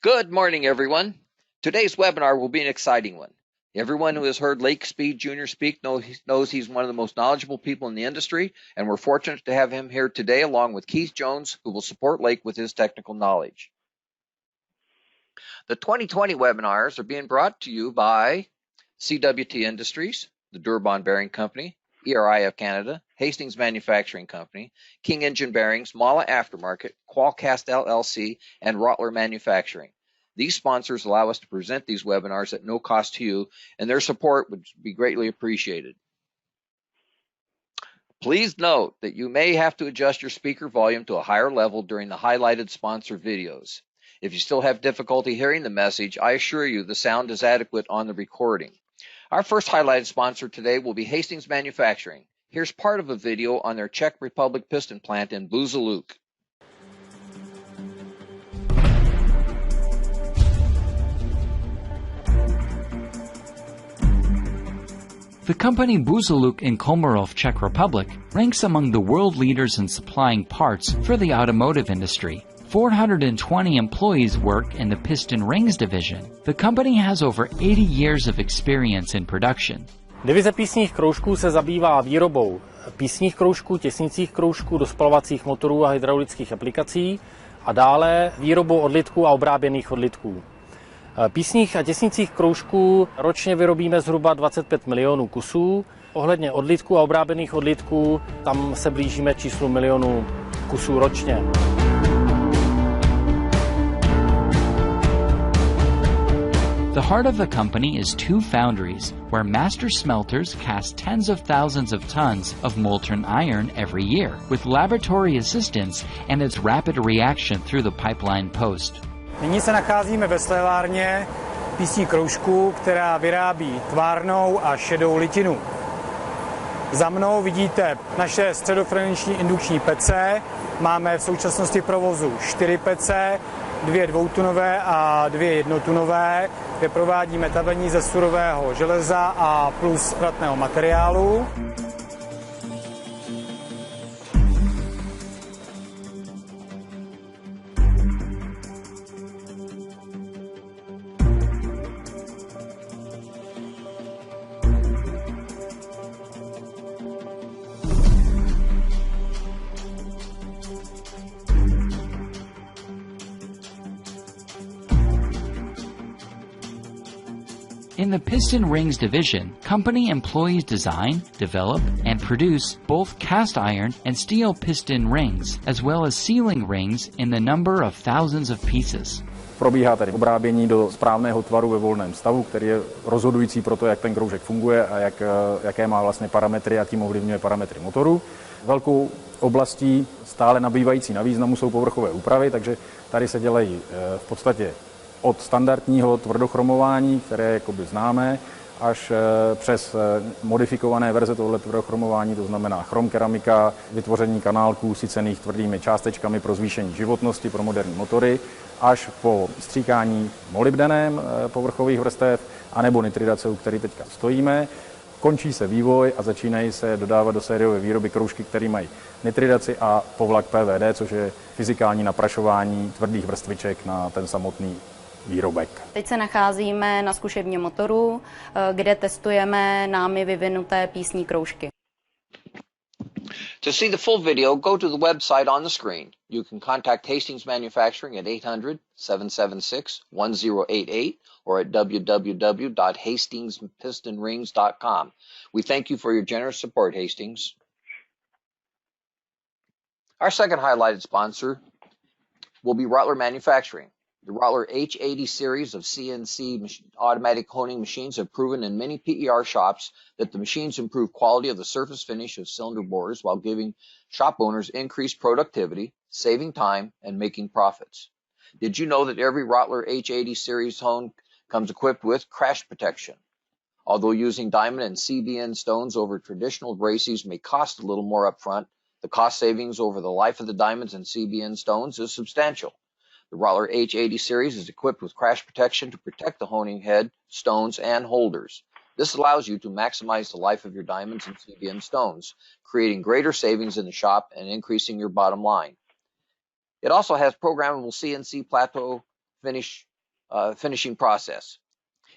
Good morning, everyone. Today's webinar will be an exciting one. Everyone who has heard Lake Speed Jr. speak knows he's one of the most knowledgeable people in the industry, and we're fortunate to have him here today along with Keith Jones, who will support Lake with his technical knowledge. The 2020 webinars are being brought to you by CWT Industries, the Durbon Bearing Company, ERI of Canada, Hastings Manufacturing Company, King Engine Bearings, Mala Aftermarket, Qualcast LLC, and Rottler Manufacturing. These sponsors allow us to present these webinars at no cost to you, and their support would be greatly appreciated. Please note that you may have to adjust your speaker volume to a higher level during the highlighted sponsor videos. If you still have difficulty hearing the message, I assure you the sound is adequate on the recording. Our first highlighted sponsor today will be Hastings Manufacturing. Here's part of a video on their Czech Republic piston plant in Buzaluk. The company Buzaluk in Komarov, Czech Republic, ranks among the world leaders in supplying parts for the automotive industry. 420 employees work in the piston rings division. The company has over 80 years of experience in production. Divize písních kroužků se zabývá výrobou písních kroužků, těsnicích kroužků do spalovacích motorů a hydraulických aplikací a dále výrobou odlitků a obráběných odlitků. Písních a těsnicích kroužků ročně vyrobíme zhruba 25 milionů kusů. Ohledně odlitků a obráběných odlitků tam se blížíme číslu milionů kusů ročně. The heart of the company is two foundries, where master smelters cast tens of thousands of tons of molten iron every year, with laboratory assistance and its rapid reaction through the pipeline post. Nyní se nacházíme ve slévárně písní kroužků, která vyrábí tvárnou a šedou litinu. Za mnou vidíte naše středofrekvenční indukční pece. Máme v současnosti v provozu 4 pece, 2 dvoutunové a 2 jednotunové, kde provádíme tavení ze surového železa a plus vratného materiálu. In the piston rings division, company employees design, develop, and produce both cast iron and steel piston rings, as well as sealing rings in the number of thousands of pieces. Probíhá tady obrábění do správného tvaru ve volném stavu, který je rozhodující pro to, jak ten kroužek funguje a jaké má vlastně parametry a tím ovlivňuje parametry motoru. Velkou oblastí stále nabývající na významu jsou povrchové úpravy, takže tady se dělají v podstatě od standardního tvrdochromování, které jakoby známe, až přes modifikované verze tohoto tvrdochromování, to znamená chromkeramika, vytvoření kanálků sycených tvrdými částečkami pro zvýšení životnosti pro moderní motory, až po stříkání molybdenem povrchových vrstev, anebo nitridace, u který teďka stojíme. Končí se vývoj a začínají se dodávat do sériové výroby kroužky, které mají nitridaci a povlak PVD, což je fyzikální naprašování tvrdých vrstviček na ten samotný výrobek. Teď se nacházíme na zkušebně motoru, kde testujeme námi vyvinuté písní kroužky. To see the full video, go to the website on the screen. You can contact Hastings Manufacturing at 800-776-1088 or at www.hastingspistonrings.com. We thank you for your generous support, Hastings. Our second highlighted sponsor will be Rottler Manufacturing. The Rottler H80 series of CNC automatic honing machines have proven in many PER shops that the machines improve quality of the surface finish of cylinder bores while giving shop owners increased productivity, saving time, and making profits. Did you know that every Rottler H80 series hone comes equipped with crash protection? Although using diamond and CBN stones over traditional braces may cost a little more upfront, the cost savings over the life of the diamonds and CBN stones is substantial. The Rottler H80 series is equipped with crash protection to protect the honing head, stones, and holders. This allows you to maximize the life of your diamonds and CBN stones, creating greater savings in the shop and increasing your bottom line. It also has programmable CNC plateau finish finishing process.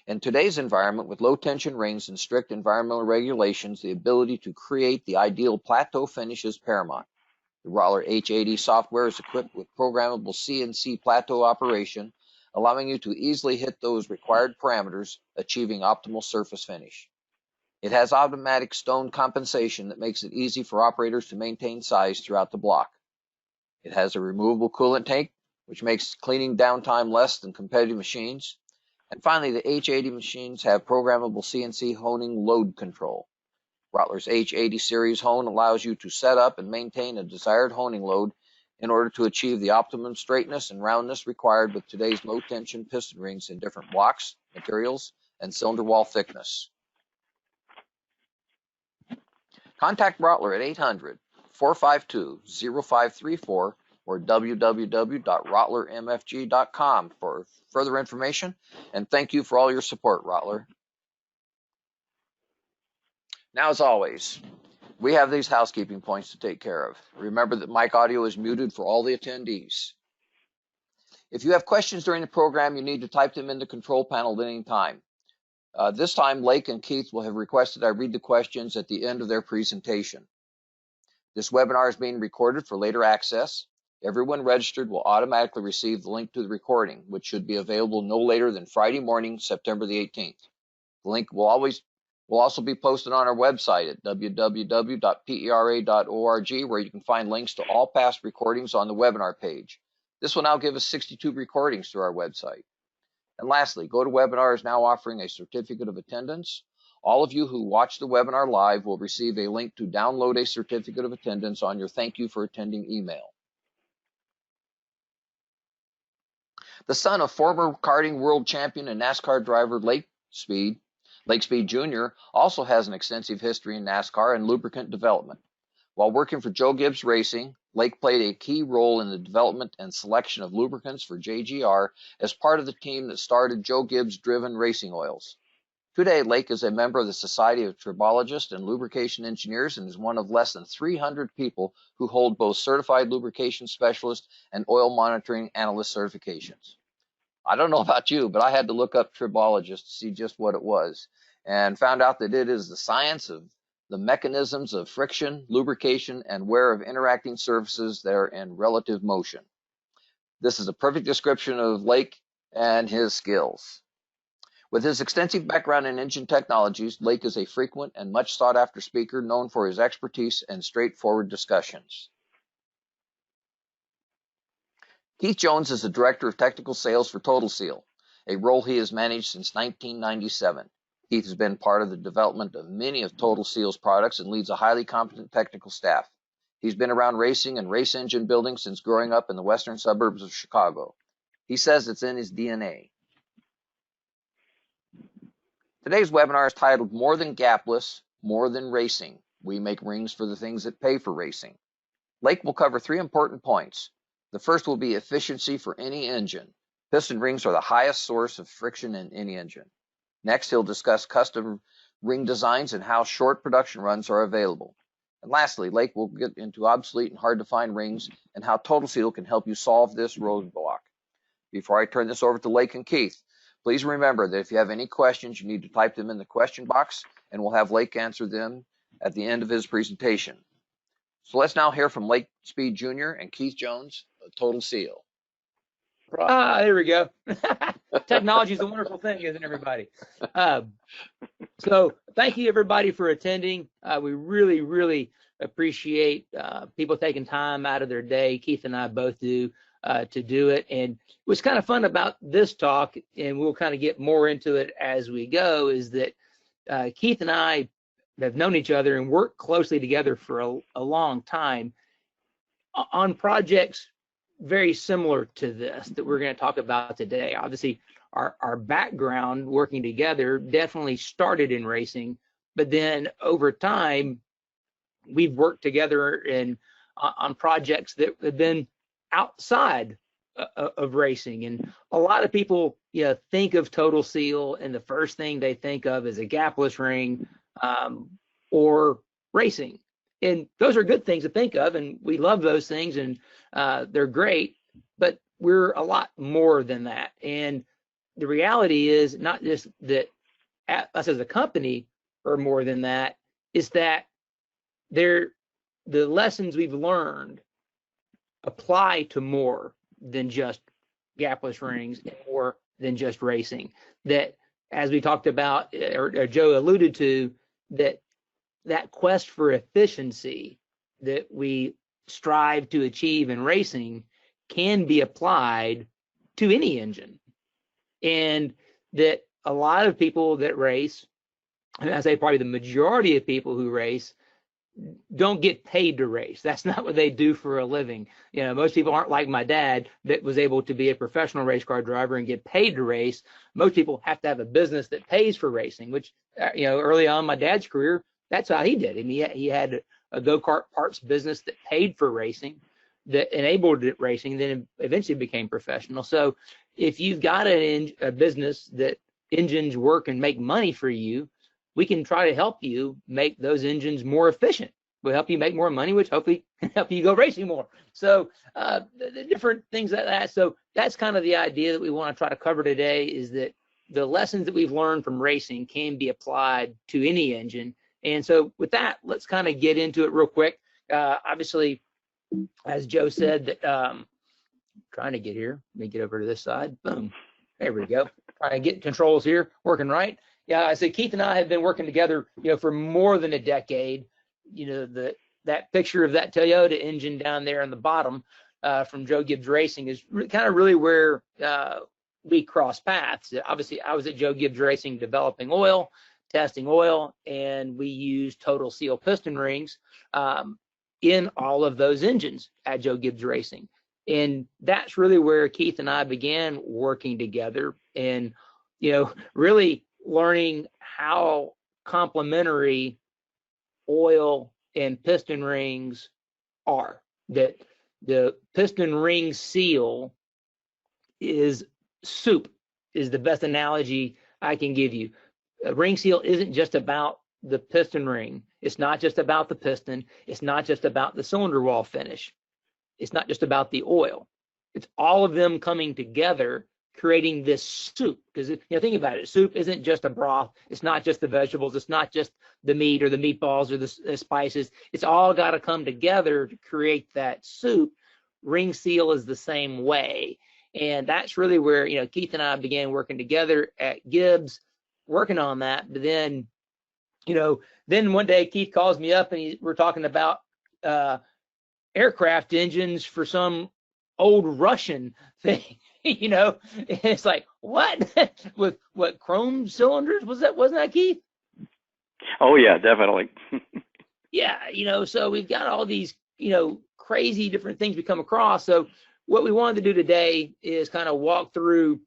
In today's environment, with low tension rings and strict environmental regulations, the ability to create the ideal plateau finish is paramount. The Rottler H80 software is equipped with programmable CNC plateau operation, allowing you to easily hit those required parameters, achieving optimal surface finish. It has automatic stone compensation that makes it easy for operators to maintain size throughout the block. It has a removable coolant tank, which makes cleaning downtime less than competitive machines. And finally, the H80 machines have programmable CNC honing load control. Rottler's H80 Series hone allows you to set up and maintain a desired honing load in order to achieve the optimum straightness and roundness required with today's low-tension piston rings in different blocks, materials, and cylinder wall thickness. Contact Rottler at 800-452-0534 or www.rottlermfg.com for further information, and thank you for all your support, Rottler. Now, as always, we have these housekeeping points to take care of. Remember that mic audio is muted for all the attendees. If you have questions during the program, you need to type them in the control panel at any time. This time, Lake and Keith will have requested I read the questions at the end of their presentation. This webinar is being recorded for later access. Everyone registered will automatically receive the link to the recording, which should be available no later than Friday morning, September the 18th. The link will also be posted on our website at www.pera.org, where you can find links to all past recordings on the webinar page. This will now give us 62 recordings through our website. And lastly, GoToWebinar is now offering a certificate of attendance. All of you who watch the webinar live will receive a link to download a certificate of attendance on your thank you for attending email. The son of former karting world champion and NASCAR driver Lake Speed Jr. also has an extensive history in NASCAR and lubricant development. While working for Joe Gibbs Racing, Lake played a key role in the development and selection of lubricants for JGR as part of the team that started Joe Gibbs-driven racing oils. Today, Lake is a member of the Society of Tribologists and Lubrication Engineers and is one of less than 300 people who hold both Certified Lubrication Specialist and Oil Monitoring Analyst certifications. I don't know about you, but I had to look up tribologist to see just what it was, and found out that it is the science of the mechanisms of friction, lubrication, and wear of interacting surfaces that are in relative motion. This is a perfect description of Lake and his skills. With his extensive background in engine technologies, Lake is a frequent and much sought-after speaker known for his expertise and straightforward discussions. Keith Jones is the Director of Technical Sales for Total Seal, a role he has managed since 1997. Keith has been part of the development of many of Total Seal's products and leads a highly competent technical staff. He's been around racing and race engine building since growing up in the western suburbs of Chicago. He says it's in his DNA. Today's webinar is titled More Than Gapless, More Than Racing. We make rings for the things that pay for racing. Lake will cover 3 important points. The first will be efficiency for any engine. Piston rings are the highest source of friction in any engine. Next, he'll discuss custom ring designs and how short production runs are available. And lastly, Lake will get into obsolete and hard-to-find rings and how Total Seal can help you solve this roadblock. Before I turn this over to Lake and Keith, please remember that if you have any questions, you need to type them in the question box, and we'll have Lake answer them at the end of his presentation. So let's now hear from Lake Speed Jr. and Keith Jones of Total Seal. There we go. Technology is a wonderful thing, isn't it, everybody? So thank you, everybody, for attending. We really, really appreciate people taking time out of their day. Keith and I both do to do it. And what's kind of fun about this talk, and we'll kind of get more into it as we go, is that Keith and I have known each other and worked closely together for a long time on projects very similar to this that we're going to talk about today. Obviously, our background working together definitely started in racing, but then over time, we've worked together on projects that have been outside of racing. And a lot of people, think of Total Seal, and the first thing they think of is a gapless ring or racing. And those are good things to think of, and we love those things, and they're great, but we're a lot more than that. And the reality is not just that us as a company are more than that, is that the lessons we've learned apply to more than just gapless rings and more than just racing. That, as we talked about, or Joe alluded to, that quest for efficiency that we strive to achieve in racing can be applied to any engine. And that a lot of people that race, and I say probably the majority of people who race, don't get paid to race. That's not what they do for a living. You know, most people aren't like my dad that was able to be a professional race car driver and get paid to race. Most people have to have a business that pays for racing, which, you know, early on in my dad's career, that's how he did it. He had a go-kart parts business that paid for racing, that enabled racing, then eventually became professional. So if you've got a business that engines work and make money for you, we can try to help you make those engines more efficient. We'll help you make more money, which hopefully can help you go racing more. So the different things like that. So that's kind of the idea that we want to try to cover today, is that the lessons that we've learned from racing can be applied to any engine. And so with that, let's kind of get into it real quick. Obviously, as Joe said, that trying to get here. Let me get over to this side. Boom. There we go. Trying to get controls here working right. Yeah, I say Keith and I have been working together, you know, for more than a decade. You know, that picture of that Toyota engine down there on the bottom from Joe Gibbs Racing is kind of really where we cross paths. Obviously, I was at Joe Gibbs Racing developing oil, testing oil, and we used total seal piston rings in all of those engines at Joe Gibbs Racing. And that's really where Keith and I began working together, and, you know, really learning how complementary oil and piston rings are. That the piston ring seal is soup, is the best analogy I can give you. A ring seal isn't just about the piston ring. It's not just about the piston. It's not just about the cylinder wall finish. It's not just about the oil. It's all of them coming together, creating this soup. Because, you know, think about it. Soup isn't just a broth. It's not just the vegetables. It's not just the meat or the meatballs or the spices. It's all got to come together to create that soup. Ring seal is the same way. And that's really where, you know, Keith and I began working together at Gibbs, working on that. But then, you know, then one day Keith calls me up and we're talking about aircraft engines for some old Russian thing, you know. And it's like, what? With what, chrome cylinders? Wasn't that Keith? Oh yeah, definitely. Yeah, you know, so we've got all these, you know, crazy different things we come across. So what we wanted to do today is kind of walk through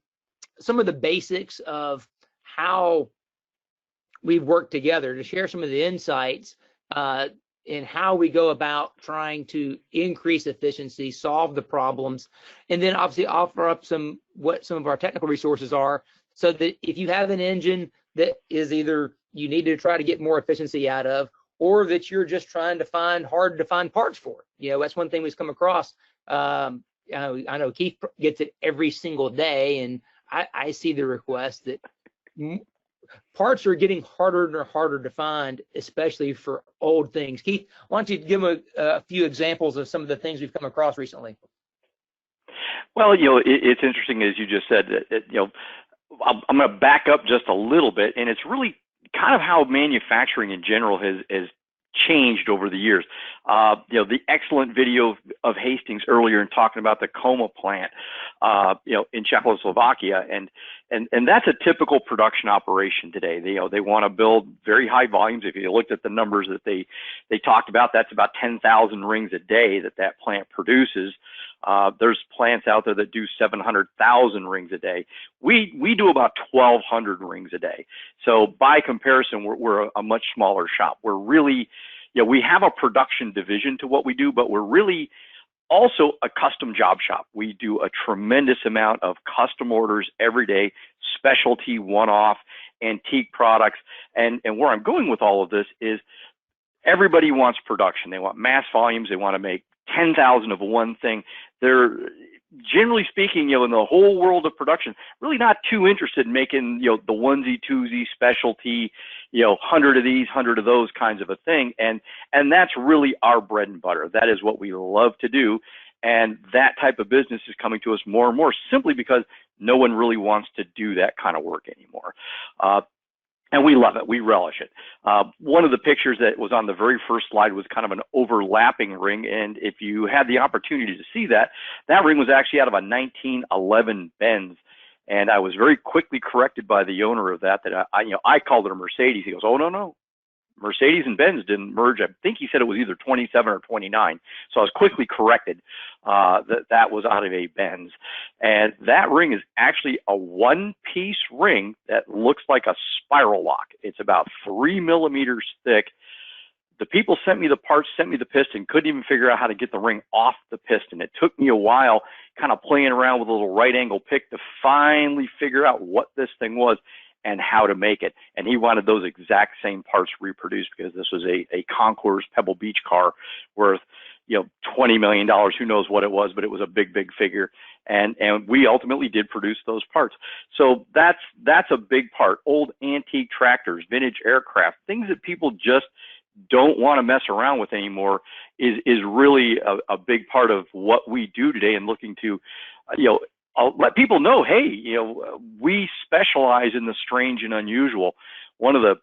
some of the basics of how we've worked together, to share some of the insights in how we go about trying to increase efficiency, solve the problems, and then obviously offer up what some of our technical resources are, so that if you have an engine that is either you need to try to get more efficiency out of, or that you're just trying to find hard to find parts for. You know, that's one thing we've come across. I know Keith gets it every single day, and I see the request that parts are getting harder and harder to find, especially for old things. Keith, why don't you give a few examples of some of the things we've come across recently? Well, you know, it's interesting, as you just said, that, you know, I'm going to back up just a little bit, and it's really kind of how manufacturing in general has changed over the years. You know, the excellent video of Hastings earlier in talking about the Coma plant, you know, in Czechoslovakia, and that's a typical production operation today. They want to build very high volumes. If you looked at the numbers that they talked about, that's about 10,000 rings a day that plant produces. There's plants out there that do 700,000 rings a day. We do about 1,200 rings a day. So by comparison, we're a much smaller shop. We're really, you know, we have a production division to what we do, but we're really also a custom job shop. We do a tremendous amount of custom orders every day, specialty, one-off, antique products. And where I'm going with all of this is everybody wants production. They want mass volumes. They want to make 10,000 of one thing. generally speaking, in the whole world of production, really not too interested in making, the onesie, twosie, specialty, 100 of these, 100 of those kinds of a thing. And that's really our bread and butter. That is what we love to do. And that type of business is coming to us more and more simply because no one really wants to do that kind of work anymore. And we love it. We relish it. One of the pictures that was on the very first slide was kind of an overlapping ring. And if you had the opportunity to see that, that ring was actually out of a 1911 Benz. And I was very quickly corrected by the owner of that I called it a Mercedes. He goes, oh, no. Mercedes and Benz didn't merge. I think he said it was either 27 or 29. So I was quickly corrected that was out of a Benz. And that ring is actually a one-piece ring that looks like a spiral lock. It's about 3 millimeters thick. The people sent me the parts, sent me the piston, couldn't even figure out how to get the ring off the piston. It took me a while kind of playing around with a little right angle pick to finally figure out what this thing was and how to make it. And he wanted those exact same parts reproduced because this was a Concours Pebble Beach car worth, $20 million. Who knows what it was, but it was a big, big figure. And we ultimately did produce those parts. So that's a big part. Old antique tractors, vintage aircraft, things that people just don't want to mess around with anymore is really a big part of what we do today, and looking to, I'll let people know, hey, we specialize in the strange and unusual. One of the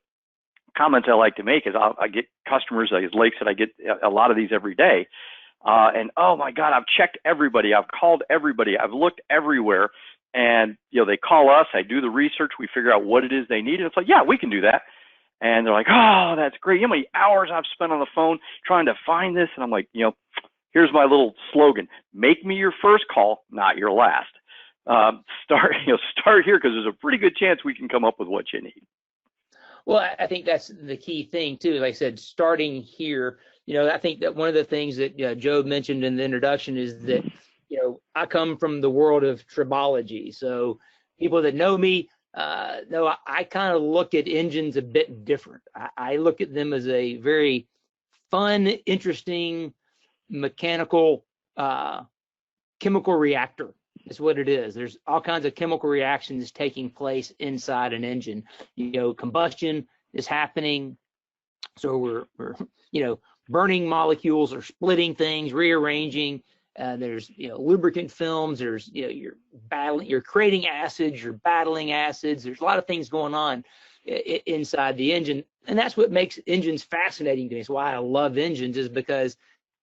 comments I like to make is I get customers, as Lake said, I get a lot of these every day. And, oh, my God, I've checked everybody. I've called everybody. I've looked everywhere. And, they call us. I do the research. We figure out what it is they need. And it's like, yeah, we can do that. And they're like, oh, that's great. You know how many hours I've spent on the phone trying to find this? And I'm like, here's my little slogan. Make me your first call, not your last. Start here because there's a pretty good chance we can come up with what you need. Well, I think that's the key thing too. Like I said, starting here, I think that one of the things that Joe mentioned in the introduction is that, I come from the world of tribology. So people that know me know I kind of look at engines a bit different. I look at them as a very fun, interesting, mechanical, chemical reactor. Is what it is. There's all kinds of chemical reactions taking place inside an engine. Combustion is happening. So we're burning molecules or splitting things, rearranging. There's lubricant films. There's you're creating acids. You're battling acids. There's a lot of things going on inside the engine, and that's what makes engines fascinating to me. It's why I love engines, is because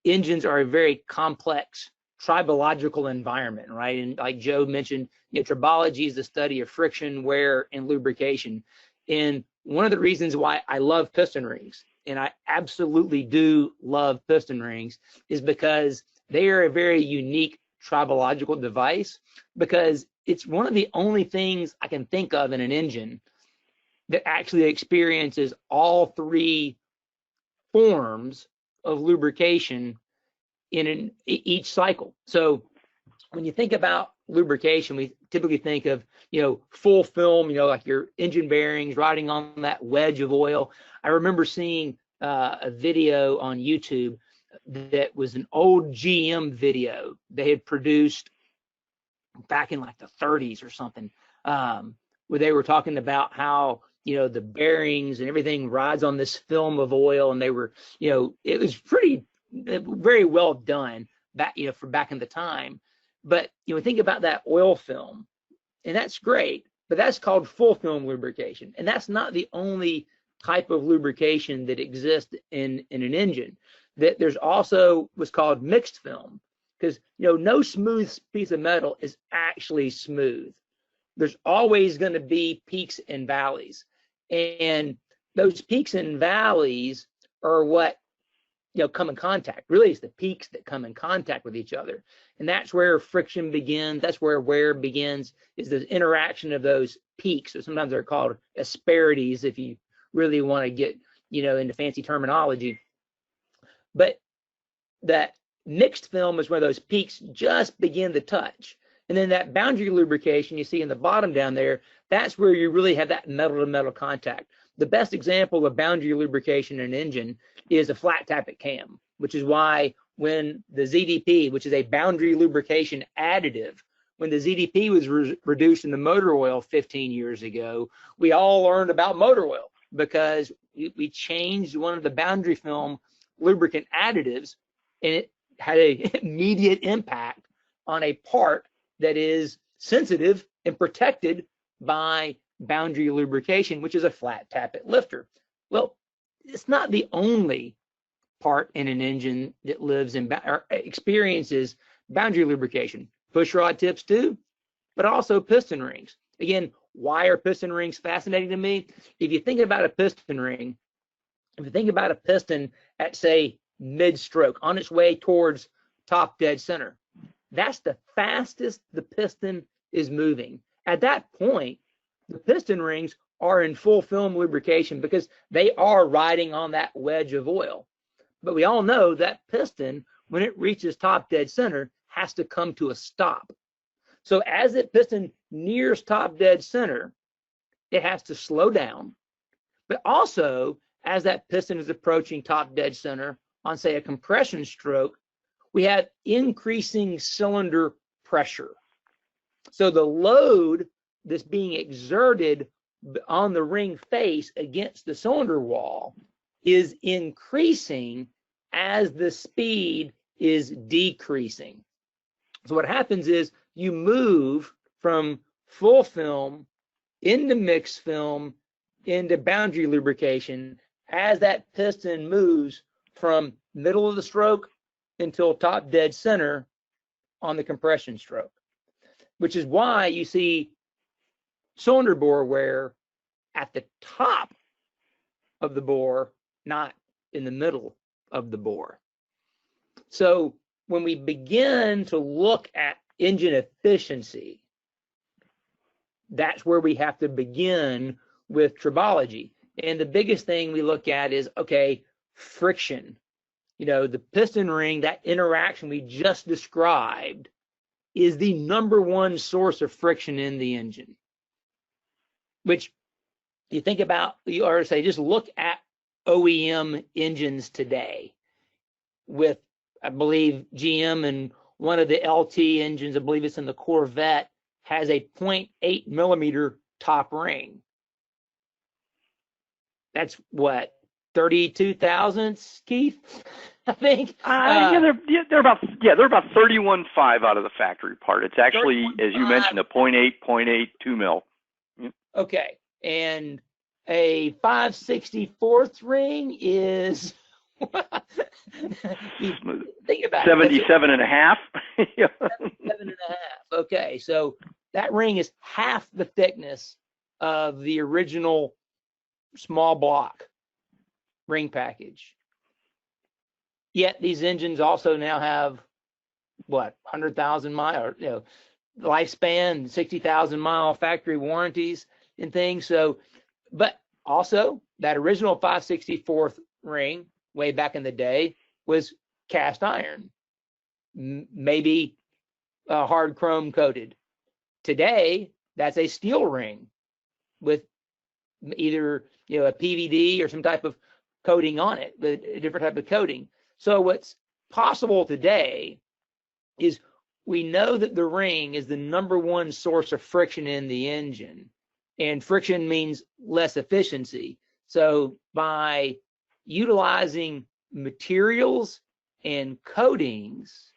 engines are a very complex tribological environment, right? And like Joe mentioned, tribology is the study of friction, wear, and lubrication. And one of the reasons why I love piston rings, and I absolutely do love piston rings, is because they are a very unique tribological device, because it's one of the only things I can think of in an engine that actually experiences all three forms of lubrication in each cycle. So when you think about lubrication, we typically think of, full film, like your engine bearings riding on that wedge of oil. I remember seeing a video on YouTube that was an old GM video they had produced back in like the 30s or something, where they were talking about how, the bearings and everything rides on this film of oil. And they were, it was very well done back, for back in the time. But think about that oil film, and that's great, but that's called full film lubrication, and that's not the only type of lubrication that exists in an engine. That there's also what's called mixed film, because no smooth piece of metal is actually smooth. There's always going to be peaks and valleys, and those peaks and valleys are what come in contact. Really, it's the peaks that come in contact with each other. And that's where friction begins. That's where wear begins, is the interaction of those peaks. So sometimes they're called asperities, if you really want to get, into fancy terminology. But that mixed film is where those peaks just begin to touch. And then that boundary lubrication you see in the bottom down there, that's where you really have that metal to metal contact. The best example of boundary lubrication in an engine is a flat tappet cam, which is why when the ZDP, which is a boundary lubrication additive, when the ZDP was reduced in the motor oil 15 years ago, we all learned about motor oil because we changed one of the boundary film lubricant additives, and it had an immediate impact on a part that is sensitive and protected by boundary lubrication, which is a flat tappet lifter. Well, it's not the only part in an engine that lives in or experiences boundary lubrication. Push rod tips too, but also piston rings. Again, why are piston rings fascinating to me? If you think about a piston ring, if you think about a piston at, say, mid-stroke, on its way towards top dead center, that's the fastest the piston is moving. At that point, the piston rings are in full film lubrication because they are riding on that wedge of oil. But we all know that piston, when it reaches top dead center, has to come to a stop. So as that piston nears top dead center, it has to slow down. But also, as that piston is approaching top dead center on, say, a compression stroke, we have increasing cylinder pressure. So the load that's being exerted on the ring face against the cylinder wall is increasing as the speed is decreasing. So what happens is you move from full film into mixed film into boundary lubrication as that piston moves from middle of the stroke until top dead center on the compression stroke, which is why you see cylinder bore wear at the top of the bore, not in the middle of the bore. So when we begin to look at engine efficiency, that's where we have to begin with tribology. And the biggest thing we look at is, okay, friction. You know, the piston ring, that interaction we just described, is the #1 source of friction in the engine. Which you think about, or say, just look at OEM engines today with, I believe, GM and one of the LT engines, I believe it's in the Corvette, has a 0.8 millimeter top ring. That's what, 32 thousandths, Keith? I think. They're about 31.5 out of the factory part. It's actually, as you mentioned, a 0.8 2 mil. Okay, and a 5/64 ring is think about 77 and a half. 77 and a half. Okay, so that ring is half the thickness of the original small block ring package. Yet these engines also now have what, 100,000 mile, lifespan, 60,000 mile factory warranties and things. So, but also that original 5/64 ring way back in the day was cast iron, maybe hard chrome coated. Today, that's a steel ring with either a PVD or some type of coating on it, but a different type of coating. So what's possible today is we know that the ring is the #1 source of friction in the engine, and friction means less efficiency. So by utilizing materials and coatings,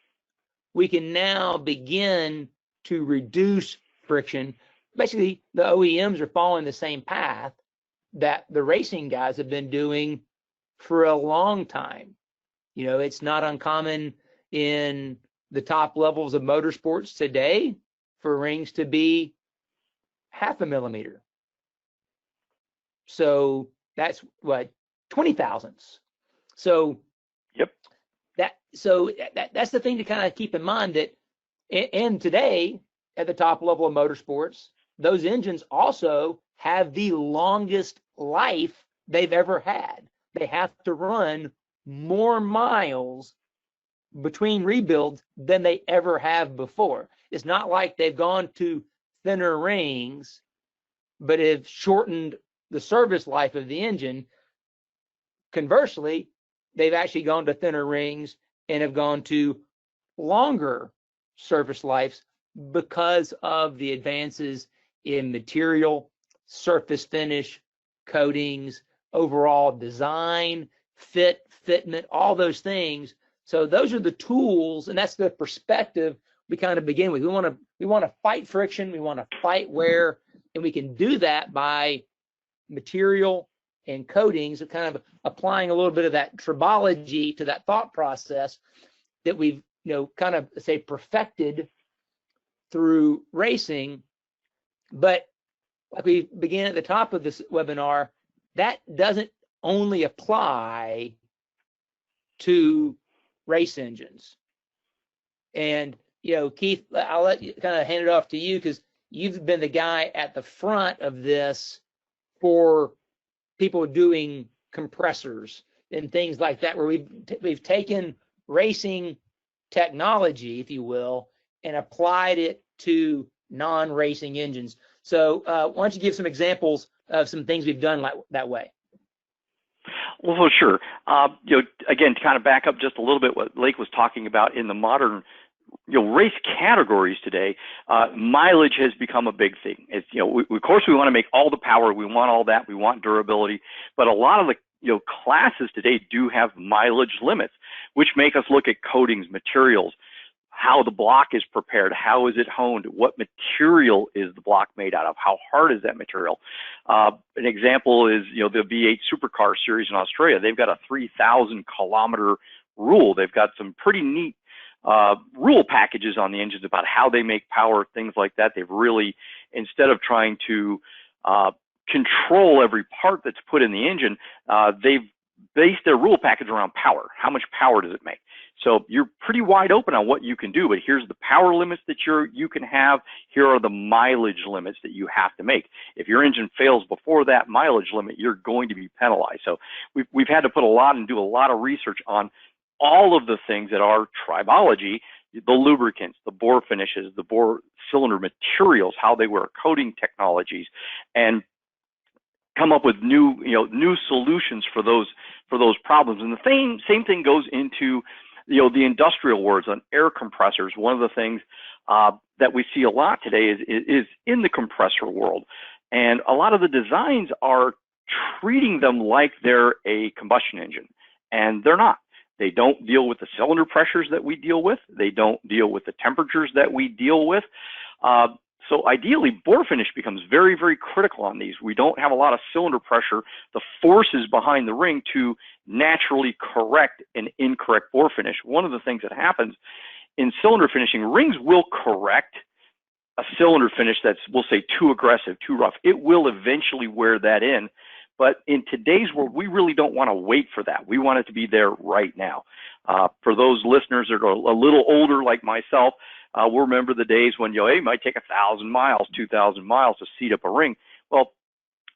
we can now begin to reduce friction. Basically, the OEMs are following the same path that the racing guys have been doing for a long time. It's not uncommon in the top levels of motorsports today for rings to be 0.5 millimeter. So that's what, 20 thousandths. So yep. That's the thing to kind of keep in mind, that and today at the top level of motorsports, those engines also have the longest life they've ever had. They have to run more miles between rebuilds than they ever have before. It's not like they've gone to thinner rings, but have shortened the service life of the engine. Conversely, they've actually gone to thinner rings and have gone to longer surface lives because of the advances in material, surface finish, coatings, overall design, fitment, all those things. So those are the tools, and that's the perspective we kind of begin with. We want to fight friction, we want to fight wear, and we can do that by material and coatings, kind of applying a little bit of that tribology to that thought process that we've kind of say perfected through racing. But like we began at the top of this webinar, that doesn't only apply to race engines. And Keith, I'll let you kind of hand it off to you, because you've been the guy at the front of this for people doing compressors and things like that, where we've taken racing technology, if you will, and applied it to non-racing engines. So why don't you give some examples of some things we've done that way? Well, sure. Again, to kind of back up just a little bit what Lake was talking about in the modern race categories today, mileage has become a big thing. It's, of course we want to make all the power, we want all that, we want durability, but a lot of the classes today do have mileage limits, which make us look at coatings, materials, how the block is prepared, how is it honed, what material is the block made out of, how hard is that material. An example is the V8 Supercar series in Australia. They've got a 3,000 kilometer rule. They've got some pretty neat rule packages on the engines about how they make power, things like that. They've really, instead of trying to control every part that's put in the engine, they've based their rule package around power. How much power does it make? So you're pretty wide open on what you can do, but here's the power limits that you can have. Here are the mileage limits that you have to make. If your engine fails before that mileage limit, you're going to be penalized. So we've had to put a lot and do a lot of research on all of the things that are tribology, the lubricants, the bore finishes, the bore cylinder materials, how they were coating technologies, and come up with new solutions for those problems. And the same thing goes into the industrial worlds on air compressors. One of the things that we see a lot today is in the compressor world, and a lot of the designs are treating them like they're a combustion engine, and they're not. They don't deal with the cylinder pressures that we deal with. They don't deal with the temperatures that we deal with. So ideally, bore finish becomes very, very critical on these. We don't have a lot of cylinder pressure, the forces behind the ring to naturally correct an incorrect bore finish. One of the things that happens in cylinder finishing, rings will correct a cylinder finish that's, we'll say, too aggressive, too rough. It will eventually wear that in. But in today's world, we really don't want to wait for that. We want it to be there right now. For those listeners that are a little older like myself, we'll remember the days when it might take 1,000 miles, 2,000 miles to seat up a ring. Well,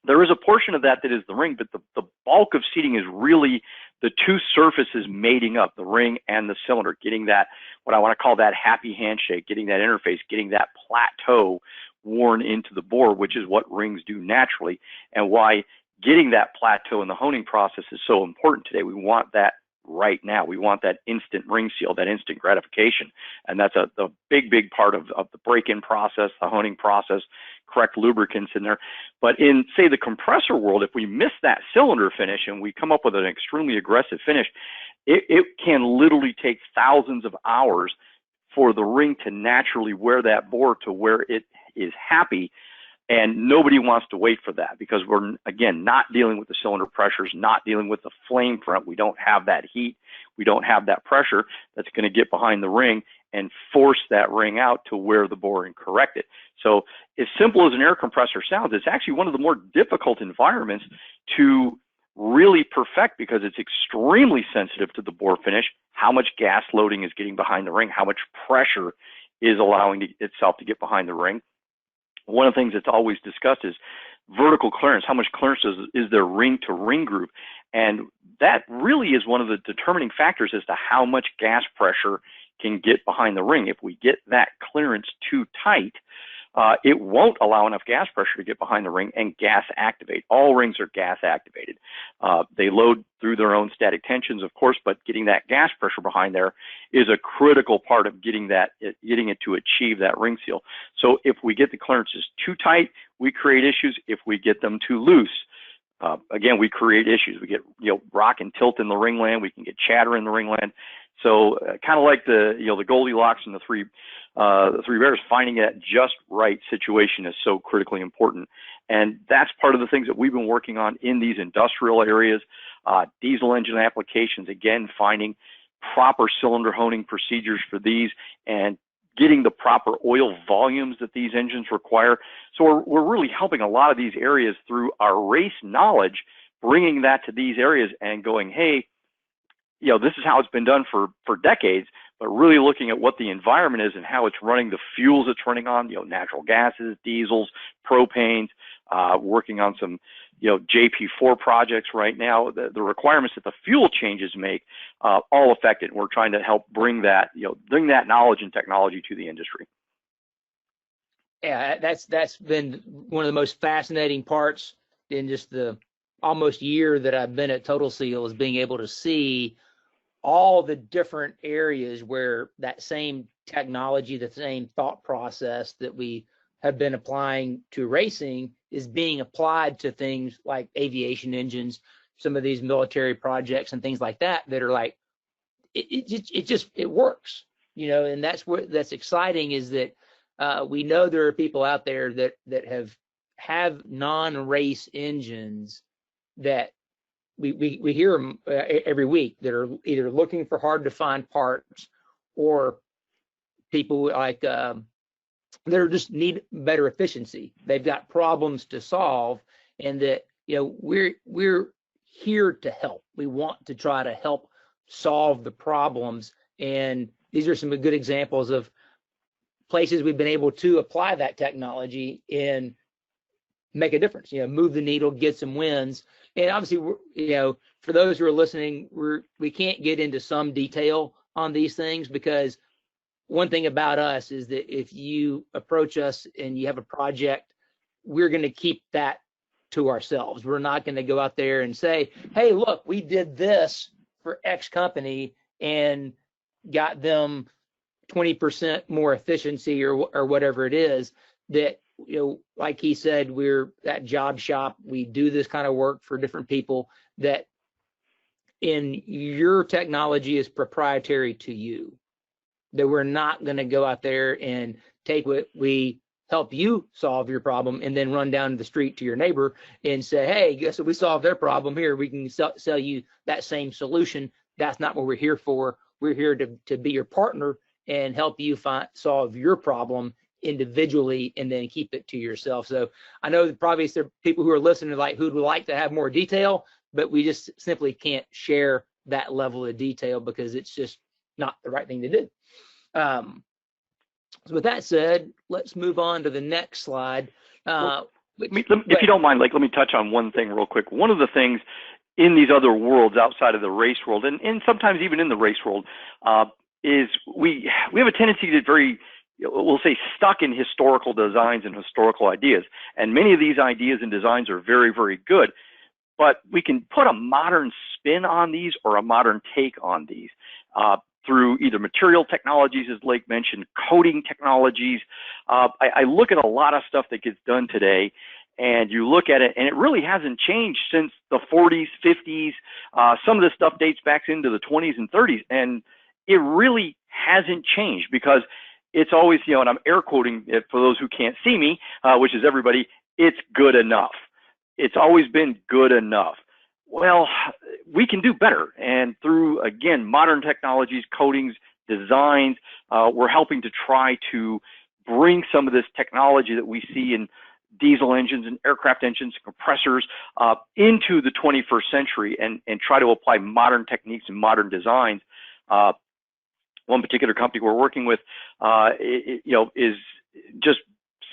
there is a portion of that is the ring, but the bulk of seating is really the two surfaces mating up, the ring and the cylinder, getting that, what I want to call that happy handshake, getting that interface, getting that plateau worn into the bore, which is what rings do naturally, and why getting that plateau in the honing process is so important today. We want that right now. We want that instant ring seal, that instant gratification. And that's a big, big part of the break-in process, the honing process, correct lubricants in there. But in, say, the compressor world, if we miss that cylinder finish and we come up with an extremely aggressive finish, it can literally take thousands of hours for the ring to naturally wear that bore to where it is happy. And nobody wants to wait for that, because we're, again, not dealing with the cylinder pressures, not dealing with the flame front. We don't have that heat. We don't have that pressure that's going to get behind the ring and force that ring out to wear the bore and correct it. So as simple as an air compressor sounds, it's actually one of the more difficult environments to really perfect, because it's extremely sensitive to the bore finish, how much gas loading is getting behind the ring, how much pressure is allowing itself to get behind the ring. One of the things that's always discussed is vertical clearance. How much clearance is there ring to ring groove? And that really is one of the determining factors as to how much gas pressure can get behind the ring. If we get that clearance too tight, it won't allow enough gas pressure to get behind the ring and gas activate. All rings are gas activated. They load through their own static tensions, of course, but getting that gas pressure behind there is a critical part of getting it to achieve that ring seal. So if we get the clearances too tight, we create issues. If we get them too loose, again, we create issues. We get, rock and tilt in the ringland. We can get chatter in the ringland. So kind of like the Goldilocks and the three bears, finding that just right situation is so critically important. And that's part of the things that we've been working on in these industrial areas, diesel engine applications, again, finding proper cylinder honing procedures for these and getting the proper oil volumes that these engines require. So we're really helping a lot of these areas through our race knowledge, bringing that to these areas and going, hey, this is how it's been done for decades, but really looking at what the environment is and how it's running, the fuels it's running on, natural gases, diesels, propanes, working on some, JP4 projects right now. The requirements that the fuel changes make all affect it. We're trying to help bring that knowledge and technology to the industry. Yeah, that's been one of the most fascinating parts in just the almost year that I've been at Total Seal, is being able to see all the different areas where that same technology, the same thought process that we have been applying to racing is being applied to things like aviation engines, some of these military projects and things like that are like, it works, and that's exciting, is that we know there are people out there that have non-race engines that we hear them every week, that are either looking for hard to find parts, or people like that are just need better efficiency. They've got problems to solve, and that we're here to help. We want to try to help solve the problems, and these are some good examples of places we've been able to apply that technology and make a difference. Move the needle, get some wins. And obviously, for those who are listening, we can't get into some detail on these things, because one thing about us is that if you approach us and you have a project, we're going to keep that to ourselves. We're not going to go out there and say, hey, look, we did this for X company and got them 20% more efficiency or whatever it is. That, like he said, we're that job shop. We do this kind of work for different people, that in your technology is proprietary to you, that we're not going to go out there and take what we help you solve your problem and then run down the street to your neighbor and say, hey, guess what, we solved their problem here, we can sell you that same solution. That's not what we're here for. We're here to be your partner and help you solve your problem individually and then keep it to yourself. So I know that probably there are people who are listening who would like to have more detail, but we just simply can't share that level of detail because it's just not the right thing to do. So with that said, let's move on to the next slide. If you don't mind, let me touch on one thing real quick. One of the things in these other worlds outside of the race world, and sometimes even in the race world, is we have a tendency to very, we'll say, stuck in historical designs and historical ideas. And many of these ideas and designs are very, very good, but we can put a modern spin on these or a modern take on these through either material technologies, as Blake mentioned, coating technologies. I look at a lot of stuff that gets done today, and you look at it, and it really hasn't changed since the 40s, 50s. Some of this stuff dates back into the 20s and 30s, and it really hasn't changed because it's always, and I'm air quoting it for those who can't see me, which is everybody, it's good enough. It's always been good enough. Well, we can do better. And through, again, modern technologies, coatings, designs, we're helping to try to bring some of this technology that we see in diesel engines and aircraft engines, compressors, into the 21st century and try to apply modern techniques and modern designs. One particular company we're working with, is just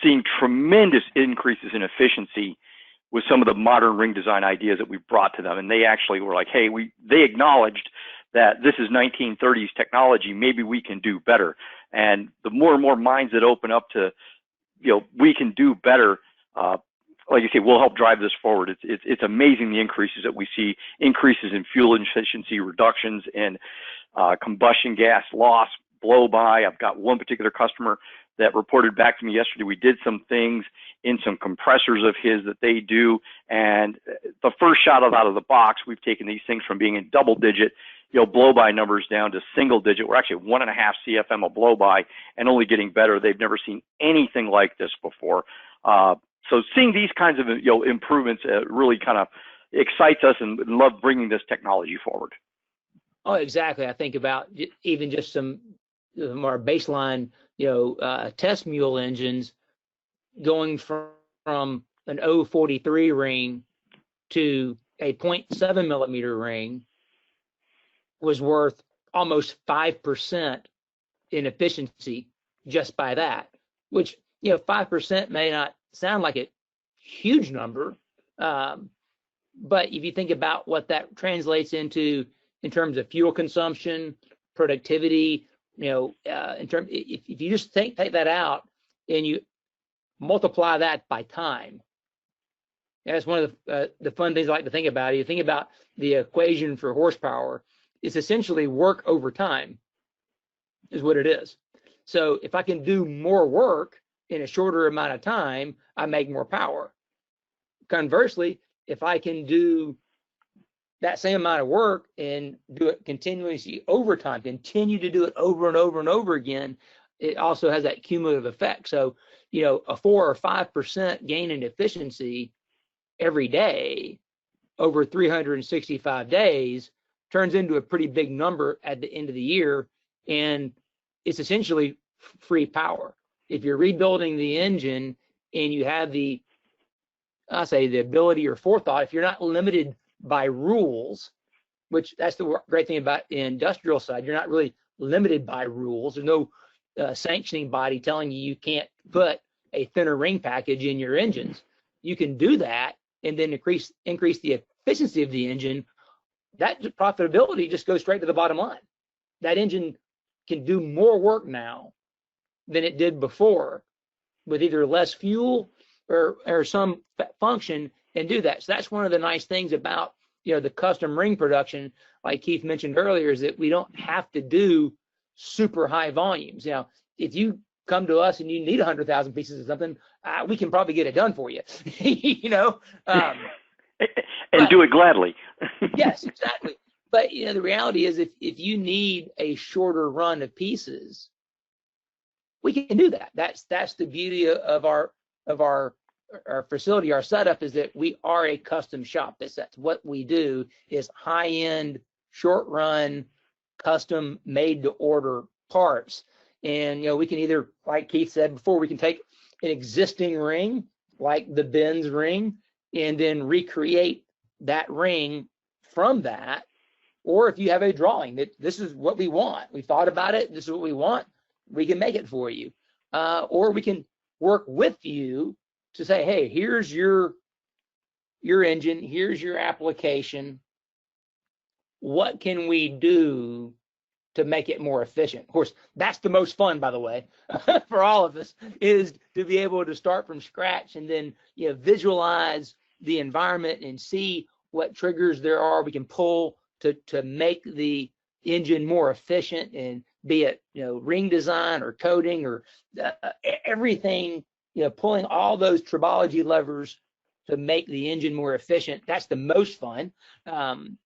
seeing tremendous increases in efficiency with some of the modern ring design ideas that we brought to them. And they actually were like, hey, they acknowledged that this is 1930s technology, maybe we can do better. And the more and more minds that open up to, we can do better. Like you say, we'll help drive this forward. It's amazing the increases that we see, increases in fuel efficiency, reductions in combustion gas loss, blow by. I've got one particular customer that reported back to me yesterday. We did some things in some compressors of his that they do, and the first shot out of the box, we've taken these things from being in double-digit, blow by numbers down to single-digit. We're actually 1.5 CFM of blow by, and only getting better. They've never seen anything like this before. So seeing these kinds of improvements really kind of excites us, and love bringing this technology forward. Oh, exactly. I think about even just some more baseline, test mule engines going from an 0.43 ring to a 0.7 millimeter ring was worth almost 5% in efficiency just by that, which, 5% may not sound like a huge number. But if you think about what that translates into in terms of fuel consumption, productivity, if you just take that out and you multiply that by time, that's one of the fun things I like to think about. You think about the equation for horsepower. It's essentially work over time is what it is. So if I can do more work in a shorter amount of time, I make more power. Conversely, if I can do that same amount of work and do it continuously over time, continue to do it over and over and over again, it also has that cumulative effect. So, a 4 or 5% gain in efficiency every day over 365 days turns into a pretty big number at the end of the year. And it's essentially free power. If you're rebuilding the engine and you have the ability or forethought, if you're not limited by rules, which that's the great thing about the industrial side, you're not really limited by rules. There's no sanctioning body telling you can't put a thinner ring package in your engines. You can do that and then increase the efficiency of the engine. That profitability just goes straight to the bottom line. That engine can do more work now than it did before with either less fuel or some function, and do that. So that's one of the nice things about the custom ring production, like Keith mentioned earlier, is that we don't have to do super high volumes. If you come to us and you need 100,000 pieces of something, we can probably get it done for you. And do it gladly. Yes, exactly. But the reality is, if you need a shorter run of pieces, we can do that. That's the beauty of our facility. Our setup is that we are a custom shop. That's what we do, is high-end, short-run, custom, made-to-order parts. And we can either, like Keith said before, we can take an existing ring, like the Benz ring, and then recreate that ring from that. Or if you have a drawing that this is what we want, we thought about it, this is what we want, we can make it for you. Or we can work with you to say, hey, here's your engine, here's your application. What can we do to make it more efficient? Of course, that's the most fun, by the way, for all of us, is to be able to start from scratch and then visualize the environment and see what triggers there are we can pull to make the engine more efficient, and be it ring design or coating or everything, pulling all those tribology levers to make the engine more efficient. That's the most fun. And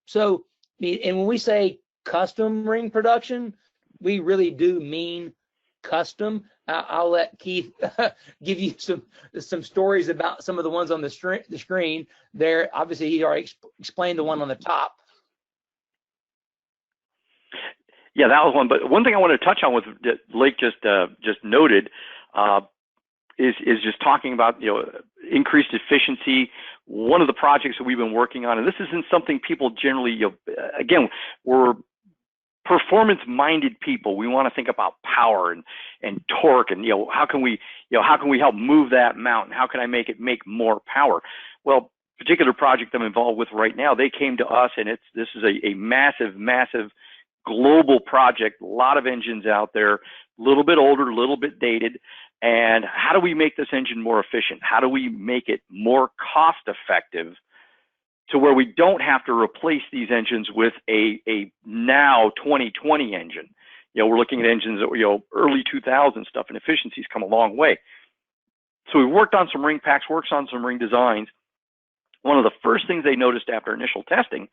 when we say custom ring production, we really do mean custom. I'll let Keith give you some stories about some of the ones on the screen there. Obviously, he already explained the one on the top. Yeah, that was one. But one thing I want to touch on with that Lake just noted is just talking about increased efficiency. One of the projects that we've been working on, and this isn't something people generally, again, we're performance-minded people. We want to think about power and torque, and how can we help move that mountain? How can I make more power? Well, particular project I'm involved with right now, they came to us, and this is a massive global project. A lot of engines out there, a little bit older, a little bit dated. And how do we make this engine more efficient? How do we make it more cost effective to where we don't have to replace these engines with a now 2020 engine? We're looking at engines that, early 2000 stuff, and efficiency's come a long way. So we worked on some ring packs, worked on some ring designs. One of the first things they noticed after initial testing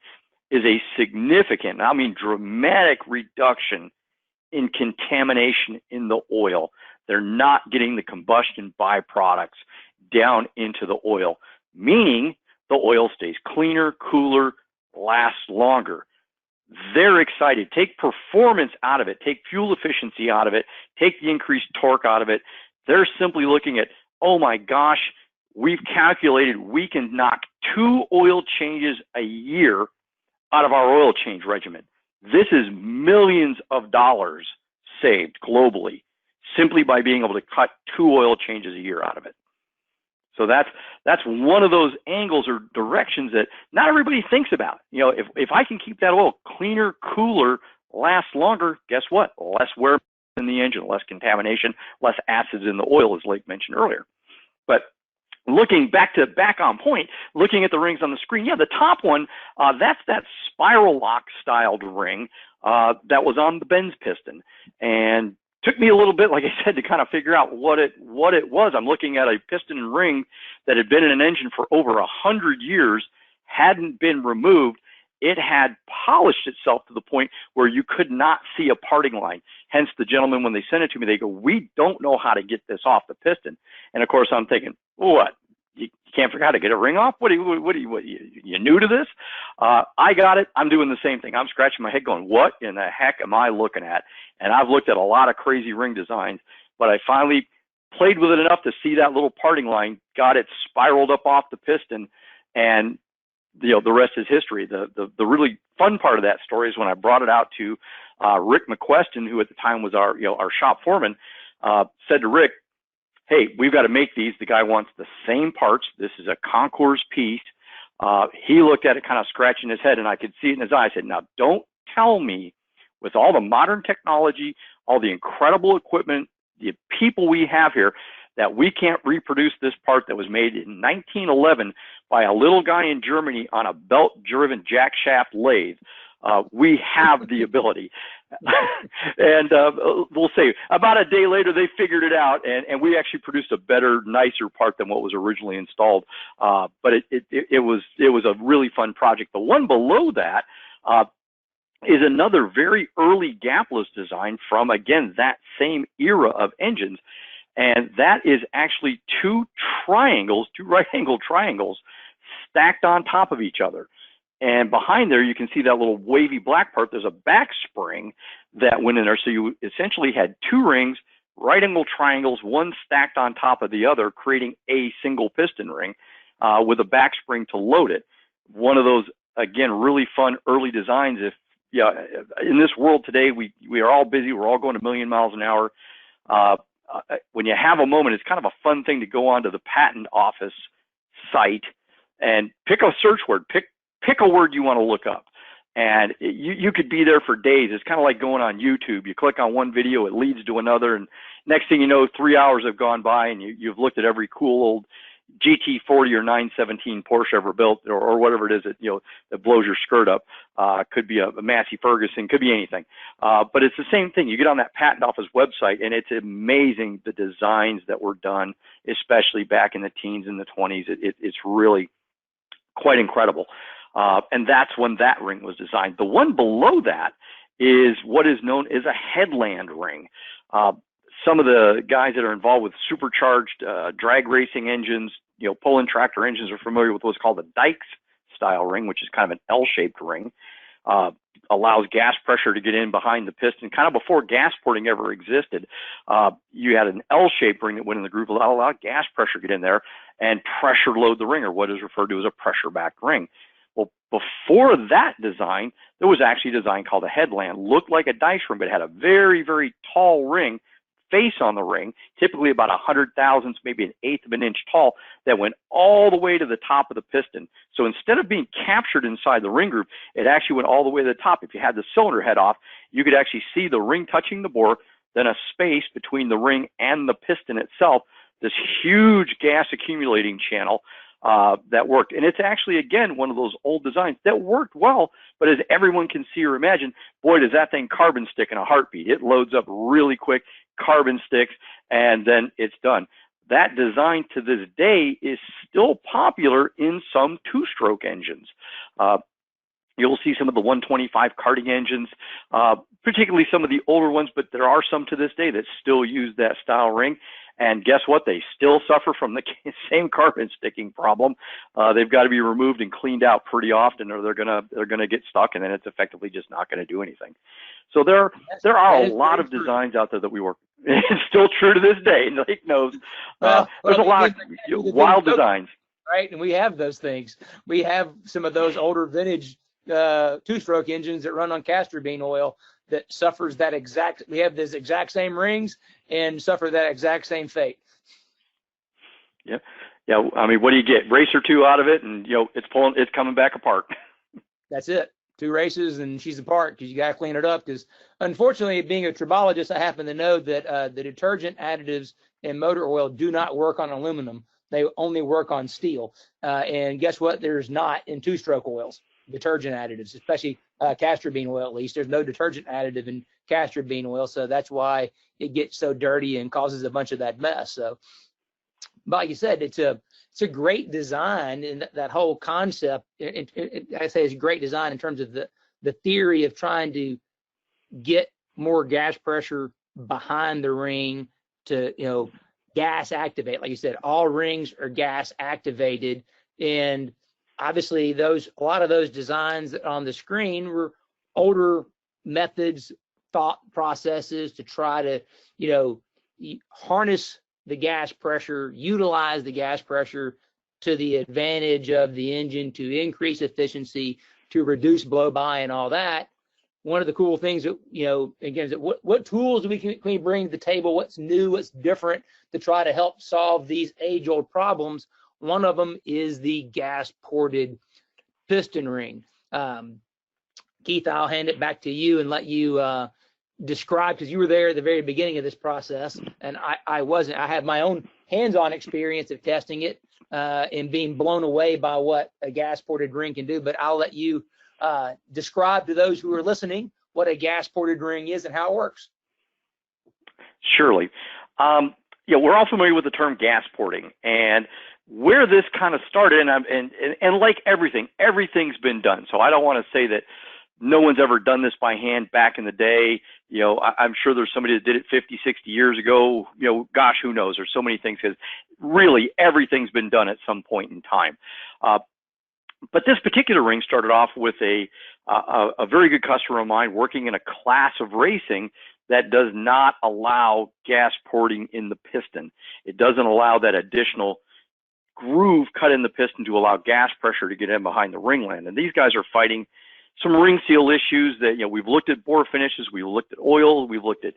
is a significant, I mean dramatic reduction in contamination in the oil. They're not getting the combustion byproducts down into the oil, meaning the oil stays cleaner, cooler, lasts longer. They're excited. Take performance out of it, take fuel efficiency out of it, take the increased torque out of it. They're simply looking at, oh my gosh, we've calculated we can knock 2 oil changes a year out of our oil change regimen. This is millions of dollars saved globally simply by being able to cut 2 oil changes a year out of it. So that's one of those angles or directions that not everybody thinks about. If I can keep that oil cleaner, cooler, last longer, guess what? Less wear in the engine, less contamination, less acids in the oil, as Lake mentioned earlier. But looking back on point, looking at the rings on the screen, the top one, that's that spiral lock styled ring that was on the Benz piston, and took me a little bit, like I said, to kind of figure out what it was. I'm looking at a piston and ring that had been in an engine for over 100 years, hadn't been removed. It had polished itself to the point where you could not see a parting line. Hence, the gentleman, when they sent it to me, they go, "We don't know how to get this off the piston." And of course, I'm thinking, what? You can't figure out how to get a ring off? What you new to this? I got it. I'm doing the same thing. I'm scratching my head going, what in the heck am I looking at? And I've looked at a lot of crazy ring designs, but I finally played with it enough to see that little parting line, got it spiraled up off the piston, and the rest is history. The really fun part of that story is when I brought it out to Rick McQuestion, who at the time was our shop foreman, said to Rick, "Hey, we've got to make these." The guy wants the same parts. This is a concours piece. He looked at it kind of scratching his head, and I could see it in his eye. I said, "Now, don't tell me with all the modern technology, all the incredible equipment, the people we have here, that we can't reproduce this part that was made in 1911 by a little guy in Germany on a belt-driven jack shaft lathe. We have the ability." And we'll say about a day later, they figured it out, and we actually produced a better, nicer part than what was originally installed. But it was a really fun project. The one below that is another very early Gapless design from, again, that same era of engines. And that is actually 2 right-angled triangles stacked on top of each other. And behind there, you can see that little wavy black part. There's a back spring that went in there. So you essentially had 2 rings, right-angled triangles, one stacked on top of the other, creating a single piston ring with a back spring to load it. One of those, again, really fun early designs. In this world today, we are all busy. We're all going 1,000,000 miles an hour. When you have a moment, it's kind of a fun thing to go onto the patent office site and pick a search word, pick a word you want to look up. And you could be there for days. It's kind of like going on YouTube. You click on one video, it leads to another, and next thing you know, 3 hours have gone by, and you've looked at every cool old GT40 or 917 Porsche ever built, or whatever it is that blows your skirt up. Could be a Massey Ferguson, could be anything. But it's the same thing. You get on that patent office website, and it's amazing the designs that were done, especially back in the teens and the 20s. It's really quite incredible. And that's when that ring was designed. The one below that is what is known as a headland ring. Some of the guys that are involved with supercharged drag racing engines, pull-in tractor engines, are familiar with what's called a Dykes style ring, which is kind of an L-shaped ring. Allows gas pressure to get in behind the piston. Kind of before gas porting ever existed, you had an L-shaped ring that went in the groove, allowed gas pressure to get in there and pressure load the ring, or what is referred to as a pressure-backed ring. Well, before that design, there was actually a design called a headland. Looked like a dice ring, but had a very, very tall ring, face on the ring, typically about 100 thousandths, maybe 1/8 of an inch tall, that went all the way to the top of the piston. So instead of being captured inside the ring groove, it actually went all the way to the top. If you had the cylinder head off, you could actually see the ring touching the bore, then a space between the ring and the piston itself, this huge gas accumulating channel that worked. And it's actually, again, one of those old designs that worked well, but as everyone can see or imagine, boy, does that thing carbon stick in a heartbeat. It loads up really quick, carbon sticks, and then it's done. That design to this day is still popular in some two-stroke engines. You'll see some of the 125 karting engines, particularly some of the older ones, but there are some to this day that still use that style ring. And guess what? They still suffer from the same carbon sticking problem. They've got to be removed and cleaned out pretty often, or they're gonna get stuck, and then it's effectively just not going to do anything. So there are a lot of designs out there that we work. It's still true to this day. Nate knows. There's a lot of wild designs. Right, and we have those things. We have some of those older vintage two-stroke engines that run on castor bean oil that suffers that exact. We have these exact same rings and suffer that exact same fate. Yeah. I mean, what do you get? Race or two out of it, and it's coming back apart. That's it. 2 races and she's apart because you got to clean it up. Because unfortunately, being a tribologist, I happen to know that the detergent additives in motor oil do not work on aluminum. They only work on steel. And guess what? There's not in two-stroke oils detergent additives, especially castor bean oil. At least there's no detergent additive in castor bean oil, so that's why it gets so dirty and causes a bunch of that mess. So, but like you said, it's a great design, and that whole concept. I say it's a great design in terms of the theory of trying to get more gas pressure behind the ring to gas activate. Like you said, all rings are gas activated, and obviously a lot of those designs on the screen were older methods, thought processes to try to harness the gas pressure, utilize the gas pressure to the advantage of the engine to increase efficiency, to reduce blow by and all that. One of the cool things that, again, is what tools can we bring to the table? What's new, what's different to try to help solve these age-old problems? One of them is the gas-ported piston ring. Keith, I'll hand it back to you and let you describe, because you were there at the very beginning of this process, and I wasn't. I have my own hands-on experience of testing it and being blown away by what a gas-ported ring can do, but I'll let you describe to those who are listening what a gas-ported ring is and how it works. Surely. We're all familiar with the term gas porting, and where this kind of started, and like everything's been done. So I don't want to say that no one's ever done this by hand back in the day. I'm sure there's somebody that did it 50, 60 years ago. Gosh, who knows? There's so many things, because really everything's been done at some point in time. But this particular ring started off with a very good customer of mine working in a class of racing that does not allow gas porting in the piston. It doesn't allow that additional groove cut in the piston to allow gas pressure to get in behind the ringland. And these guys are fighting some ring seal issues that, we've looked at bore finishes, we've looked at oil, we've looked at,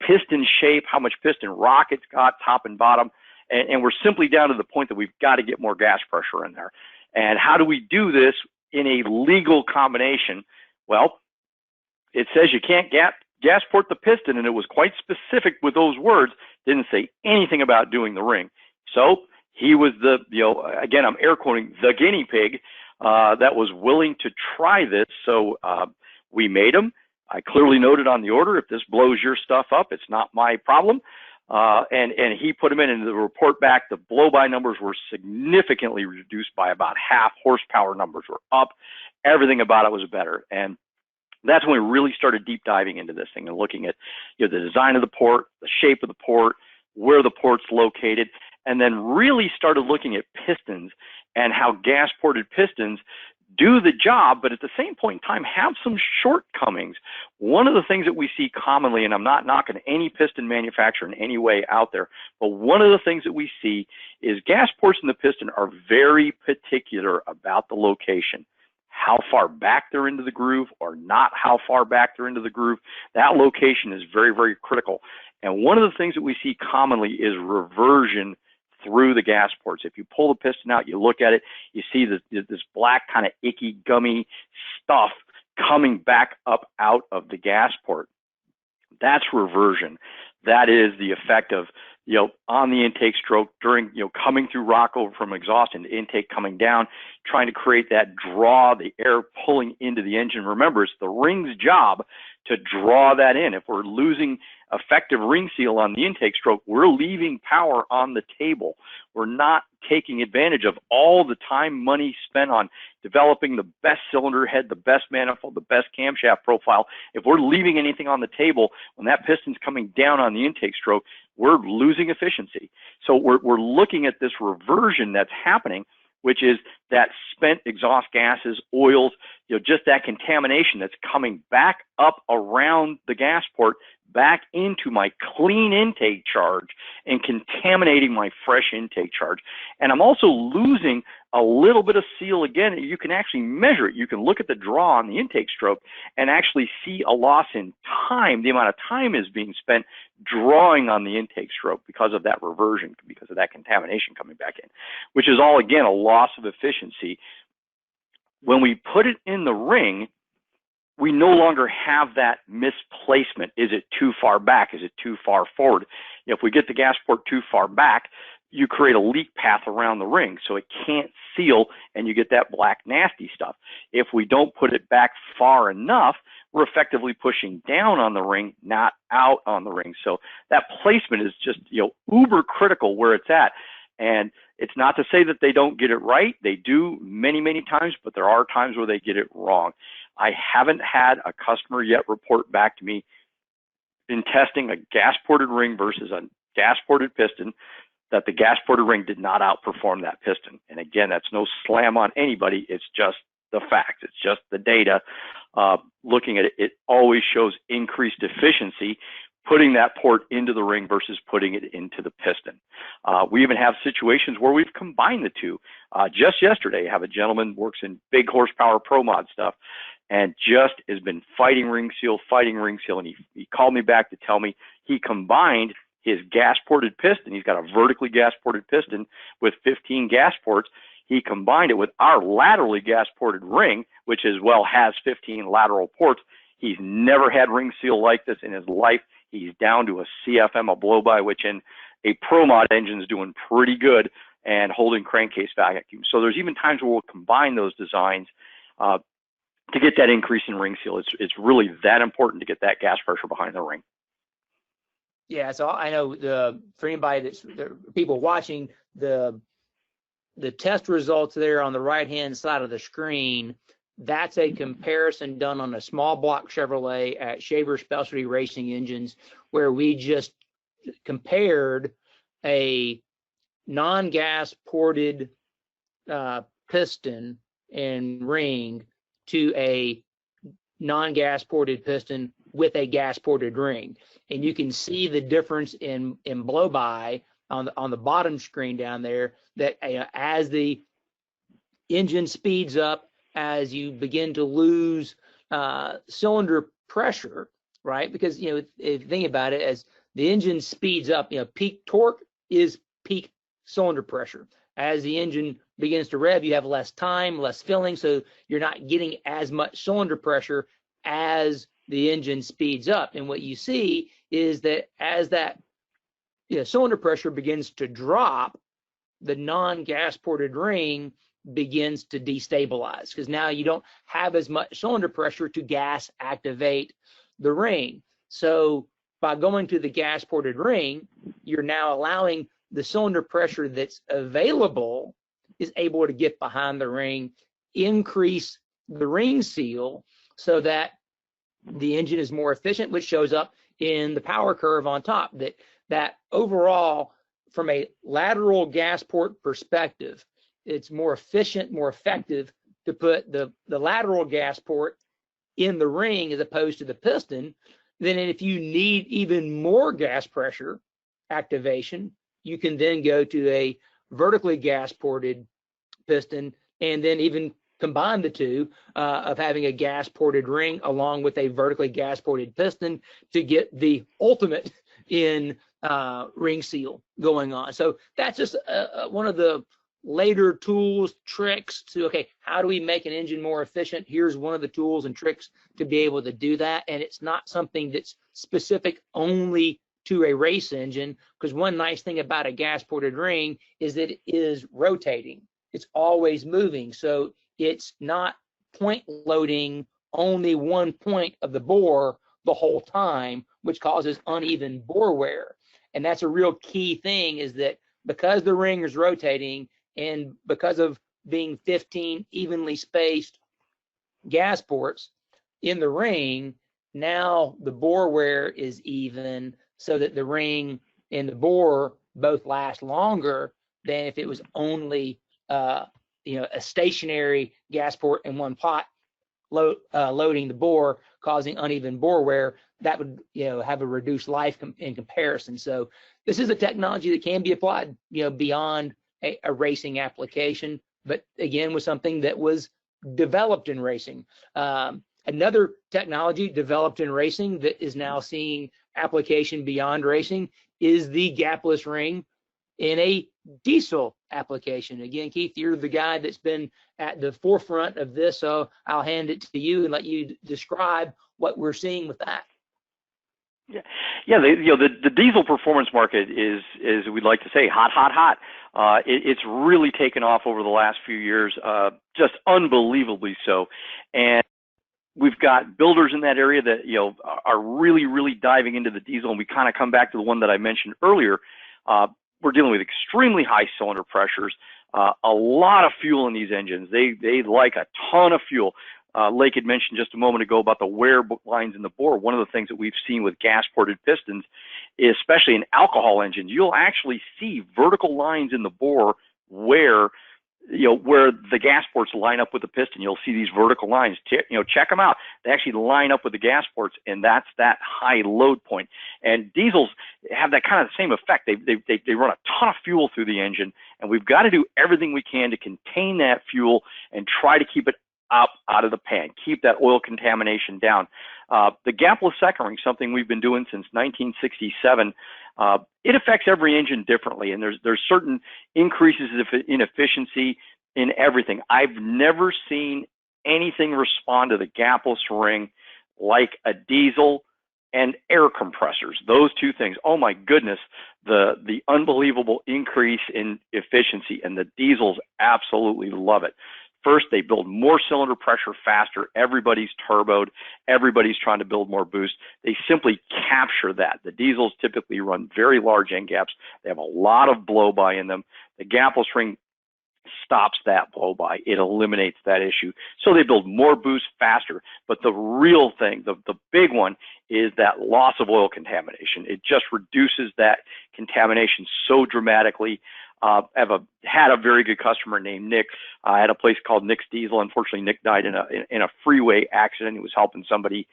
piston shape, how much piston rock it's got, top and bottom. And we're simply down to the point that we've got to get more gas pressure in there. And how do we do this in a legal combination? Well, it says you can't gas port the piston, and it was quite specific with those words, didn't say anything about doing the ring. So he was again, I'm air quoting, the guinea pig that was willing to try this. So we made him. I clearly noted on the order, if this blows your stuff up, it's not my problem. And he put them in, and the report back, the blow-by numbers were significantly reduced by about half. Horsepower numbers were up. Everything about it was better. And that's when we really started deep diving into this thing and looking at the design of the port, the shape of the port, where the port's located, and then really started looking at pistons and how gas-ported pistons do the job, but at the same point in time have some shortcomings. One of the things that we see commonly, and I'm not knocking any piston manufacturer in any way out there, but one of the things that we see is gas ports in the piston are very particular about the location. How far back they're into the groove, or not how far back they're into the groove. That location is very, very critical. And one of the things that we see commonly is reversion through the gas ports. If you pull the piston out, you look at it, you see this black kind of icky, gummy stuff coming back up out of the gas port. That's reversion. That is the effect of, on the intake stroke during, coming through Rocco from exhaust and intake coming down, trying to create that draw, the air pulling into the engine. Remember, it's the ring's job to draw that in. If we're losing effective ring seal on the intake stroke, we're leaving power on the table. We're not taking advantage of all the time, money spent on developing the best cylinder head, the best manifold, the best camshaft profile. If we're leaving anything on the table, when that piston's coming down on the intake stroke, we're losing efficiency. So we're looking at this reversion that's happening, which is that spent exhaust gases, oils, just that contamination that's coming back up around the gas port, back into my clean intake charge and contaminating my fresh intake charge. And I'm also losing a little bit of seal again. You can actually measure it. You can look at the draw on the intake stroke and actually see a loss in time. The amount of time is being spent drawing on the intake stroke because of that reversion, because of that contamination coming back in, which is all, again, a loss of efficiency. When we put it in the ring, we no longer have that misplacement. Is it too far back? Is it too far forward? If we get the gas port too far back, you create a leak path around the ring, so it can't seal, and you get that black nasty stuff. If we don't put it back far enough, we're effectively pushing down on the ring, not out on the ring. So that placement is just, uber critical where it's at. And it's not to say that they don't get it right. They do many, many times, but there are times where they get it wrong. I haven't had a customer yet report back to me in testing a gas-ported ring versus a gas-ported piston that the gas-ported ring did not outperform that piston. And again, that's no slam on anybody. It's just the facts. It's just the data. Looking at it, it always shows increased efficiency putting that port into the ring versus putting it into the piston. We even have situations where we've combined the two. Just yesterday, I have a gentleman who works in big horsepower pro mod stuff and just has been fighting ring seal, and he called me back to tell me he combined his gas-ported piston. He's got a vertically gas-ported piston with 15 gas ports. He combined it with our laterally gas-ported ring, which as well has 15 lateral ports. He's never had ring seal like this in his life. He's down to a CFM, a blow-by, which in a pro mod engine is doing pretty good and holding crankcase vacuum. So there's even times where we'll combine those designs to get that increase in ring seal. It's really that important to get that gas pressure behind the ring. Yeah, so I know for anybody that's people watching the test results there on the right-hand side of the screen, that's a comparison done on a small block Chevrolet at Shaver Specialty Racing Engines, where we just compared a non-gas ported piston and ring to a non-gas ported piston with a gas ported ring. And you can see the difference in blow-by on the bottom screen down there, that as the engine speeds up, as you begin to lose cylinder pressure, right? Because, if you think about it, as the engine speeds up, peak torque is peak cylinder pressure. As the engine begins to rev, you have less time, less filling, so you're not getting as much cylinder pressure as the engine speeds up. And what you see is that as that cylinder pressure begins to drop, the non-gas ported ring begins to destabilize, because now you don't have as much cylinder pressure to gas activate the ring. So by going to the gas ported ring, you're now allowing the cylinder pressure that's available is able to get behind the ring, increase the ring seal so that the engine is more efficient, which shows up in the power curve on top. That overall, from a lateral gas port perspective, it's more efficient, more effective to put the lateral gas port in the ring as opposed to the piston. Then if you need even more gas pressure activation, you can then go to a vertically gas ported piston and then even combine the two of having a gas ported ring along with a vertically gas ported piston to get the ultimate in ring seal going on. So that's just one of the later tools, tricks to, okay, how do we make an engine more efficient? Here's one of the tools and tricks to be able to do that. And it's not something that's specific only to a race engine, because one nice thing about a gas-ported ring is that it is rotating. It's always moving. So it's not point loading only one point of the bore the whole time, which causes uneven bore wear. And that's a real key thing, is that because the ring is rotating and because of being 15 evenly spaced gas ports in the ring, now the bore wear is even, so that the ring and the bore both last longer than if it was only a stationary gas port in one pot loading the bore, causing uneven bore wear. That would have a reduced life in comparison. So this is a technology that can be applied beyond a racing application, but again was something that was developed in racing. Another technology developed in racing that is now seeing application beyond racing is the gapless ring in a diesel application. Again, Keith, you're the guy that's been at the forefront of this, so I'll hand it to you and let you describe what we're seeing with that. Yeah. The diesel performance market is we'd like to say hot. It's really taken off over the last few years, just unbelievably so. And we've got builders in that area that are really diving into the diesel. And we kind of come back to the one that I mentioned earlier. We're dealing with extremely high cylinder pressures, a lot of fuel in these engines. They like a ton of fuel. Lake had mentioned just a moment ago about the wear lines in the bore. One of the things that we've seen with gas-ported pistons, especially in alcohol engines, you'll actually see vertical lines in the bore where the gas ports line up with the piston. You'll see these vertical lines. Check them out. They actually line up with the gas ports, and that's that high load point. And diesels have that kind of same effect. They run a ton of fuel through the engine, and we've got to do everything we can to contain that fuel and try to keep it up out of the pan, keep that oil contamination down. The gapless second ring, something we've been doing since 1967, it affects every engine differently, and there's certain increases in efficiency in everything. I've never seen anything respond to the gapless ring like a diesel and air compressors. Those two things. Oh my goodness, the unbelievable increase in efficiency, and the diesels absolutely love it. First, they build more cylinder pressure faster. Everybody's turboed. Everybody's trying to build more boost. They simply capture that. The diesels typically run very large end gaps. They have a lot of blow-by in them. The gapless ring stops that blow-by. It eliminates that issue. So they build more boost faster. But the real thing, the big one, is that loss of oil contamination. It just reduces that contamination so dramatically. I've had a very good customer named Nick. I had a place called Nick's Diesel. Unfortunately, Nick died in a freeway accident. He was helping somebody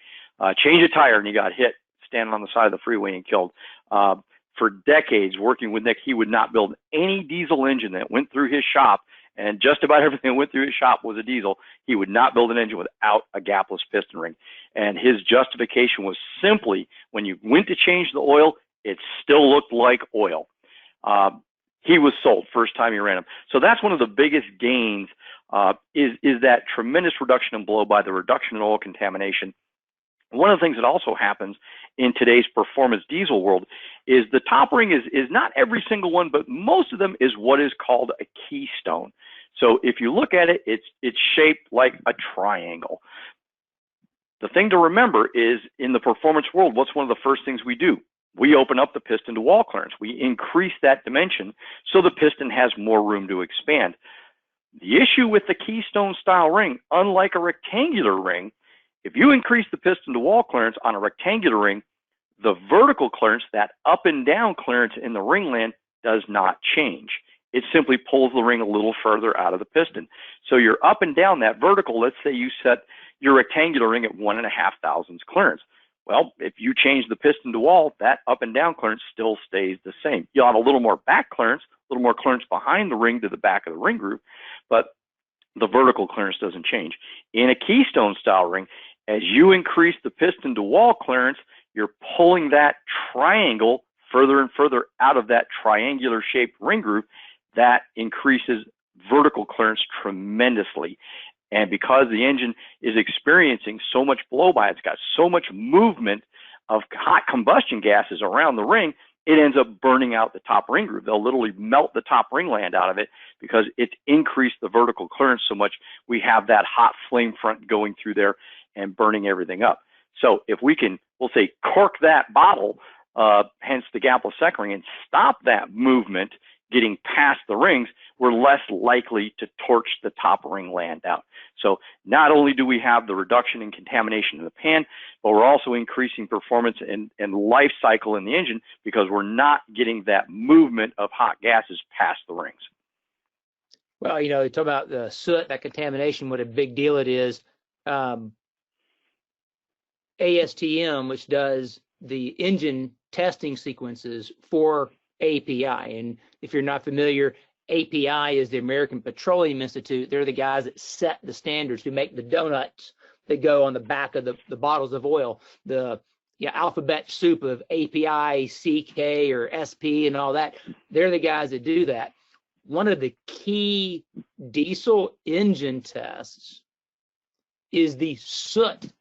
change a tire, and he got hit standing on the side of the freeway and killed. For decades, working with Nick, he would not build any diesel engine that went through his shop, and just about everything that went through his shop was a diesel. He would not build an engine without a gapless piston ring. And his justification was simply, when you went to change the oil, it still looked like oil. He was sold first time he ran them. So that's one of the biggest gains, is that tremendous reduction in blow-by, the reduction in oil contamination. One of the things that also happens in today's performance diesel world is the top ring is not every single one, but most of them is what is called a keystone. So if you look at it, it's shaped like a triangle. The thing to remember is, in the performance world, what's one of the first things we do? We open up the piston to wall clearance. We increase that dimension so the piston has more room to expand. The issue with the keystone style ring, unlike a rectangular ring, if you increase the piston to wall clearance on a rectangular ring, the vertical clearance, that up and down clearance in the ringland, does not change. It simply pulls the ring a little further out of the piston. So you're up and down that vertical. Let's say you set your rectangular ring at 1.5 thousandths clearance. Well, if you change the piston to wall, that up and down clearance still stays the same. You'll have a little more back clearance, a little more clearance behind the ring to the back of the ring groove, but the vertical clearance doesn't change. In a keystone style ring, as you increase the piston to wall clearance, you're pulling that triangle further and further out of that triangular shaped ring groove. That increases vertical clearance tremendously. And because the engine is experiencing so much blow by, it's got so much movement of hot combustion gases around the ring, it ends up burning out the top ring groove. They'll literally melt the top ringland out of it because it's increased the vertical clearance so much. We have that hot flame front going through there and burning everything up. So if we can, we'll say, cork that bottle, hence the gapless second ring, and stop that movement getting past the rings, we're less likely to torch the top ringland out. So not only do we have the reduction in contamination in the pan, but we're also increasing performance and life cycle in the engine because we're not getting that movement of hot gases past the rings. Well, you know, you talk about the soot, that contamination, what a big deal it is. ASTM, which does the engine testing sequences for API. And if you're not familiar, API is the American Petroleum Institute. They're the guys that set the standards, who make the donuts that go on the back of the bottles of oil, the alphabet soup of API, CK, or SP and all that. They're the guys that do that. One of the key diesel engine tests is the soot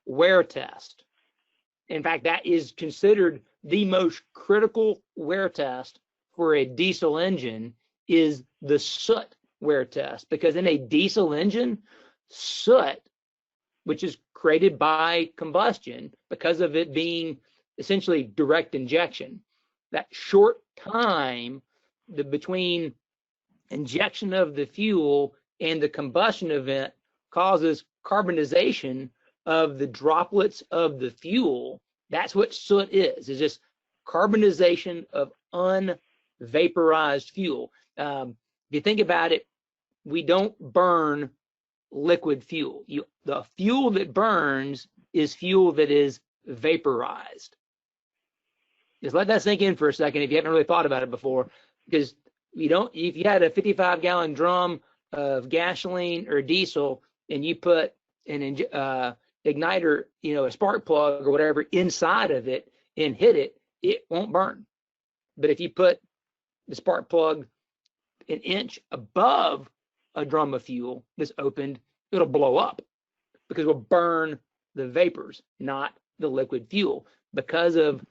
wear test. In fact, that is considered the most critical wear test for a diesel engine, is the soot wear test, because in a diesel engine, soot, which is created by combustion because of it being essentially direct injection, that short time between injection of the fuel and the combustion event causes carbonization of the droplets of the fuel. That's what soot is. It's just carbonization of unvaporized fuel. If you think about it, we don't burn liquid fuel. The fuel that burns is fuel that is vaporized. Just let that sink in for a second if you haven't really thought about it before, because if you had a 55-gallon drum of gasoline or diesel and you put an igniter, a spark plug or whatever inside of it and hit it, it won't burn. But if you put the spark plug an inch above a drum of fuel that's opened, it'll blow up because it will burn the vapors, not the liquid fuel. Because of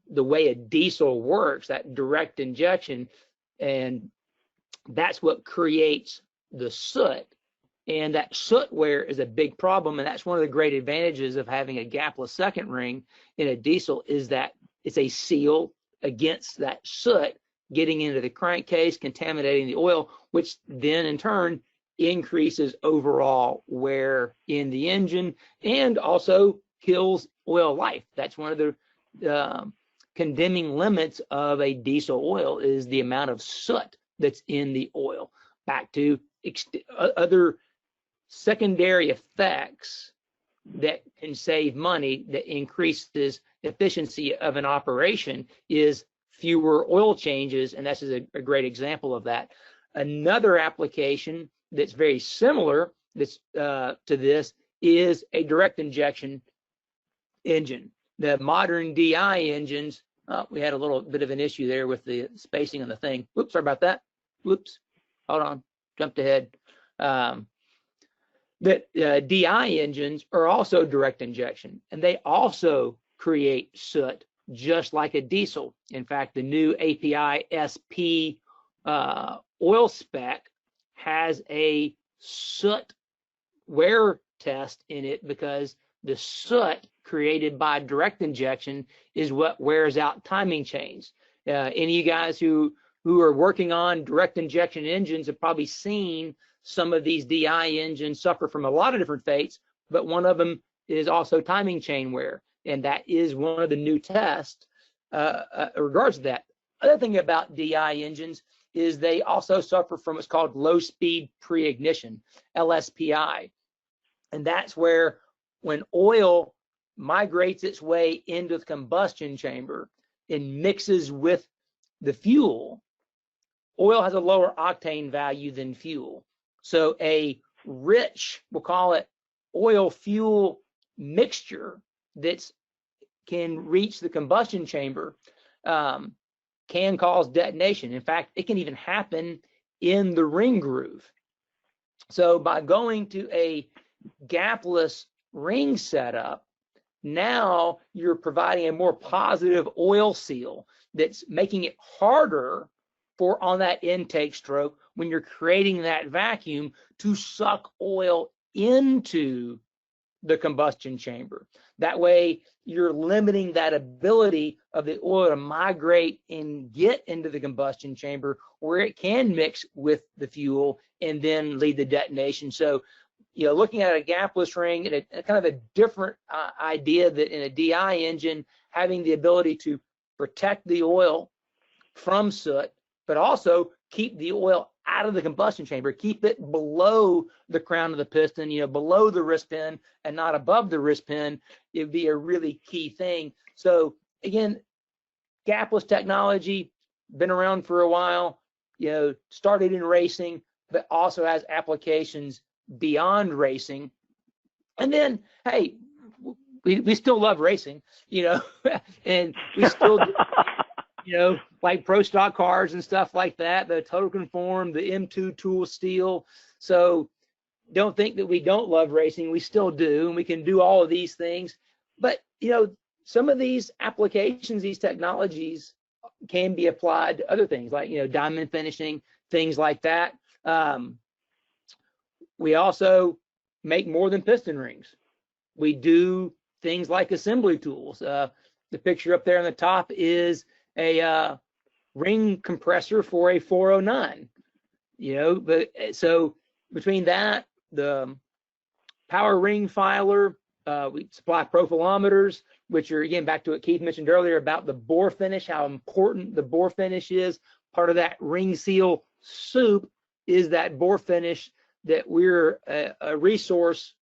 the way a diesel works, that direct injection, and that's what creates the soot. And that soot wear is a big problem, and that's one of the great advantages of having a gapless second ring in a diesel, is that it's a seal against that soot getting into the crankcase, contaminating the oil, which then in turn increases overall wear in the engine and also kills oil life. That's one of the condemning limits of a diesel oil, is the amount of soot that's in the oil. Back to other secondary effects that can save money, that increases efficiency of an operation, is fewer oil changes, and this is a great example of that. Another application that's very similar to this is a direct injection engine. The modern DI engines, we had a little bit of an issue there with the spacing on the thing. Whoops, sorry about that. Whoops, hold on, jumped ahead. DI engines are also direct injection, and they also create soot just like a diesel. In fact, the new API SP oil spec has a soot wear test in it, because the soot created by direct injection is what wears out timing chains. Any of you guys who are working on direct injection engines have probably seen some of these DI engines suffer from a lot of different fates, but one of them is also timing chain wear, and that is one of the new tests in regards to that. Other thing about DI engines is they also suffer from what's called low speed pre-ignition, LSPI. And that's where, when oil migrates its way into the combustion chamber and mixes with the fuel, oil has a lower octane value than fuel. So a rich, we'll call it oil fuel mixture that can reach the combustion chamber can cause detonation. In fact, it can even happen in the ring groove. So by going to a gapless ring setup, now you're providing a more positive oil seal that's making it harder for on that intake stroke when you're creating that vacuum to suck oil into the combustion chamber. That way you're limiting that ability of the oil to migrate and get into the combustion chamber where it can mix with the fuel and then lead the detonation. So, you know, looking at a gapless ring and a kind of a different idea that in a DI engine, having the ability to protect the oil from soot, but also keep the oil out of the combustion chamber, keep it below the crown of the piston, you know, below the wrist pin and not above the wrist pin, it would be a really key thing. So again, gapless technology, been around for a while, you know, started in racing, but also has applications beyond racing. And then, hey, we still love racing, you know, and we still do, you know, like pro stock cars and stuff like that, the Total Conform, the M2 tool steel. So don't think that we don't love racing. We still do, and we can do all of these things. But, you know, some of these applications, these technologies can be applied to other things like, you know, diamond finishing, things like that. We also make more than piston rings. We do things like assembly tools. The picture up there on the top is a ring compressor for a 409. You know, but so between that, the power ring filer, we supply profilometers, which are, again, back to what Keith mentioned earlier about the bore finish, how important the bore finish is. Part of that ring seal soup is that bore finish, that we're a resource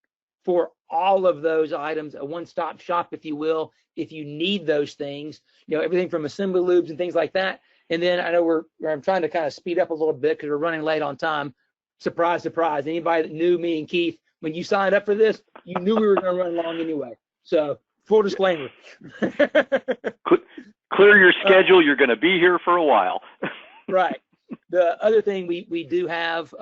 for all of those items, a one-stop shop, if you will, if you need those things, you know, everything from assembly lubes and things like that. And then I know I'm trying to kind of speed up a little bit because we're running late on time. Surprise, surprise. Anybody that knew me and Keith, when you signed up for this, you knew we were going to run long anyway. So full disclaimer. Clear your schedule. You're going to be here for a while. Right. The other thing we do have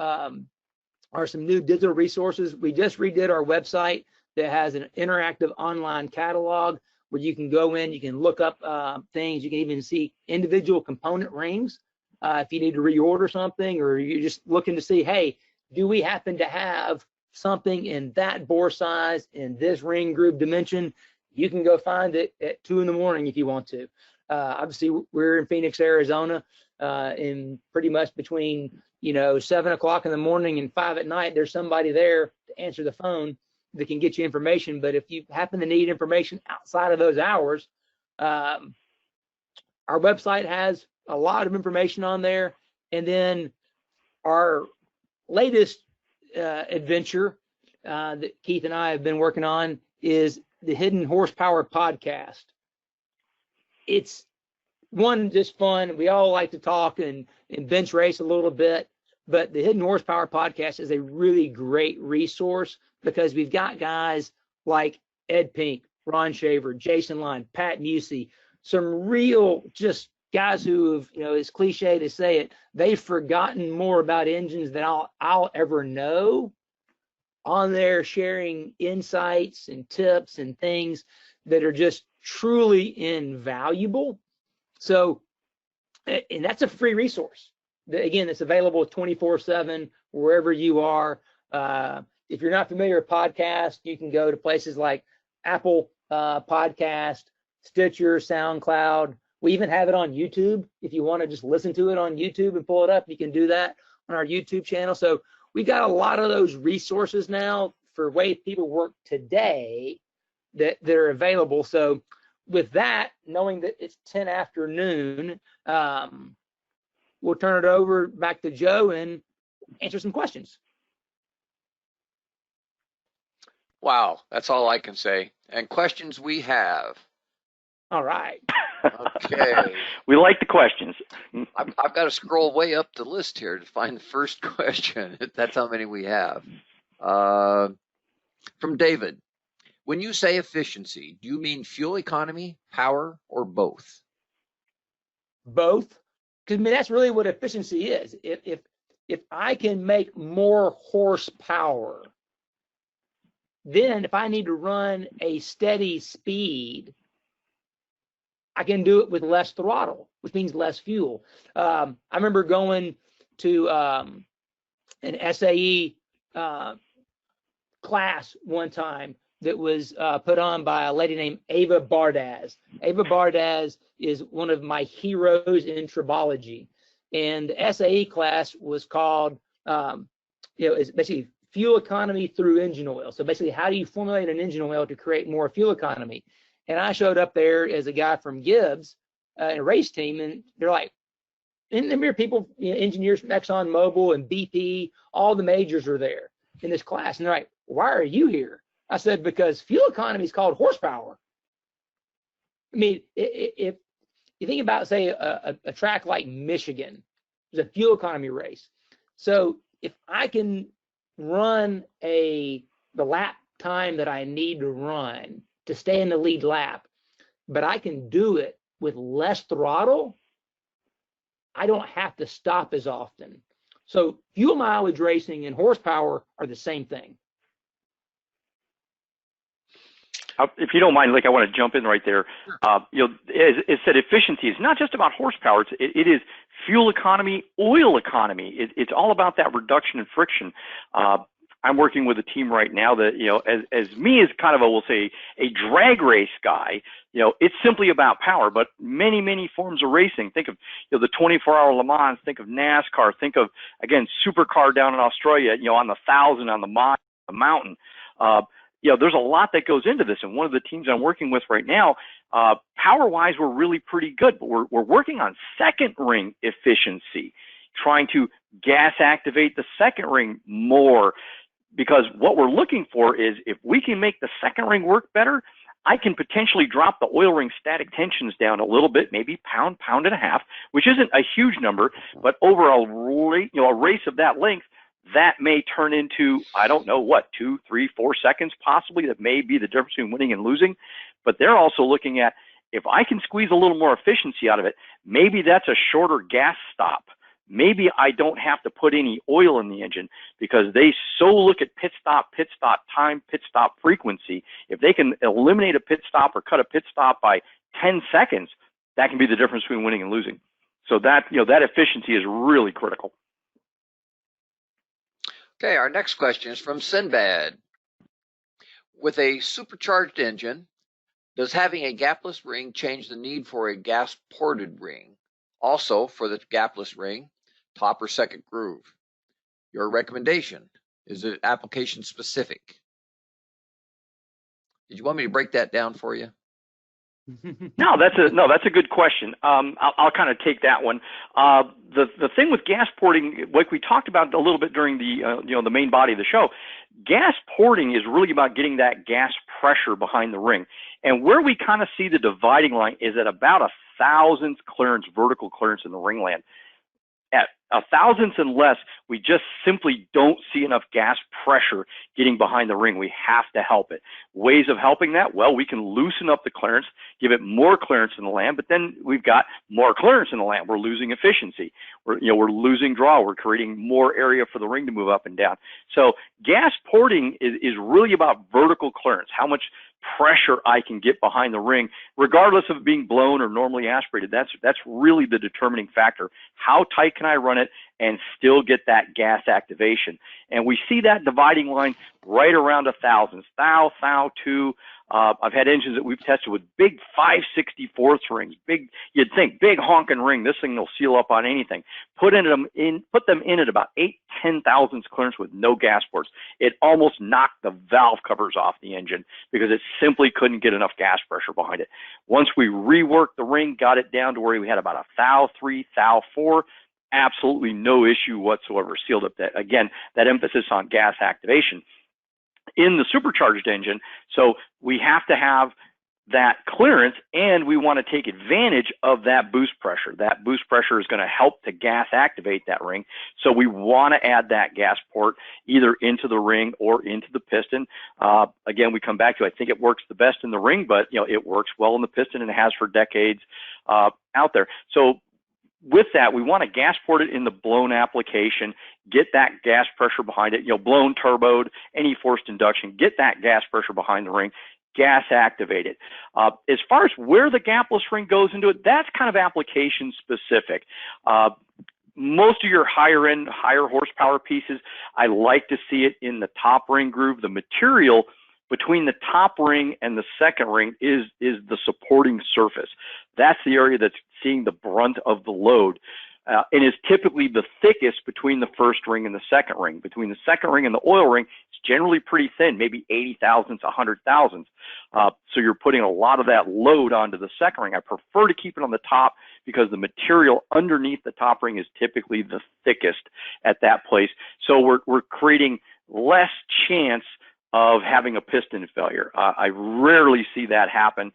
are some new digital resources. We just redid our website that has an interactive online catalog where you can go in, you can look up things, you can even see individual component rings if you need to reorder something, or you're just looking to see, hey, do we happen to have something in that bore size in this ring groove dimension? You can go find it at 2 in the morning if you want to. Obviously, we're in Phoenix, Arizona, and pretty much between 7 o'clock in the morning and 5 at night, there's somebody there to answer the phone that can get you information. But if you happen to need information outside of those hours, our website has a lot of information on there. And then our latest adventure that Keith and I have been working on is the Hidden Horsepower podcast. It's just fun. We all like to talk and bench race a little bit, but the Hidden Horsepower podcast is a really great resource because we've got guys like Ed Pink, Ron Shaver, Jason Line, Pat Musey, some real just guys who have, it's cliche to say it, they've forgotten more about engines than I'll ever know, on there sharing insights and tips and things that are just truly invaluable. So, and that's a free resource. Again, it's available 24/7 wherever you are. If you're not familiar with podcast, you can go to places like Apple Podcast, Stitcher, SoundCloud. We even have it on YouTube. If you want to just listen to it on YouTube and pull it up, you can do that on our YouTube channel. So we got a lot of those resources now for way people work today that are available. So with that, knowing that it's 10 afternoon, we'll turn it over back to Joe and answer some questions. Wow, that's all I can say. And questions we have. All right. Okay. We like the questions. I've got to scroll way up the list here to find the first question. That's how many we have. From David. When you say efficiency, do you mean fuel economy, power, or both? Both. Because that's really what efficiency is. If if I can make more horsepower, then if I need to run a steady speed, I can do it with less throttle, which means less fuel. I remember going to an SAE class one time that was put on by a lady named Ava Bardaz. Ava Bardaz is one of my heroes in tribology. And the SAE class was called, it's basically fuel economy through engine oil. So basically, how do you formulate an engine oil to create more fuel economy? And I showed up there as a guy from Gibbs, a race team, and they're like, and there were people, engineers from ExxonMobil and BP, all the majors are there in this class. And they're like, why are you here? I said, because fuel economy is called horsepower. I mean, if you think about, say, a track like Michigan, it's a fuel economy race. So if I can run the lap time that I need to run to stay in the lead lap, but I can do it with less throttle, I don't have to stop as often. So fuel mileage racing and horsepower are the same thing. If you don't mind, I want to jump in right there. As it said, efficiency is not just about horsepower. It is fuel economy, oil economy. It's all about that reduction in friction. I'm working with a team right now that, as me as kind of we'll say a drag race guy, it's simply about power, but many, many forms of racing. Think of, the 24-hour Le Mans, think of NASCAR, think of, again, supercar down in Australia, on the 1,000, on the mile, the mountain. There's a lot that goes into this. And one of the teams I'm working with right now, power-wise, we're really pretty good, but we're working on second ring efficiency, trying to gas activate the second ring more, because what we're looking for is if we can make the second ring work better, I can potentially drop the oil ring static tensions down a little bit, maybe pound and a half, which isn't a huge number, but over a race of that length, that may turn into, I don't know what, 2, 3, 4 seconds possibly. That may be the difference between winning and losing. But they're also looking at, if I can squeeze a little more efficiency out of it, maybe that's a shorter gas stop. Maybe I don't have to put any oil in the engine, because they so look at pit stop time, pit stop frequency. If they can eliminate a pit stop or cut a pit stop by 10 seconds, that can be the difference between winning and losing. So that, that efficiency is really critical. Okay, our next question is from Sinbad. With a supercharged engine, does having a gapless ring change the need for a gas-ported ring? Also, for the gapless ring, top or second groove? Your recommendation, is it application specific? Did you want me to break that down for you? No, that's a good question. I'll kind of take that one. The thing with gas porting, like we talked about a little bit during the main body of the show, gas porting is really about getting that gas pressure behind the ring. And where we kind of see the dividing line is at about 1,000th clearance, vertical clearance in the ringland. At 1,000th and less, we just simply don't see enough gas pressure getting behind the ring. We have to help it. Ways of helping that? Well, we can loosen up the clearance, give it more clearance in the land, but then we've got more clearance in the land. We're losing efficiency. We're losing draw. We're creating more area for the ring to move up and down. So gas porting is really about vertical clearance, how much pressure I can get behind the ring, regardless of it being blown or normally aspirated. That's really the determining factor. How tight can I run it and still get that gas activation? And we see that dividing line right around 1,000. Thou 2. I've had engines that we've tested with big 5/64 rings. Big, you'd think big honking ring. This thing will seal up on anything. Put them in at about 8-10 thousandths clearance with no gas ports. It almost knocked the valve covers off the engine because it simply couldn't get enough gas pressure behind it. Once we reworked the ring, got it down to where we had about a thou 3, thou 4. Absolutely no issue whatsoever. Sealed up that, again, that emphasis on gas activation in the supercharged engine. So we have to have that clearance, and we want to take advantage of that boost pressure. That boost pressure is going to help to gas activate that ring. So we want to add that gas port either into the ring or into the piston. Again, we come back to, I think it works the best in the ring, but it works well in the piston, and it has for decades out there. So with that, we want to gas port it in the blown application, get that gas pressure behind it, blown, turboed, any forced induction, get that gas pressure behind the ring, gas activate it. As far as where the gapless ring goes into it, that's kind of application specific. Most of your higher end, higher horsepower pieces, I like to see it in the top ring groove. The material between the top ring and the second ring is the supporting surface. That's the area that's seeing the brunt of the load, and is typically the thickest between the first ring and the second ring. Between the second ring and the oil ring, it's generally pretty thin, maybe 80 thousandths, 100 thousandths. So you're putting a lot of that load onto the second ring. I prefer to keep it on the top because the material underneath the top ring is typically the thickest at that place. So we're creating less chance of having a piston failure. I rarely see that happen.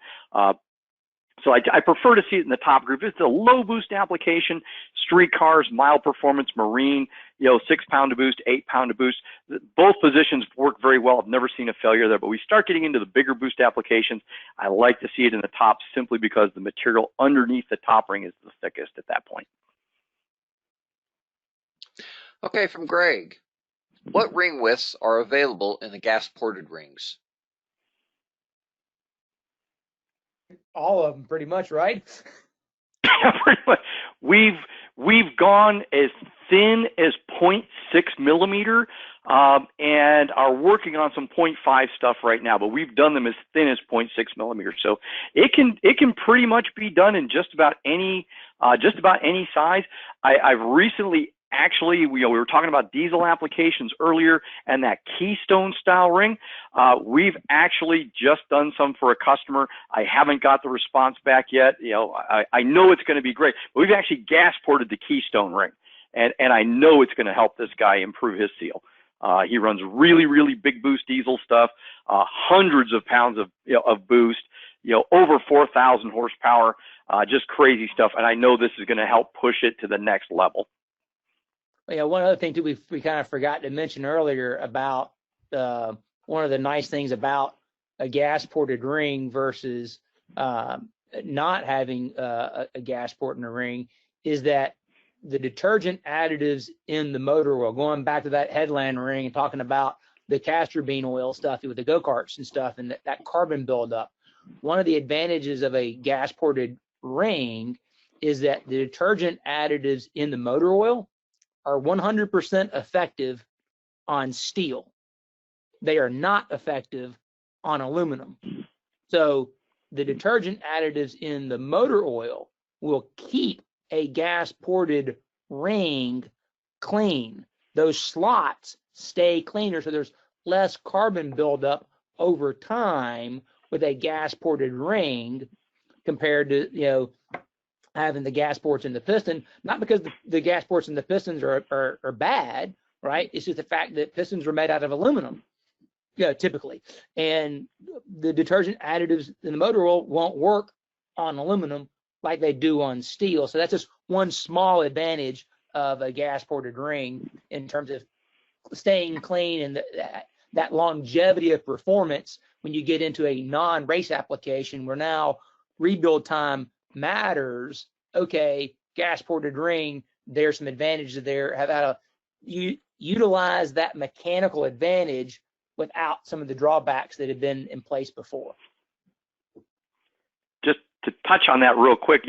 So I prefer to see it in the top group. It's a low boost application, street cars, mild performance, marine, 6 pound to boost, 8 pound to boost. Both positions work very well. I've never seen a failure there, but we start getting into the bigger boost applications. I like to see it in the top simply because the material underneath the top ring is the thickest at that point. Okay, from Greg. What ring widths are available in the gas-ported rings? All of them, pretty much, right? Pretty much. We've gone as thin as 0.6 millimeter, and are working on some 0.5 stuff right now. But we've done them as thin as 0.6 millimeters, so it can pretty much be done in just about any size. I've recently. Actually, we were talking about diesel applications earlier and that Keystone style ring. We've actually just done some for a customer. I haven't got the response back yet. I know it's going to be great, but we've actually gas ported the Keystone ring, and I know it's going to help this guy improve his seal. He runs really, really big boost diesel stuff, hundreds of pounds of boost, over 4,000 horsepower, just crazy stuff. And I know this is going to help push it to the next level. Yeah, one other thing too we kind of forgot to mention earlier about one of the nice things about a gas ported ring versus not having a gas port in a ring is that the detergent additives in the motor oil, going back to that headland ring and talking about the castor bean oil stuff with the go-karts and stuff and that carbon buildup. One of the advantages of a gas ported ring is that the detergent additives in the motor oil are 100% effective on steel. They are not effective on aluminum. So the detergent additives in the motor oil will keep a gas ported ring clean. Those slots stay cleaner, so there's less carbon buildup over time with a gas ported ring compared to having the gas ports in the piston, not because the gas ports in the pistons are bad, right? It's just the fact that pistons are made out of aluminum, typically. And the detergent additives in the motor oil won't work on aluminum like they do on steel. So that's just one small advantage of a gas ported ring in terms of staying clean and that longevity of performance when you get into a non-race application where now rebuild time matters. Okay, gas ported ring, there's some advantages there. How to utilize that mechanical advantage without some of the drawbacks that have been in place before. Just to touch on that real quick,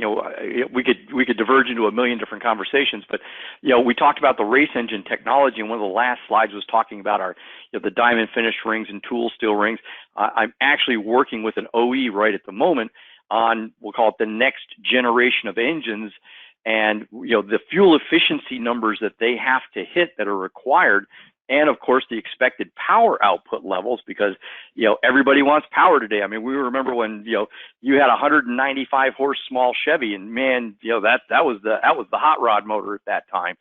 we could diverge into a million different conversations, but we talked about the race engine technology, and one of the last slides was talking about our the diamond finish rings and tool steel rings. I'm actually working with an OE right at the moment on, we'll call it the next generation of engines, and the fuel efficiency numbers that they have to hit that are required, and of course the expected power output levels, because everybody wants power today. I mean, we remember when you had a 195 horse small Chevy, and man, that was the hot rod motor at that time.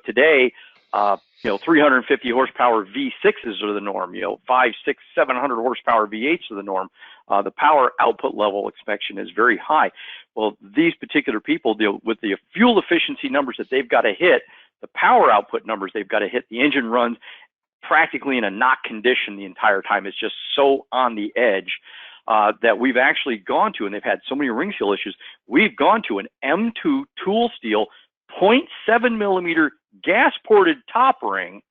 Today 350 horsepower V6s are the norm. 500, 600, 700 horsepower V8s are the norm. The power output level expectation is very high. Well, these particular people deal with the fuel efficiency numbers that they've got to hit, the power output numbers they've got to hit. The engine runs practically in a knock condition the entire time. It's just so on the edge. that we've actually gone to, and they've had so many ring seal issues, we've gone to an M2 tool steel 0.7 millimeter gas ported top ring,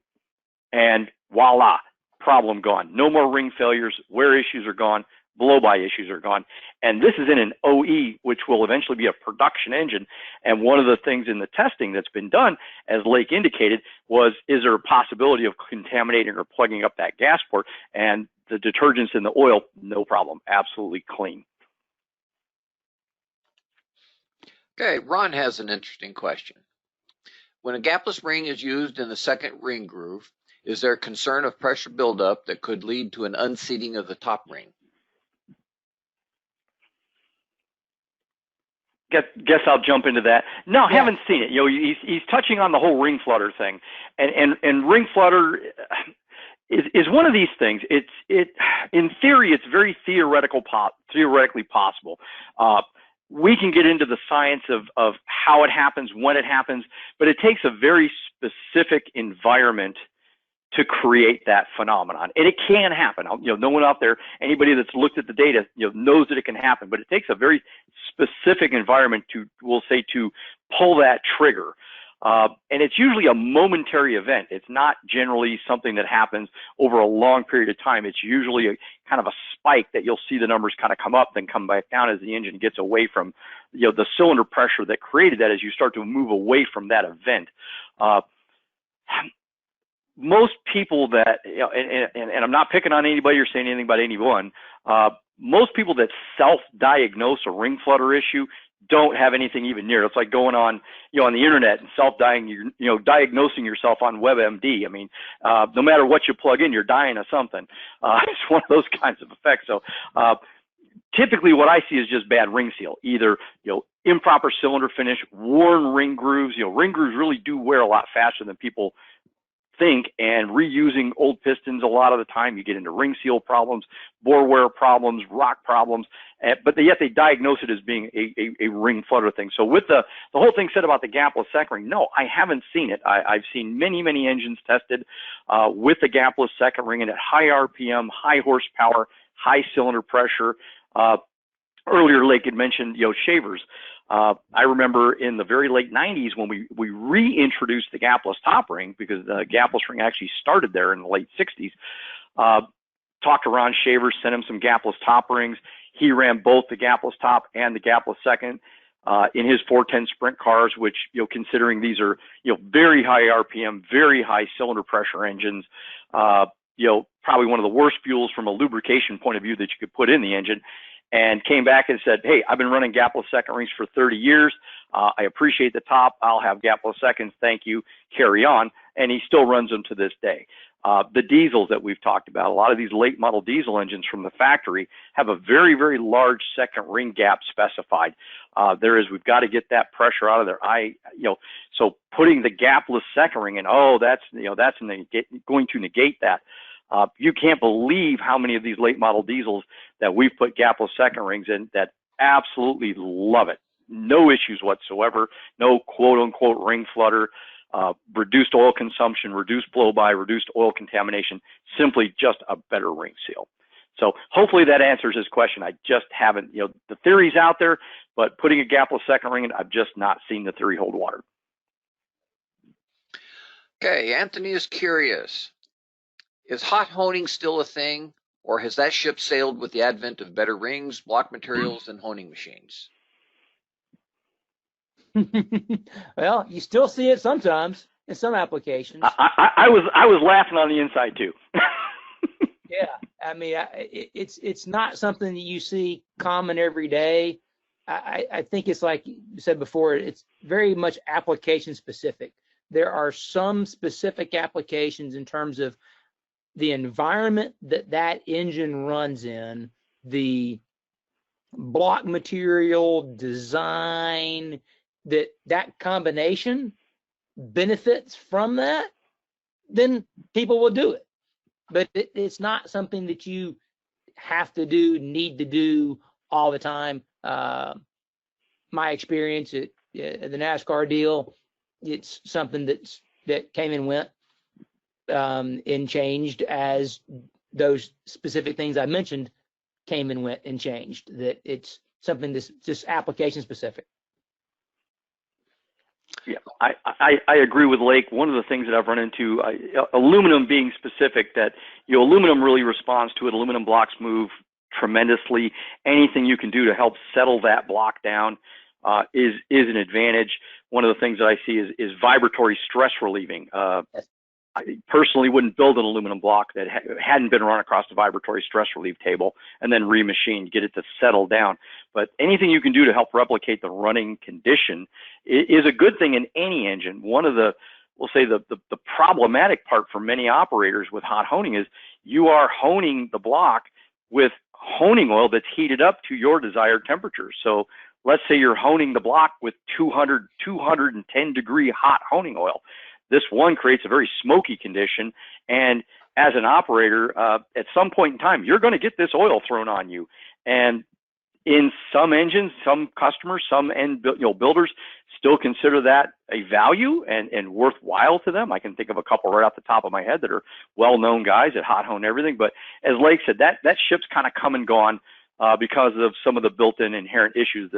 and voila, problem gone. No more ring failures, wear issues are gone, blow-by issues are gone. And this is in an OE, which will eventually be a production engine. And one of the things in the testing that's been done, as Lake indicated, was, is there a possibility of contaminating or plugging up that gas port? And the detergents in the oil, no problem, absolutely clean. Okay, Ron has an interesting question. When a gapless ring is used in the second ring groove, is there a concern of pressure buildup that could lead to an unseating of the top ring? Guess I'll jump into that. No, yeah. Haven't seen it. You know, he's touching on the whole ring flutter thing, and ring flutter is one of these things. In theory, it's very theoretically possible. We can get into the science of how it happens, when it happens, but it takes a very specific environment to create that phenomenon. And it can happen. You know, no one out there, anybody that's looked at the data, you know, knows that it can happen, but it takes a very specific environment to, we'll say, to pull that trigger. And it's usually a momentary event. It's not generally something that happens over a long period of time. It's usually a kind of a spike that you'll see the numbers kind of come up, then come back down as the engine gets away from, you know, the cylinder pressure that created that as you start to move away from that event. Most people that, you know, and I'm not picking on anybody or saying anything about anyone, most people that self-diagnose a ring flutter issue don't have anything even near. It's like going on, you know, on the internet and diagnosing yourself on WebMD. I mean, no matter what you plug in, you're dying of something. It's one of those kinds of effects. So typically what I see is just bad ring seal, either, you know, improper cylinder finish, worn ring grooves. You know, ring grooves really do wear a lot faster than people think, and reusing old pistons a lot of the time, you get into ring seal problems, bore wear problems, rock problems, but yet they diagnose it as being a ring flutter thing. So with the whole thing said about the gapless second ring, no, I haven't seen it. I've seen many engines tested with the gapless second ring and at high RPM, high horsepower, high cylinder pressure. Earlier, Lake had mentioned, you know, shavers. I remember in the very late 90s when we reintroduced the gapless top ring, because the gapless ring actually started there in the late 60s. Talked to Ron Shavers, sent him some gapless top rings. He ran both the gapless top and the gapless second in his 410 Sprint cars, which, you know, considering these are, you know, very high RPM, very high cylinder pressure engines, you know, probably one of the worst fuels from a lubrication point of view that you could put in the engine. And came back and said, hey, I've been running gapless second rings for 30 years. I appreciate the top. I'll have gapless seconds. Thank you. Carry on. And he still runs them to this day. The diesels that we've talked about, a lot of these late model diesel engines from the factory have a very large second ring gap specified. We've got to get that pressure out of there. So putting the gapless second ring in, that's going to negate that. You can't believe how many of these late model diesels that we've put gapless second rings in that absolutely love it. No issues whatsoever. No quote unquote ring flutter, reduced oil consumption, reduced blow by, reduced oil contamination, simply just a better ring seal. So hopefully that answers his question. I just haven't, you know, the theory's out there, but putting a gapless second ring in, I've just not seen the theory hold water. Okay, Anthony is curious. Is hot honing still a thing, or has that ship sailed with the advent of better rings, block materials, and honing machines? Well, you still see it sometimes in some applications. I was laughing on the inside too. Yeah, I mean, it's not something that you see common every day. I think it's like you said before, it's very much application specific. There are some specific applications in terms of the environment that engine runs in, the block material design, that combination benefits from that, then people will do it. But it's not something that you have to do, need to do all the time. My experience at the NASCAR deal, it's something that came and went. And changed as those specific things I mentioned came and went and changed, that it's something that's just application specific. Yeah, I agree with Lake. One of the things that I've run into, aluminum being specific, that aluminum really responds to it. Aluminum blocks move tremendously. Anything you can do to help settle that block down is an advantage. One of the things that I see is vibratory stress relieving. I personally wouldn't build an aluminum block that hadn't been run across the vibratory stress relief table and then remachined, get it to settle down. But anything you can do to help replicate the running condition is a good thing in any engine. One of the, we'll say the problematic part for many operators with hot honing is you are honing the block with honing oil that's heated up to your desired temperature. So let's say you're honing the block with 210 degree hot honing oil. This one creates a very smoky condition, and as an operator, at some point in time, you're going to get this oil thrown on you. And in some engines, some customers, some builders still consider that a value and worthwhile to them. I can think of a couple right off the top of my head that are well-known guys that hot hone everything. But as Lake said, that ship's kind of come and gone because of some of the built-in inherent issues.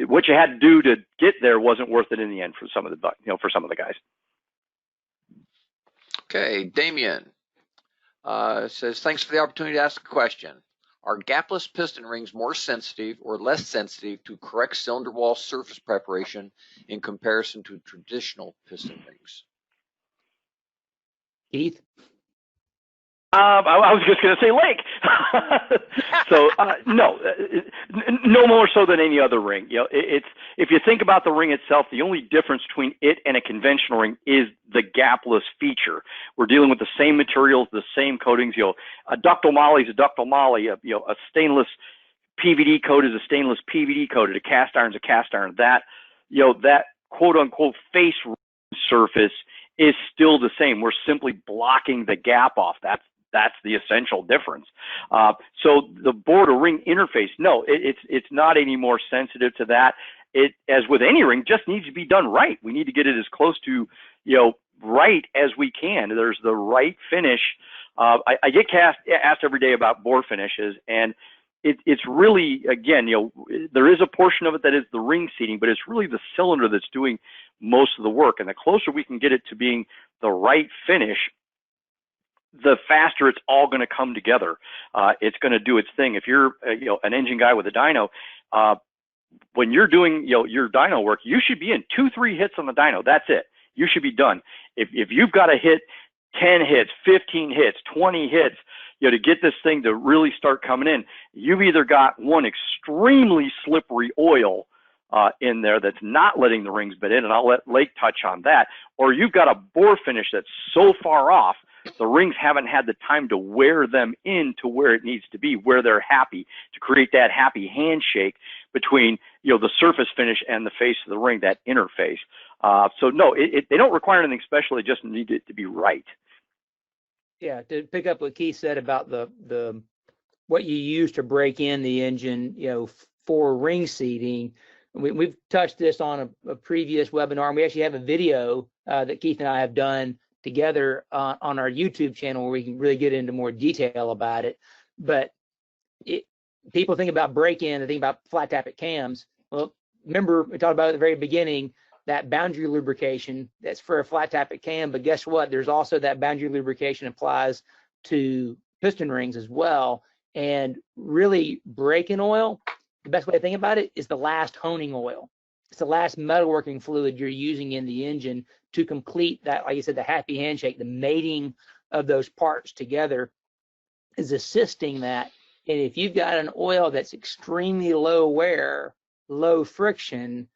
What you had to do to get there wasn't worth it in the end for some of the guys. Okay, Damien says, thanks for the opportunity to ask a question. Are gapless piston rings more sensitive or less sensitive to correct cylinder wall surface preparation in comparison to traditional piston rings? Keith? I was just going to say Lake. So no more so than any other ring. It's if you think about the ring itself, the only difference between it and a conventional ring is the gapless feature. We're dealing with the same materials, the same coatings. A ductile moly is a ductile moly. A stainless PVD coat is a stainless PVD coated. A cast iron is a cast iron. That quote unquote face surface is still the same. We're simply blocking the gap off. That's the essential difference. So the bore to ring interface, no, it's not any more sensitive to that. It, as with any ring, just needs to be done right. We need to get it as close to right as we can. There's the right finish. I get asked every day about bore finishes, and it's really, again, there is a portion of it that is the ring seating, but it's really the cylinder that's doing most of the work. And the closer we can get it to being the right finish, the faster it's all going to come together. It's going to do its thing. If you're an engine guy with a dyno, when you're doing your dyno work, you should be in 2-3 hits on the dyno. That's it. You should be done. If you've got to hit 10 hits, 15 hits, 20 hits, to get this thing to really start coming in, you've either got one extremely slippery oil in there that's not letting the rings bed in, and I'll let Lake touch on that, or you've got a bore finish that's so far off the rings haven't had the time to wear them in to where it needs to be, where they're happy, to create that happy handshake between the surface finish and the face of the ring, that interface. So no, they don't require anything special. They just need it to be right. Yeah, to pick up what Keith said about the what you use to break in the engine, for ring seating. We've touched this on a previous webinar, and we actually have a video that Keith and I have done together on our YouTube channel where we can really get into more detail about it. But people think about break-in, they think about flat tappet cams. Well, remember we talked about at the very beginning that boundary lubrication that's for a flat tappet cam, but guess what? There's also that boundary lubrication applies to piston rings as well. And really, break-in oil, the best way to think about it is the last honing oil. It's the last metalworking fluid you're using in the engine to complete that, like you said, the happy handshake, the mating of those parts together is assisting that. And if you've got an oil that's extremely low wear, low friction,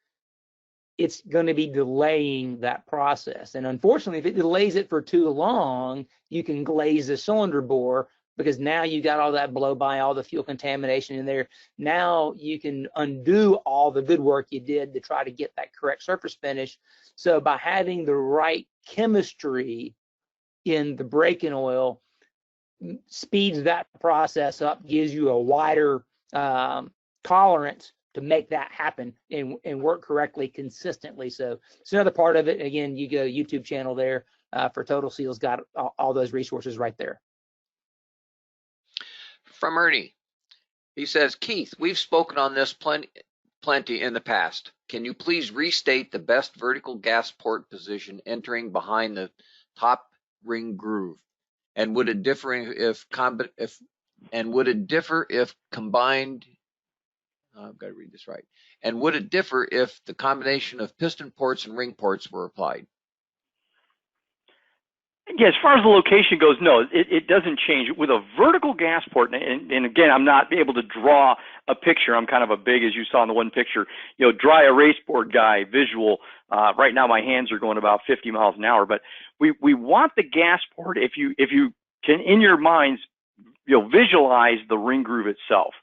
it's going to be delaying that process. And unfortunately, if it delays it for too long, you can glaze the cylinder bore, because now you got all that blow by, all the fuel contamination in there. Now you can undo all the good work you did to try to get that correct surface finish. So by having the right chemistry in the break-in oil, speeds that process up, gives you a wider tolerance to make that happen and work correctly consistently. So it's another part of it. Again, you go YouTube channel there for Total Seal's got all those resources right there. From Ernie. He says, Keith, we've spoken on this plenty in the past. Can you please restate the best vertical gas port position entering behind the top ring groove? And would it differ if combined? I've got to read this right. And would it differ if the combination of piston ports and ring ports were applied? Yeah, as far as the location goes, no, it doesn't change. With a vertical gas port, and again, I'm not able to draw a picture. I'm kind of a big, as you saw in the one picture, dry erase board guy visual. Right now my hands are going about 50 miles an hour, but we want the gas port, if you can, in your minds, visualize the ring groove itself.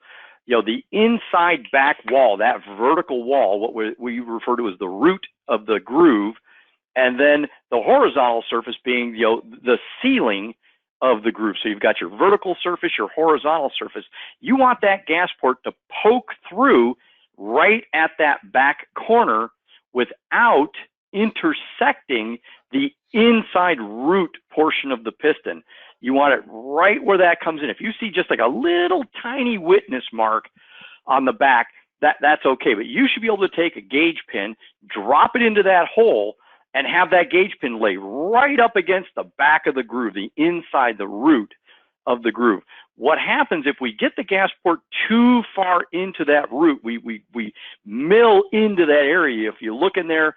The inside back wall, that vertical wall, what we refer to as the root of the groove, and then the horizontal surface being, the ceiling of the groove. So you've got your vertical surface, your horizontal surface. You want that gas port to poke through right at that back corner without intersecting the inside root portion of the piston. You want it right where that comes in. If you see just like a little tiny witness mark on the back, that's okay. But you should be able to take a gauge pin, drop it into that hole, and have that gauge pin lay right up against the back of the groove, the inside, the root of the groove. What happens if we get the gas port too far into that root, we mill into that area. If you look in there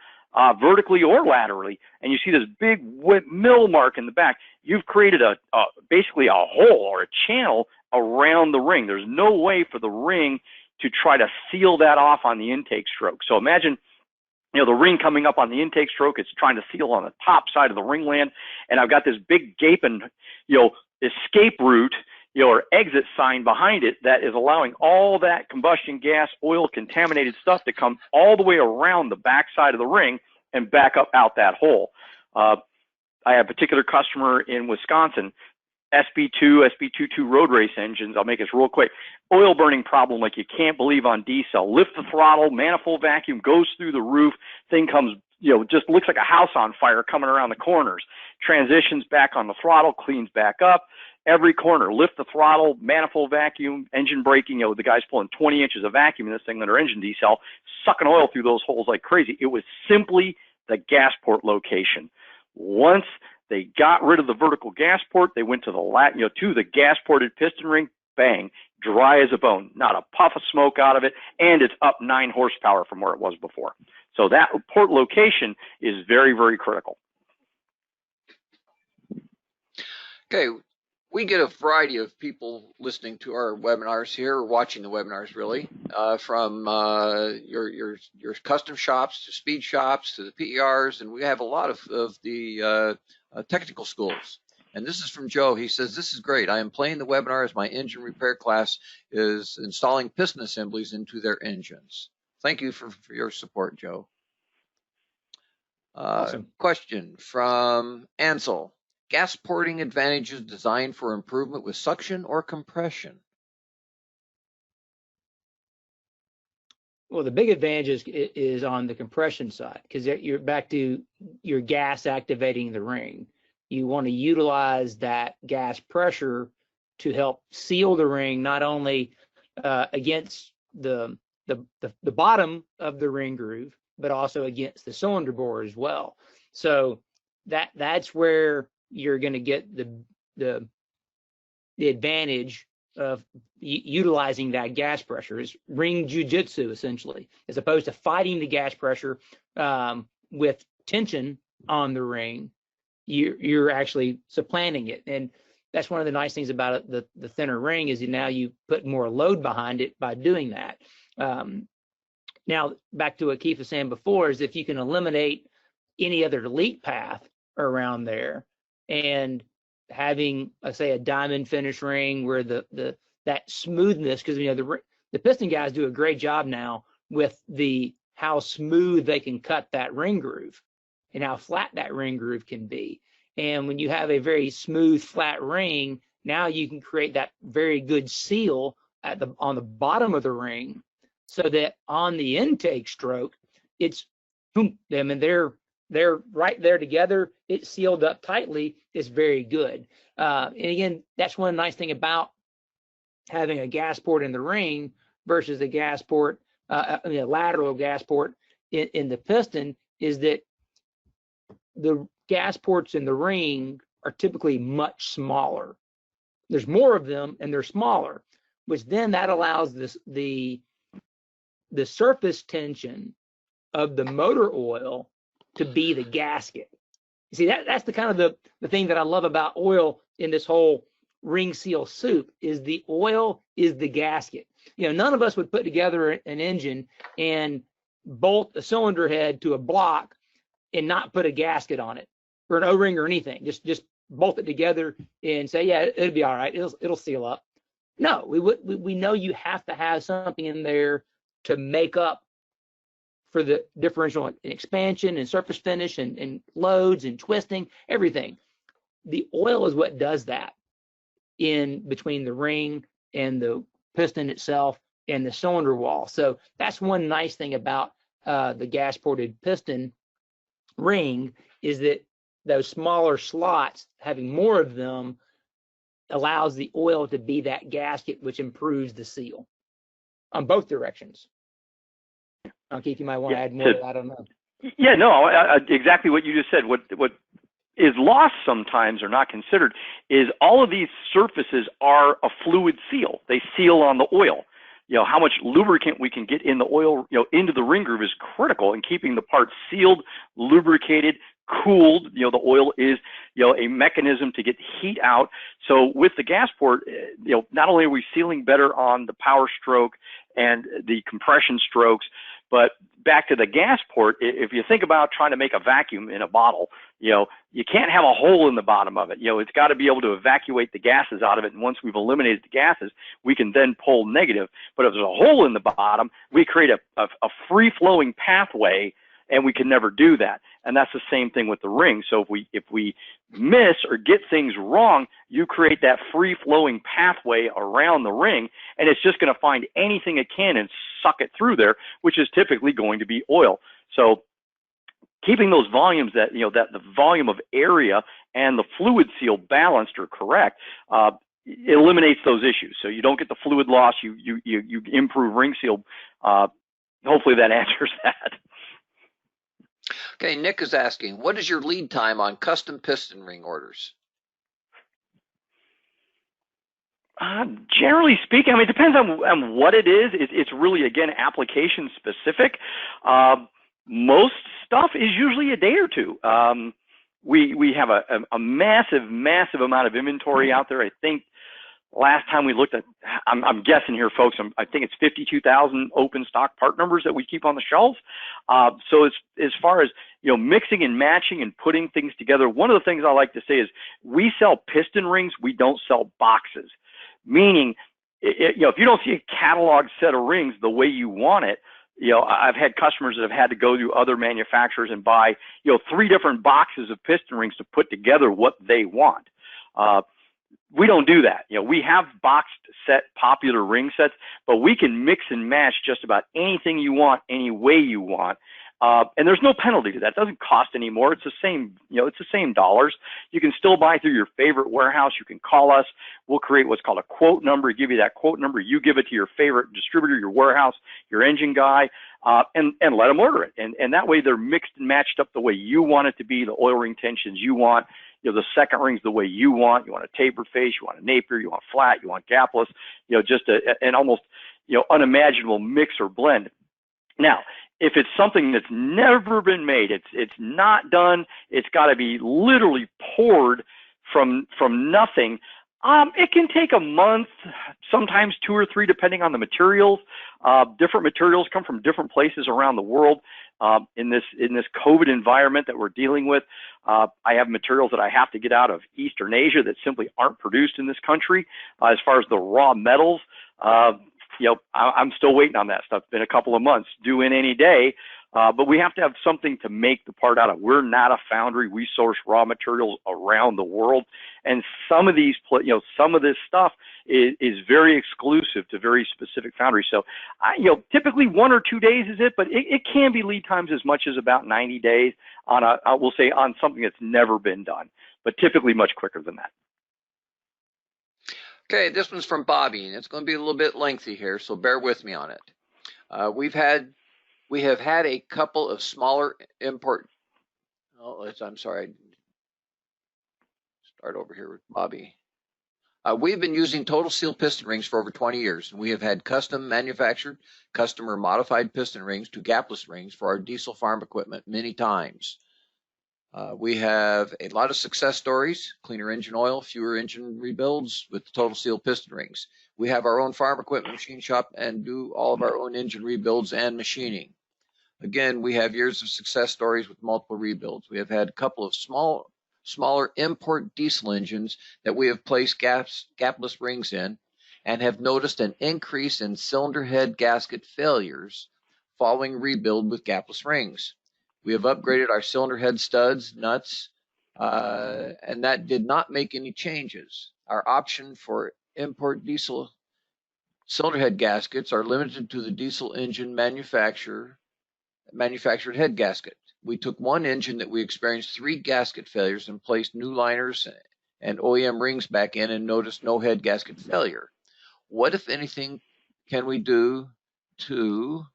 vertically or laterally, and you see this big mill mark in the back, you've created basically a hole or a channel around the ring. There's no way for the ring to try to seal that off on the intake stroke. So imagine, the ring coming up on the intake stroke, it's trying to seal on the top side of the ringland, and I've got this big gaping, escape route, or exit sign behind it that is allowing all that combustion gas, oil, contaminated stuff to come all the way around the back side of the ring and back up out that hole. I have a particular customer in Wisconsin, SB22 road race engines. I'll make this real quick. Oil burning problem like you can't believe on diesel. Lift the throttle, manifold vacuum goes through the roof. Thing comes, just looks like a house on fire coming around the corners. Transitions back on the throttle, cleans back up. Every corner, lift the throttle, manifold vacuum, engine braking. The guy's pulling 20 inches of vacuum in this thing under engine decel, sucking oil through those holes like crazy. It was simply the gas port location. Once they got rid of the vertical gas port, they went to the gas ported piston ring, bang, dry as a bone, not a puff of smoke out of it, and it's up 9 horsepower from where it was before. So that port location is very, very critical. Okay, we get a variety of people listening to our webinars here, or watching the webinars really, from your custom shops to speed shops to the PERs, and we have a lot of the technical schools. And this is from Joe. He says, this is great. I am playing the webinar as my engine repair class is installing piston assemblies into their engines. Thank you for your support, Joe. Awesome. Question from Ansel. Gas porting advantages designed for improvement with suction or compression? Well, the big advantage is on the compression side, because you're back to your gas activating the ring. You want to utilize that gas pressure to help seal the ring, not only against the bottom of the ring groove, but also against the cylinder bore as well. So that's where you're going to get the advantage of utilizing that gas pressure. Is ring jujitsu, essentially, as opposed to fighting the gas pressure with tension on the ring. You're actually supplanting it, and that's one of the nice things about it, the thinner ring, is now you put more load behind it by doing that. Now back to what Keith was saying before, is if you can eliminate any other leak path around there, and having, say, a diamond finish ring where that smoothness, because the piston guys do a great job now with how smooth they can cut that ring groove and how flat that ring groove can be. And when you have a very smooth, flat ring, now you can create that very good seal on the bottom of the ring, so that on the intake stroke, it's boom, they're right there together. It's sealed up tightly. It's very good. And again, that's one nice thing about having a gas port in the ring versus a gas port, a lateral gas port in the piston, is that the gas ports in the ring are typically much smaller. There's more of them and they're smaller, which then that allows the surface tension of the motor oil to be the gasket. You see, that's the kind of the thing that I love about oil in this whole ring seal soup, is the oil is the gasket. None of us would put together an engine and bolt a cylinder head to a block and not put a gasket on it or an O-ring or anything. Just bolt it together and say, yeah, it'll be all right. It'll seal up. No, we know you have to have something in there to make up for the differential expansion and surface finish and loads and twisting, everything. The oil is what does that in between the ring and the piston itself and the cylinder wall. So that's one nice thing about the gas ported piston ring, is that those smaller slots, having more of them, allows the oil to be that gasket, which improves the seal on both directions. Keith, you might want to add more. I don't know. Yeah, no, exactly what you just said. What is lost sometimes or not considered is all of these surfaces are a fluid seal. They seal on the oil. How much lubricant we can get in the oil, into the ring groove is critical in keeping the part sealed, lubricated, cooled. The oil is, a mechanism to get heat out. So with the gas port, not only are we sealing better on the power stroke and the compression strokes, but back to the gas port, if you think about trying to make a vacuum in a bottle, you can't have a hole in the bottom of it. It's got to be able to evacuate the gases out of it. And once we've eliminated the gases, we can then pull negative. But if there's a hole in the bottom, we create a free-flowing pathway, and we can never do that. And that's the same thing with the ring. So if we miss or get things wrong, you create that free-flowing pathway around the ring, and it's just going to find anything it can and suck it through there, which is typically going to be oil. So keeping those volumes, that the volume of area and the fluid seal balanced or correct, it eliminates those issues. So you don't get the fluid loss. You improve ring seal. Hopefully that answers that. Okay, Nick is asking, what is your lead time on custom piston ring orders? Generally speaking, it depends on what it is. It's really, again, application specific. Most stuff is usually a day or two. We have a massive amount of inventory out there. I think last time we looked at, I'm guessing here, folks, I think it's 52,000 open stock part numbers that we keep on the shelves. So as far as, mixing and matching and putting things together, one of the things I like to say is we sell piston rings, we don't sell boxes. Meaning, if you don't see a catalog set of rings the way you want it, I've had customers that have had to go to other manufacturers and buy, 3 different boxes of piston rings to put together what they want. We don't do that. We have boxed set popular ring sets, but we can mix and match just about anything you want, any way you want. And there's no penalty to that. It doesn't cost any more. It's the same, it's the same dollars. You can still buy through your favorite warehouse. You can call us. We'll create what's called a quote number, give you that quote number. You give it to your favorite distributor, your warehouse, your engine guy, and let them order it. And that way they're mixed and matched up the way you want it to be, the oil ring tensions you want. The second ring's the way you want. You want a taper face, you want a Napier, you want flat, you want gapless, just an almost, unimaginable mix or blend. Now, if it's something that's never been made, it's not done, it's got to be literally poured from nothing. It can take a month, sometimes 2 or 3, depending on the materials. Different materials come from different places around the world. In this COVID environment that we're dealing with, I have materials that I have to get out of Eastern Asia that simply aren't produced in this country. As far as the raw metals, I'm still waiting on that stuff. It's been a couple of months, due in any day. But we have to have something to make the part out of. We're not a foundry. We source raw materials around the world. And some of these, some of this stuff is very exclusive to very specific foundries. So, typically 1 or 2 days is it, but it can be lead times as much as about 90 days on we'll say on something that's never been done, but typically much quicker than that. Okay, this one's from Bobby, and it's going to be a little bit lengthy here, so bear with me on it. We have had a couple of smaller import. Oh, I'm sorry. Start over here with Bobby. We've been using total seal piston rings for over 20 years, and we have had custom manufactured, customer modified piston rings to Gapless rings for our diesel farm equipment many times. We have a lot of success stories, cleaner engine oil, fewer engine rebuilds with the total seal piston rings. We have our own farm equipment machine shop and do all of our own engine rebuilds and machining. Again, we have years of success stories with multiple rebuilds. We have had a couple of smaller import diesel engines that we have placed gapless rings in and have noticed an increase in cylinder head gasket failures following rebuild with gapless rings. We have upgraded our cylinder head studs, nuts, and that did not make any changes. Our option for import diesel cylinder head gaskets are limited to the diesel engine manufactured head gasket. We took one engine that we experienced 3 gasket failures and placed new liners and OEM rings back in and noticed no head gasket failure. What, if anything, can we do to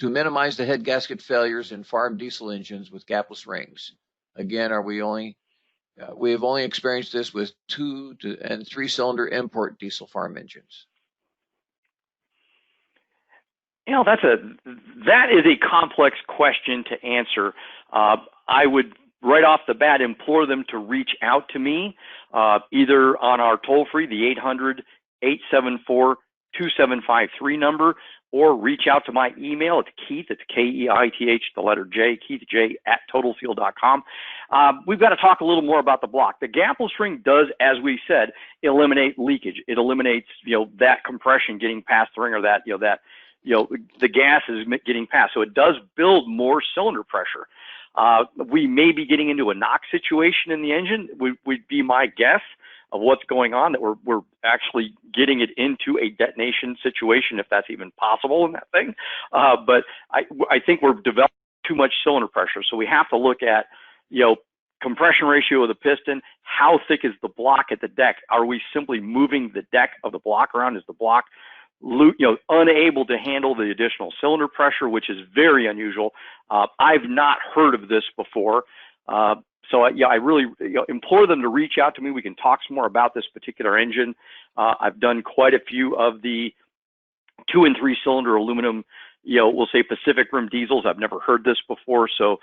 to minimize the head gasket failures in farm diesel engines with gapless rings? Again, we have only experienced this with 2 and 3 cylinder import diesel farm engines. You know, that is a complex question to answer. I would right off the bat implore them to reach out to me, either on our toll-free, the 800-874-2753 number, or reach out to my email. It's Keith, it's Keith, the letter J, Keith J at totalseal.com. We've got to talk a little more about the block. The gapless ring does, as we said, eliminate leakage. It eliminates, that compression getting past the ring, or that, the gas is getting past. So it does build more cylinder pressure. We may be getting into a knock situation in the engine, would be my guess of what's going on, that we're actually getting it into a detonation situation, if that's even possible in that thing. But I think we're developing too much cylinder pressure. So we have to look at, compression ratio of the piston, how thick is the block at the deck? Are we simply moving the deck of the block around? Is the block unable to handle the additional cylinder pressure, which is very unusual? I've not heard of this before. So I really implore them to reach out to me. We can talk some more about this particular engine. I've done quite a few of the 2 and 3 cylinder aluminum, we'll say Pacific Rim diesels. I've never heard this before. So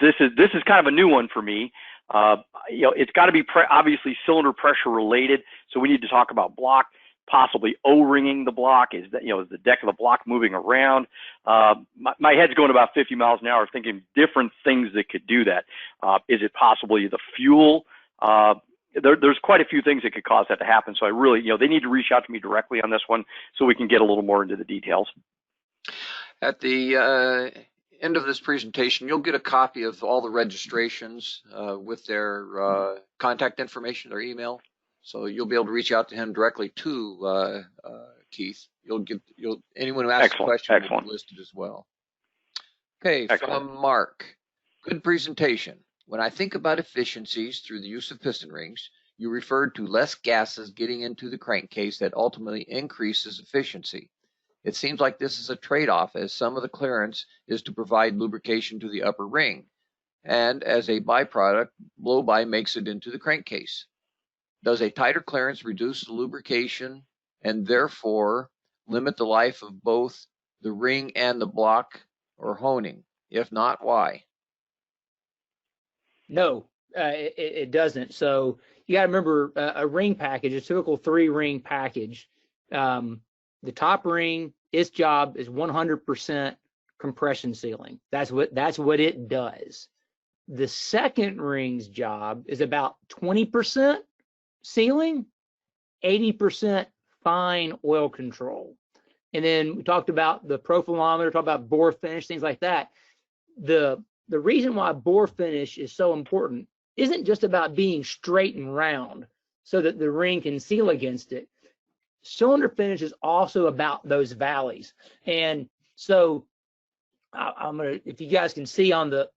this is kind of a new one for me. It's got to be obviously cylinder pressure related. So we need to talk about block, possibly O-ringing the block. Is that, is the deck of the block moving around? My head's going about 50 miles an hour thinking different things that could do that. Is it possibly the fuel? There's quite a few things that could cause that to happen. So I really, they need to reach out to me directly on this one so we can get a little more into the details. At the end of this presentation, you'll get a copy of all the registrations with their contact information, their email. So you'll be able to reach out to him directly to Keith. Anyone who asks a question will be listed as well. Okay, from Mark. Good presentation. When I think about efficiencies through the use of piston rings, you referred to less gases getting into the crankcase that ultimately increases efficiency. It seems like this is a trade-off, as some of the clearance is to provide lubrication to the upper ring, and as a byproduct, blow-by makes it into the crankcase. Does a tighter clearance reduce the lubrication and therefore limit the life of both the ring and the block or honing? If not, why? No, it doesn't. So you got to remember a ring package, a typical 3-ring package. The top ring, its job is 100% compression sealing. That's what it does. The second ring's job is about 20% sealing, 80% fine oil control. And then we talked about the profilometer, talked about bore finish, things like that. The reason why bore finish is so important isn't just about being straight and round so that the ring can seal against it. Cylinder finish is also about those valleys. And so I'm gonna, if you guys can see on the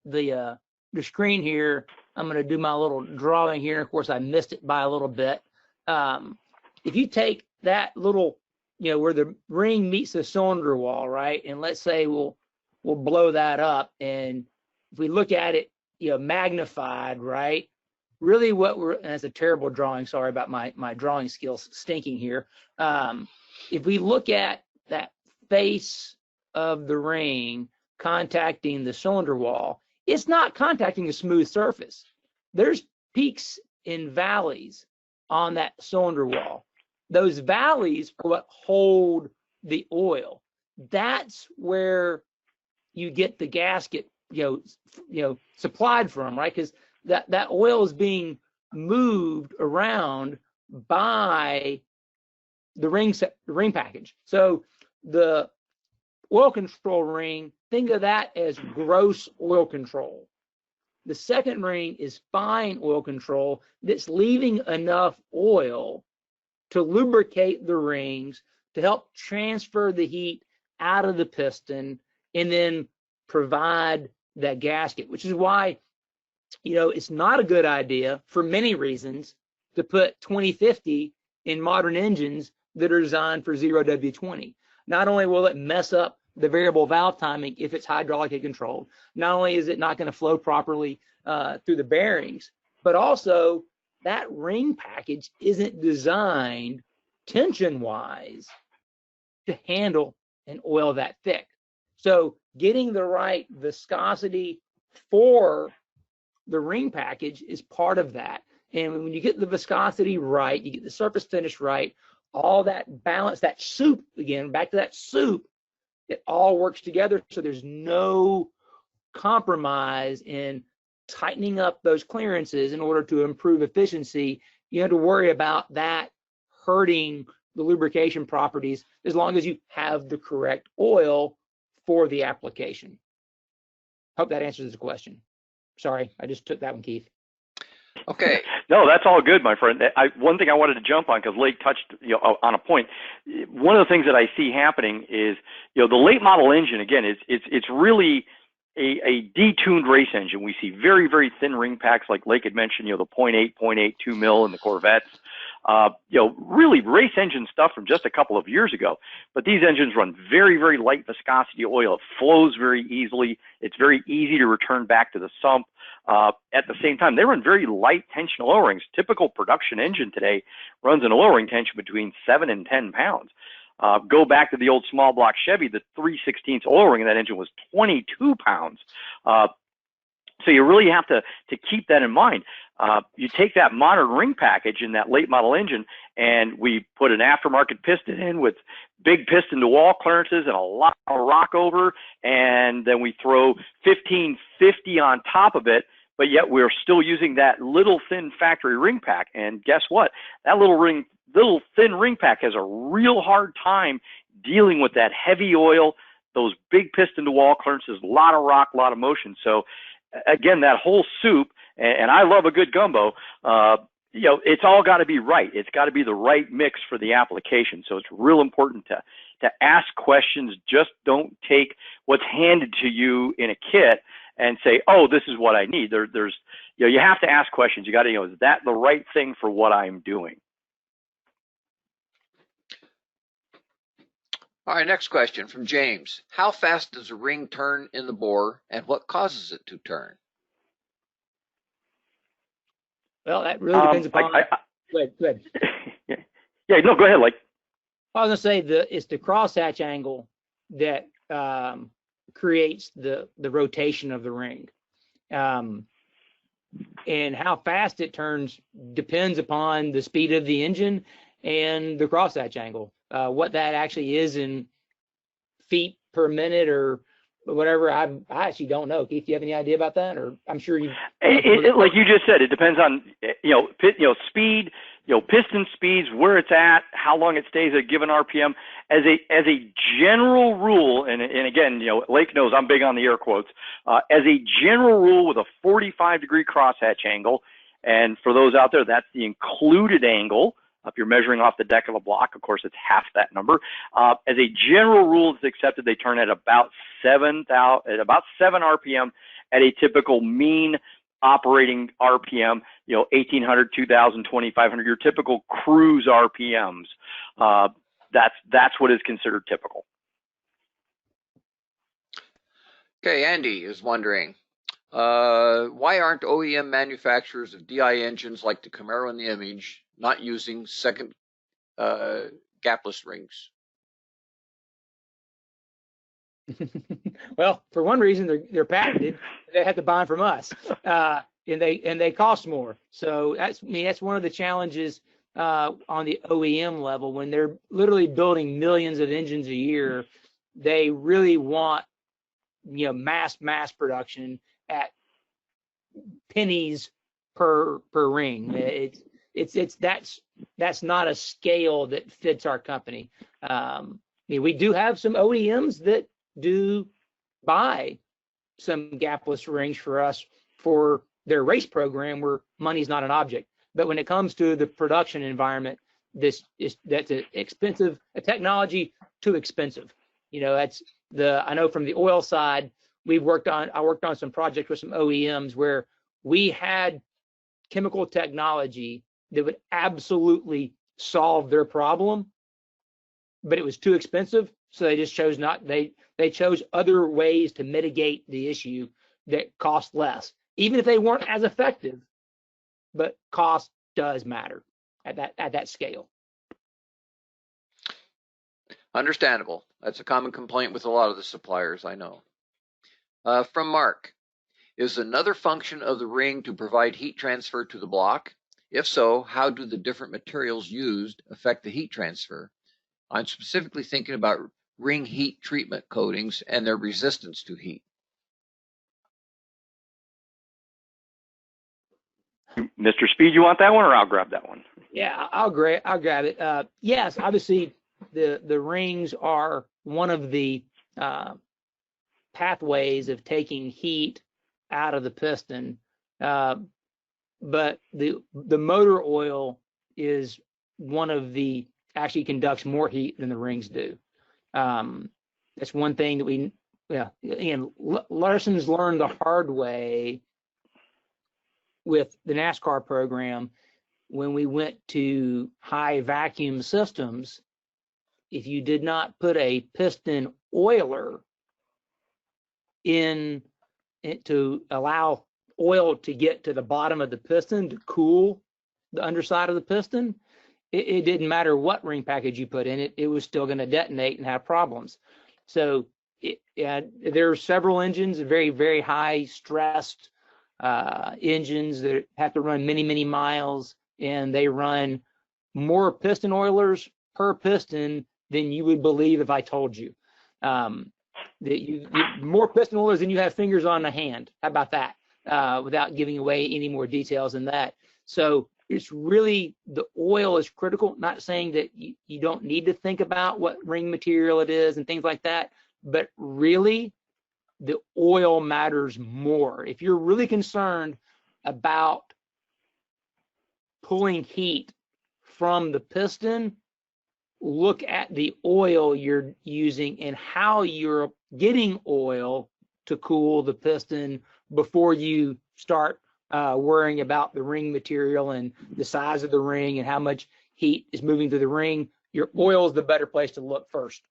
screen here, I'm going to do my little drawing here. Of course, I missed it by a little bit. If you take that little, where the ring meets the cylinder wall, right? And let's say we'll blow that up. And if we look at it, magnified, right? Really and that's a terrible drawing. Sorry about my drawing skills stinking here. If we look at that face of the ring contacting the cylinder wall, it's not contacting a smooth surface. There's peaks and valleys on that cylinder wall. Those valleys are what hold the oil. That's where you get the gasket, supplied from, right? Because that oil is being moved around by the ring package. So the oil control ring, think of that as gross oil control. The second ring is fine oil control that's leaving enough oil to lubricate the rings to help transfer the heat out of the piston and then provide that gasket, which is why, it's not a good idea for many reasons to put 2050 in modern engines that are designed for 0W20. Not only will it mess up the variable valve timing if it's hydraulically controlled, not only is it not going to flow properly through the bearings, but also that ring package isn't designed tension-wise to handle an oil that thick. So getting the right viscosity for the ring package is part of that. And when you get the viscosity right, you get the surface finish right, all that balance, that soup, again, back to that soup, it all works together. So there's no compromise in tightening up those clearances in order to improve efficiency. You have to worry about that hurting the lubrication properties as long as you have the correct oil for the application. Hope that answers the question. Sorry, I just took that one, Keith. Okay. No, that's all good, my friend. One thing I wanted to jump on, because Lake touched on a point. One of the things that I see happening is, the late model engine, again, it's really a detuned race engine. We see very, very thin ring packs, like Lake had mentioned, the 0.8, 2 mil in the Corvettes. Really race engine stuff from just a couple of years ago. But these engines run very, very light viscosity oil. It flows very easily. It's very easy to return back to the sump. At the same time, they run very light tension oil rings. Typical production engine today runs an oil ring tension between 7 and 10 pounds. Go back to the old small block Chevy, the 3/16 oil ring in that engine was 22 pounds. So you really have to keep that in mind. You take that modern ring package in that late model engine, and we put an aftermarket piston in with big piston to wall clearances and a lot of rock over, and then we throw 1550 on top of it, but yet we're still using that little thin factory ring pack. And guess what? That little thin ring pack has a real hard time dealing with that heavy oil, those big piston to wall clearances, a lot of rock, a lot of motion. So again, that whole soup, and I love a good gumbo, it's all got to be right. It's got to be the right mix for the application. So it's real important to ask questions. Just don't take what's handed to you in a kit and say, oh, this is what I need. You have to ask questions. You got to, is that the right thing for what I'm doing? All right, next question from James. How fast does a ring turn in the bore, and what causes it to turn? Well, that really depends upon. Go ahead. Yeah, no, go ahead, Like. I was going to say it's the crosshatch angle that creates the rotation of the ring. And how fast it turns depends upon the speed of the engine and the crosshatch angle. What that actually is in feet per minute or whatever, I actually don't know. Keith, do you have any idea about that? Or I'm sure you. Like you just said, it depends on speed, piston speeds, where it's at, how long it stays at a given RPM. As a general rule, and again, Lake knows I'm big on the air quotes. As a general rule, with a 45-degree crosshatch angle, and for those out there, that's the included angle. If you're measuring off the deck of a block, of course, it's half that number. As a general rule, it's accepted they turn at about 7 RPM at a typical mean operating RPM, 1800, 2000, 2500, your typical cruise RPMs. That's what is considered typical. Okay, Andy is wondering, why aren't OEM manufacturers of DI engines like the Camaro and the Image not using second gapless rings? Well, for one reason, they're patented. They have to buy them from us, and they cost more. So that's one of the challenges on the OEM level. When they're literally building millions of engines a year, they really want mass production at pennies per ring. That's not a scale that fits our company. We do have some OEMs that do buy some gapless rings for us for their race program where money's not an object. But when it comes to the production environment, that's a technology too expensive. I know from the oil side, I worked on some projects with some OEMs where we had chemical technology that would absolutely solve their problem, but it was too expensive. So they just chose they chose other ways to mitigate the issue that cost less, even if they weren't as effective, but cost does matter at that scale. Understandable. That's a common complaint with a lot of the suppliers, I know. From Mark, is another function of the ring to provide heat transfer to the block? If so, how do the different materials used affect the heat transfer? I'm specifically thinking about ring heat treatment coatings and their resistance to heat. Mr. Speed, you want that one, or I'll grab that one? Yeah, I'll grab it. Yes, obviously the rings are one of the pathways of taking heat out of the piston, but the motor oil is one of the actually conducts more heat than the rings do. That's one thing that Larson's learned the hard way with the NASCAR program. When we went to high vacuum systems, if you did not put a piston oiler in it to allow oil to get to the bottom of the piston to cool the underside of the piston, it didn't matter what ring package you put in it, it was still going to detonate and have problems. So there are several engines, very, very high stressed engines that have to run many, many miles, and they run more piston oilers per piston than you would believe if I told you. More piston oilers than you have fingers on a hand. How about that? Without giving away any more details than that. So it's really, the oil is critical. Not saying that you don't need to think about what ring material it is and things like that, but really the oil matters more. If you're really concerned about pulling heat from the piston, look at the oil you're using and how you're getting oil to cool the piston before you start worrying about the ring material and the size of the ring and how much heat is moving through the ring. Your oil is the better place to look first.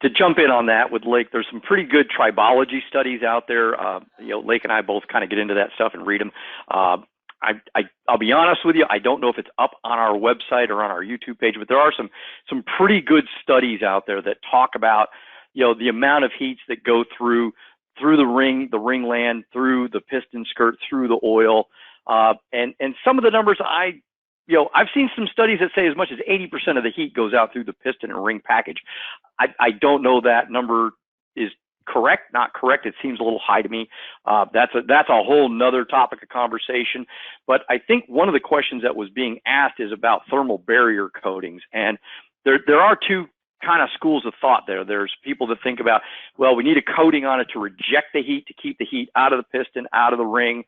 To jump in on that with Lake, there's some pretty good tribology studies out there. Lake and I both kind of get into that stuff and read them. I'll be honest with you, I don't know if it's up on our website or on our YouTube page, but there are some pretty good studies out there that talk about the amount of heats that go through the ring land, through the piston skirt, through the oil, and some of the numbers I've seen some studies that say as much as 80% of the heat goes out through the piston and ring package. I don't know that number is correct, not correct. It seems a little high to me. That's a whole nother topic of conversation. But I think one of the questions that was being asked is about thermal barrier coatings. And there are two kind of schools of thought there. There's people that think about, well, we need a coating on it to reject the heat, to keep the heat out of the piston, out of the ring,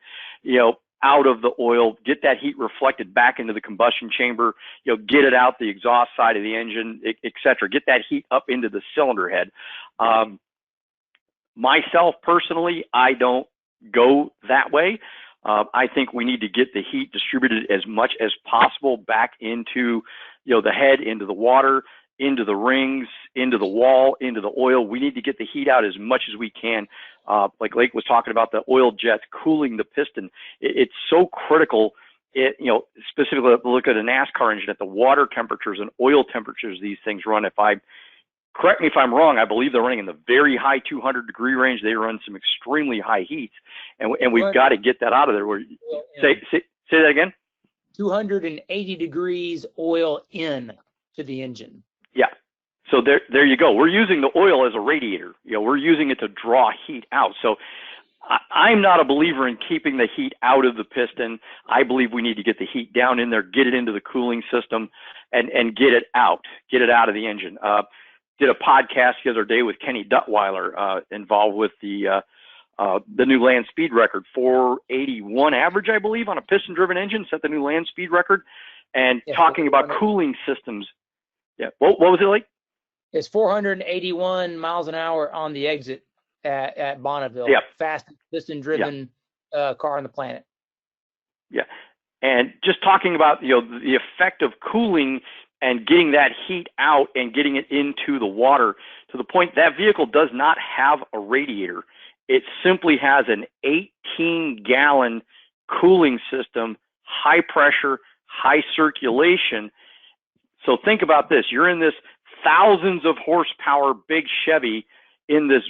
out of the oil, get that heat reflected back into the combustion chamber, get it out the exhaust side of the engine, et cetera, get that heat up into the cylinder head. Myself personally, I don't go that way. I think we need to get the heat distributed as much as possible back into, the head, into the water, into the rings, into the wall, into the oil. We need to get the heat out as much as we can. Like Lake was talking about, the oil jets cooling the piston. It's so critical. Specifically look at a NASCAR engine, at the water temperatures and oil temperatures these things run. Correct me if I'm wrong, I believe they're running in the very high 200-degree range. They run some extremely high heats, and we've got to get that out of there. Say that again? 280 degrees oil in to the engine. Yeah. So there you go. We're using the oil as a radiator. We're using it to draw heat out. So I'm not a believer in keeping the heat out of the piston. I believe we need to get the heat down in there, get it into the cooling system, and get it out of the engine. Did a podcast the other day with Kenny Duttweiler, involved with the new land speed record, 481 average, I believe, on a piston-driven engine, set the new land speed record, and talking about cooling systems. Yeah, what was it like? It's 481 miles an hour on the exit at Bonneville. Yeah. Fastest piston-driven car on the planet. Yeah, and just talking about the effect of cooling and getting that heat out and getting it into the water, to the point that vehicle does not have a radiator. It simply has an 18-gallon cooling system, high pressure, high circulation. So think about this. You're in this thousands of horsepower big Chevy in this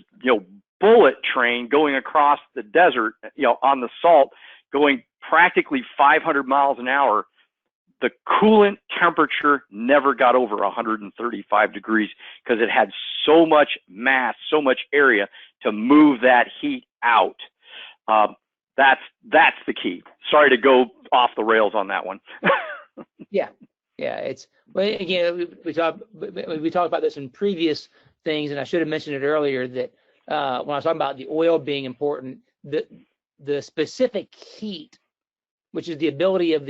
bullet train going across the desert, on the salt, going practically 500 miles an hour. The coolant temperature never got over 135 degrees because it had so much mass, so much area to move that heat out. That's the key. Sorry to go off the rails on that one. Yeah. It's, well, again, we talked about this in previous things, and I should have mentioned it earlier that when I was talking about the oil being important, the specific heat, which is the ability of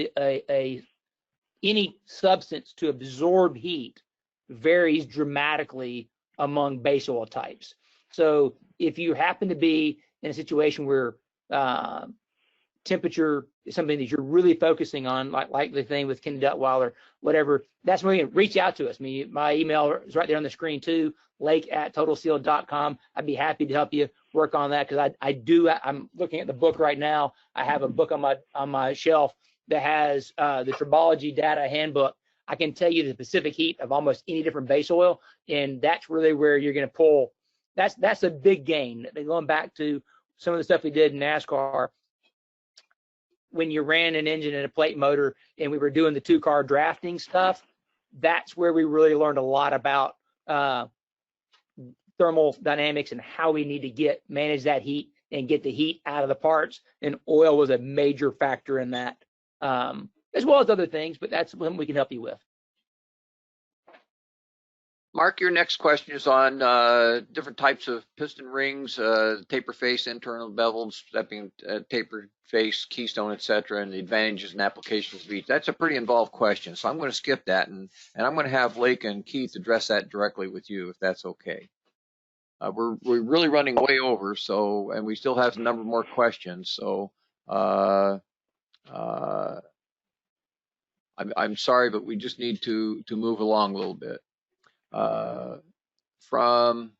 any substance to absorb heat, varies dramatically among base oil types. So if you happen to be in a situation where temperature is something that you're really focusing on, like the thing with Ken Duttweiler, whatever, that's when you can reach out to us. My email is right there on the screen too, lake@totalseal.com. I'd be happy to help you work on that, because I'm looking at the book right now. I have a book on my shelf that has the Tribology data handbook. I can tell you the specific heat of almost any different base oil, and that's really where you're going to pull. That's a big gain. Going back to some of the stuff we did in NASCAR, when you ran an engine and a plate motor, and we were doing the 2-car drafting stuff, that's where we really learned a lot about thermal dynamics and how we need to manage that heat and get the heat out of the parts. And oil was a major factor in that, as well as other things, but that's what we can help you with. Mark, your next question is on different types of piston rings, taper face, internal bevels, stepping taper face, keystone, etc., and the advantages and applications of each. That's a pretty involved question, so I'm going to skip that, and I'm going to have Lake and Keith address that directly with you, if that's okay. We're really running way over, and we still have a number more questions, so I'm sorry, but we just need to move along a little bit. From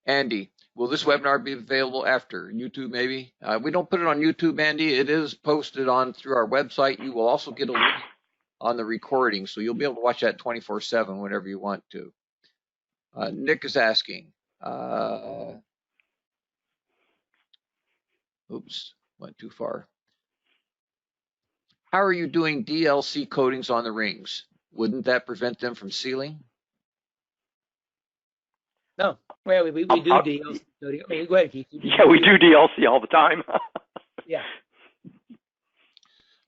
Andy, will this webinar be available after YouTube maybe? We don't put it on YouTube, Andy. It is posted through our website. You will also get a link on the recording, so you'll be able to watch that 24/7 whenever you want to. Nick is asking, oops, went too far. How are you doing DLC coatings on the rings? Wouldn't that prevent them from sealing? No. Well, we do DLC coating. I mean, go ahead, Keith. Yeah, we do DLC all the time. Yeah.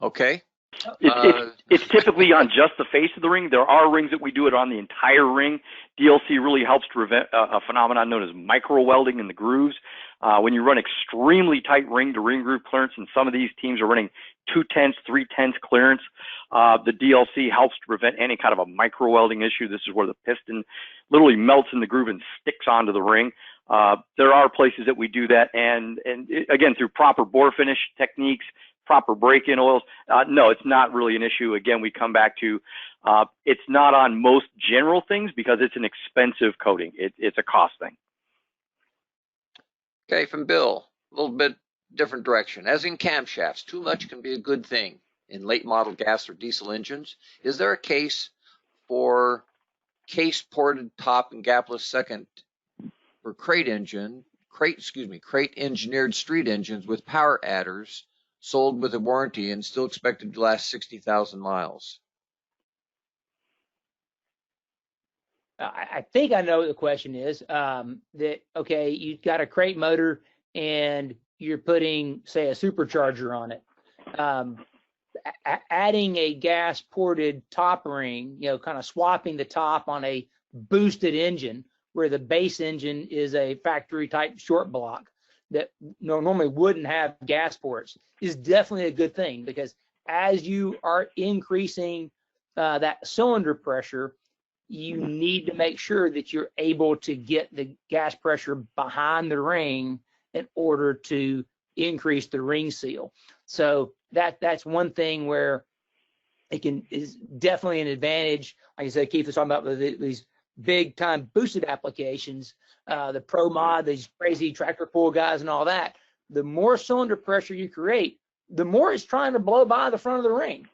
Okay. It's typically on just the face of the ring. There are rings that we do it on the entire ring. DLC really helps to prevent a phenomenon known as micro welding in the grooves. When you run extremely tight ring-to-ring groove clearance, and some of these teams are running 2/10, 3/10 clearance, the DLC helps to prevent any kind of a micro welding issue. This is where the piston literally melts in the groove and sticks onto the ring. There are places that we do that, and again, through proper bore finish techniques, proper break-in oils, no, it's not really an issue. Again, we come back to it's not on most general things because it's an expensive coating. It's a cost thing. Okay, from Bill, a little bit different direction. As in camshafts, too much can be a good thing in late model gas or diesel engines. Is there a case for case-ported top and gapless second for crate engineered street engines with power adders sold with a warranty and still expected to last 60,000 miles? I think I know what the question is. That, okay, you've got a crate motor and you're putting, say, a supercharger on it. Adding a gas ported top ring, kind of swapping the top on a boosted engine where the base engine is a factory type short block that normally wouldn't have gas ports, is definitely a good thing, because as you are increasing that cylinder pressure, you need to make sure that you're able to get the gas pressure behind the ring in order to increase the ring seal. So that's one thing where it is definitely an advantage. Like I said, Keith was talking about these big time boosted applications, the Pro Mod, these crazy tractor pull guys and all that. The more cylinder pressure you create, the more it's trying to blow by the front of the ring.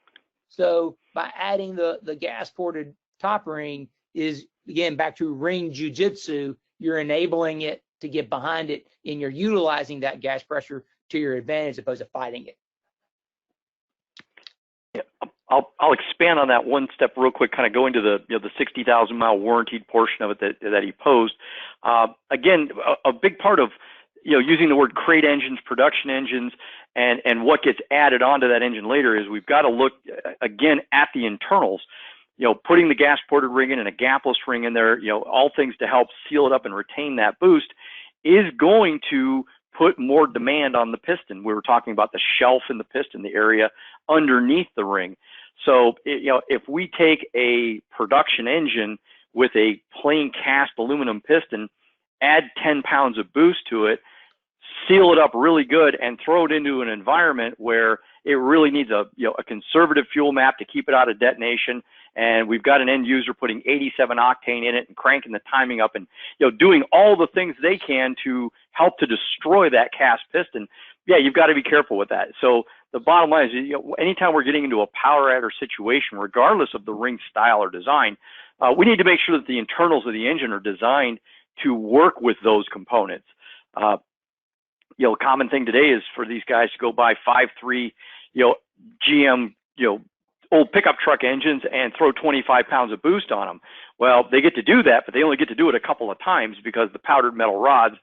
So by adding the gas ported top ring is, again, back to ring jujitsu, you're enabling it to get behind it, and you're utilizing that gas pressure to your advantage as opposed to fighting it. Yeah, I'll expand on that one step real quick, kind of go into the the 60,000 mile warranted portion of it that he posed. Again, a big part of using the word crate engines, production engines, and what gets added onto that engine later is we've got to look again at the internals. Putting the gas ported ring in and a gapless ring in there, all things to help seal it up and retain that boost, is going to put more demand on the piston. We were talking about the shelf in the piston, the area underneath the ring. So, if we take a production engine with a plain cast aluminum piston, add 10 pounds of boost to it, seal it up really good, and throw it into an environment where it really needs a conservative fuel map to keep it out of detonation, and we've got an end user putting 87 octane in it and cranking the timing up and doing all the things they can to help to destroy that cast piston. Yeah, you've got to be careful with that. So the bottom line is, anytime we're getting into a power adder situation, regardless of the ring style or design, we need to make sure that the internals of the engine are designed to work with those components. A common thing today is for these guys to go buy 5.3, GM, old pickup truck engines and throw 25 pounds of boost on them. Well, they get to do that, but they only get to do it a couple of times because the powdered metal rods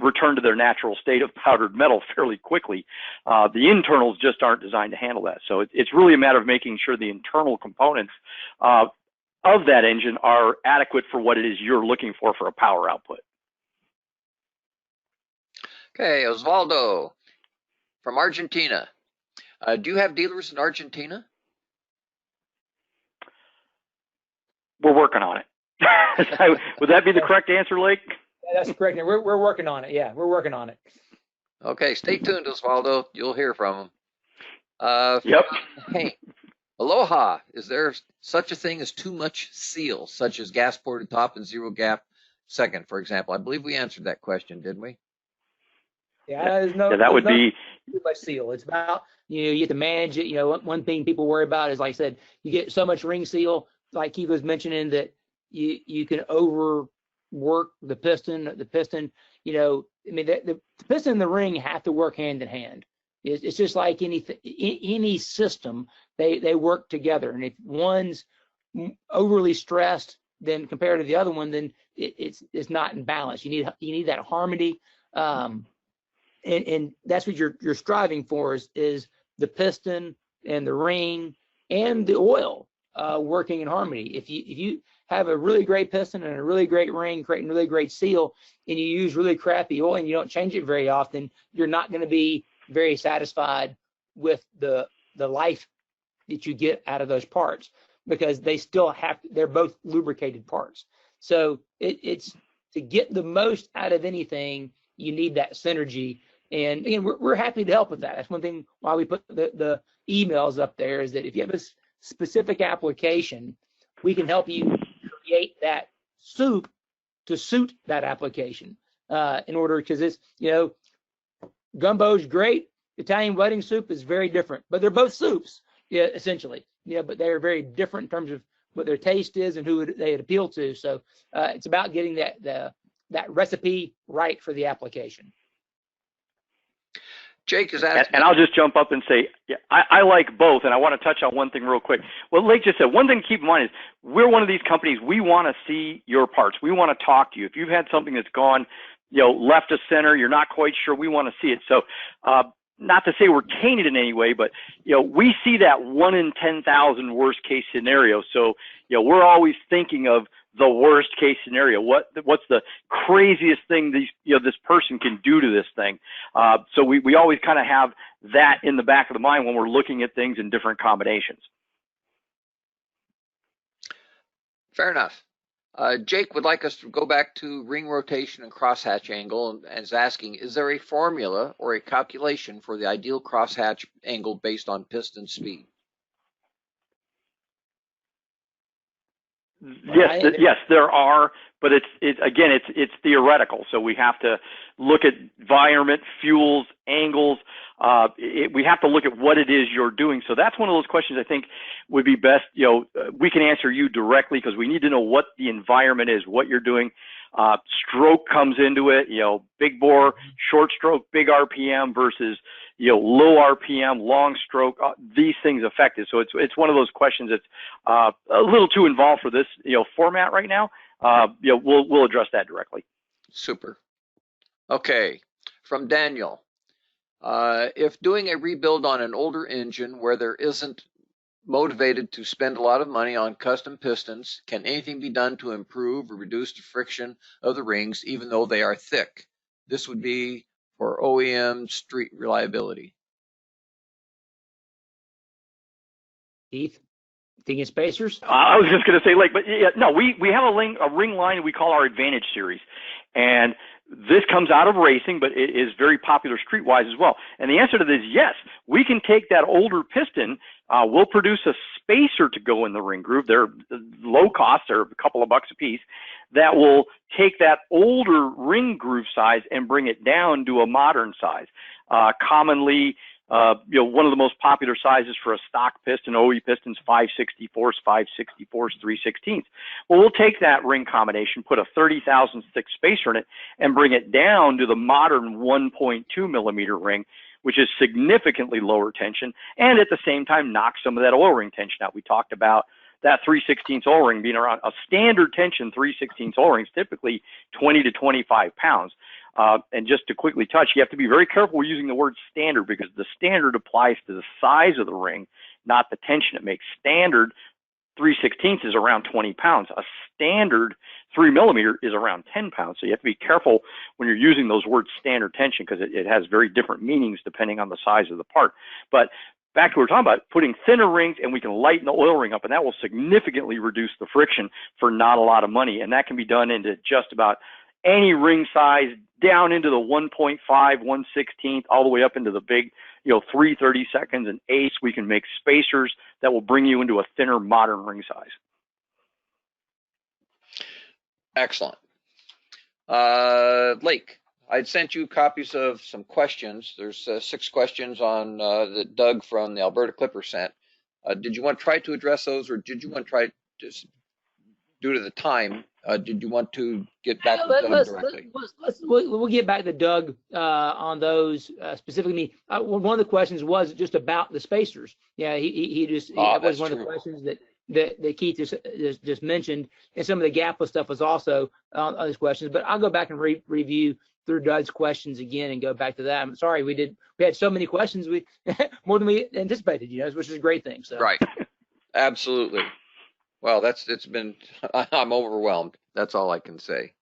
return to their natural state of powdered metal fairly quickly. The internals just aren't designed to handle that. So it's really a matter of making sure the internal components of that engine are adequate for what it is you're looking for a power output. Okay, Osvaldo from Argentina. Do you have dealers in Argentina? We're working on it. Would that be the correct answer, Lake? Yeah, that's correct. We're working on it. Yeah, we're working on it. Okay, stay tuned, Osvaldo. You'll hear from him. Yep. Hey, aloha. Is there such a thing as too much seal, such as gas ported top and zero gap second, for example? I believe we answered that question, didn't we? Yeah, that would be too much seal. It's about you have to manage it. One thing people worry about is, like I said, you get so much ring seal, like he was mentioning, that you can overwork the piston. The piston, the piston and the ring have to work hand in hand. It's just like any system, they work together. And if one's overly stressed, then compared to the other one, then it's not in balance. You need that harmony. And that's what you're striving for is the piston and the ring and the oil working in harmony. If you have a really great piston and a really great ring, creating really great seal, and you use really crappy oil and you don't change it very often, you're not going to be very satisfied with the life that you get out of those parts, because they still they're both lubricated parts. So it's to get the most out of anything, you need that synergy. And again, we're happy to help with that. That's one thing why we put the emails up there, is that if you have a specific application, we can help you create that soup to suit that application. In order, because it's, gumbo's great. Italian wedding soup is very different, but they're both soups, essentially. But they're very different in terms of what their taste is and who they appeal to. So it's about getting that recipe right for the application. Jake is asking. And I'll just jump up and say, yeah, I like both, and I want to touch on one thing real quick. Well, Lake just said, one thing to keep in mind is we're one of these companies, we want to see your parts. We want to talk to you. If you've had something that's gone, left of center, you're not quite sure, we want to see it. So not to say we're tainted in any way, but, we see that 1 in 10,000 worst case scenario. So, we're always thinking of the worst case scenario. What's the craziest thing this person can do to this thing? So we always kind of have that in the back of the mind when we're looking at things in different combinations. Fair enough. Jake would like us to go back to ring rotation and crosshatch angle, and is asking, is there a formula or a calculation for the ideal crosshatch angle based on piston speed? Yes, there are, but it's theoretical. So we have to look at environment, fuels, angles. We have to look at what it is you're doing. So that's one of those questions I think would be best. We can answer you directly, because we need to know what the environment is, what you're doing. Stroke comes into it. Big bore, short stroke, big RPM versus low RPM, long stroke. These things affect it. So it's one of those questions that's a little too involved for this format right now. We'll address that directly. Super. Okay, from Daniel. If doing a rebuild on an older engine where there isn't motivated to spend a lot of money on custom pistons, can anything be done to improve or reduce the friction of the rings, even though they are thick? This would be for OEM street reliability. Keith, thinking spacers? I was just going to say, but no, we have a ring line we call our Advantage Series, and this comes out of racing, but it is very popular street-wise as well. And the answer to this is yes. We can take that older piston. We'll produce a spacer to go in the ring groove. They're low cost. They're a couple of bucks a piece. That will take that older ring groove size and bring it down to a modern size. Commonly, one of the most popular sizes for a stock piston, OE pistons, 5/64s, 5/64s, 3/16. Well, we'll take that ring combination, put a 30,000 thick spacer in it, and bring it down to the modern 1.2 millimeter ring, which is significantly lower tension, and at the same time knock some of that oil ring tension out. We talked about that 3/16 oil ring being around a standard tension 3/16 oil ring is typically 20 to 25 pounds. And just to quickly touch, you have to be very careful using the word standard, because the standard applies to the size of the ring, not the tension it makes. Standard 3/16 is around 20 pounds. A standard 3 millimeter is around 10 pounds. So you have to be careful when you're using those words standard tension, because it has very different meanings depending on the size of the part. But back to what we're talking about, putting thinner rings, and we can lighten the oil ring up, and that will significantly reduce the friction for not a lot of money. And that can be done into just about any ring size, down into the 1.5, 1/16, all the way up into the big, 3/32 and 8. We can make spacers that will bring you into a thinner modern ring size. Excellent. Lake, I'd sent you copies of some questions. There's 6 questions on that Doug from the Alberta Clipper sent. Did you want to try to address those, or did you want to try to, due to the time, did you want to get back to Doug directly? We'll get back to Doug on those specifically. One of the questions was just about the spacers. Yeah, that was one of the questions that Keith just mentioned, and some of the Gapless stuff was also on those questions. But I'll go back and review through Doug's questions again and go back to that. I'm sorry we had so many questions, we more than we anticipated, which is a great thing. So right, absolutely. Well, it's been I'm overwhelmed. That's all I can say.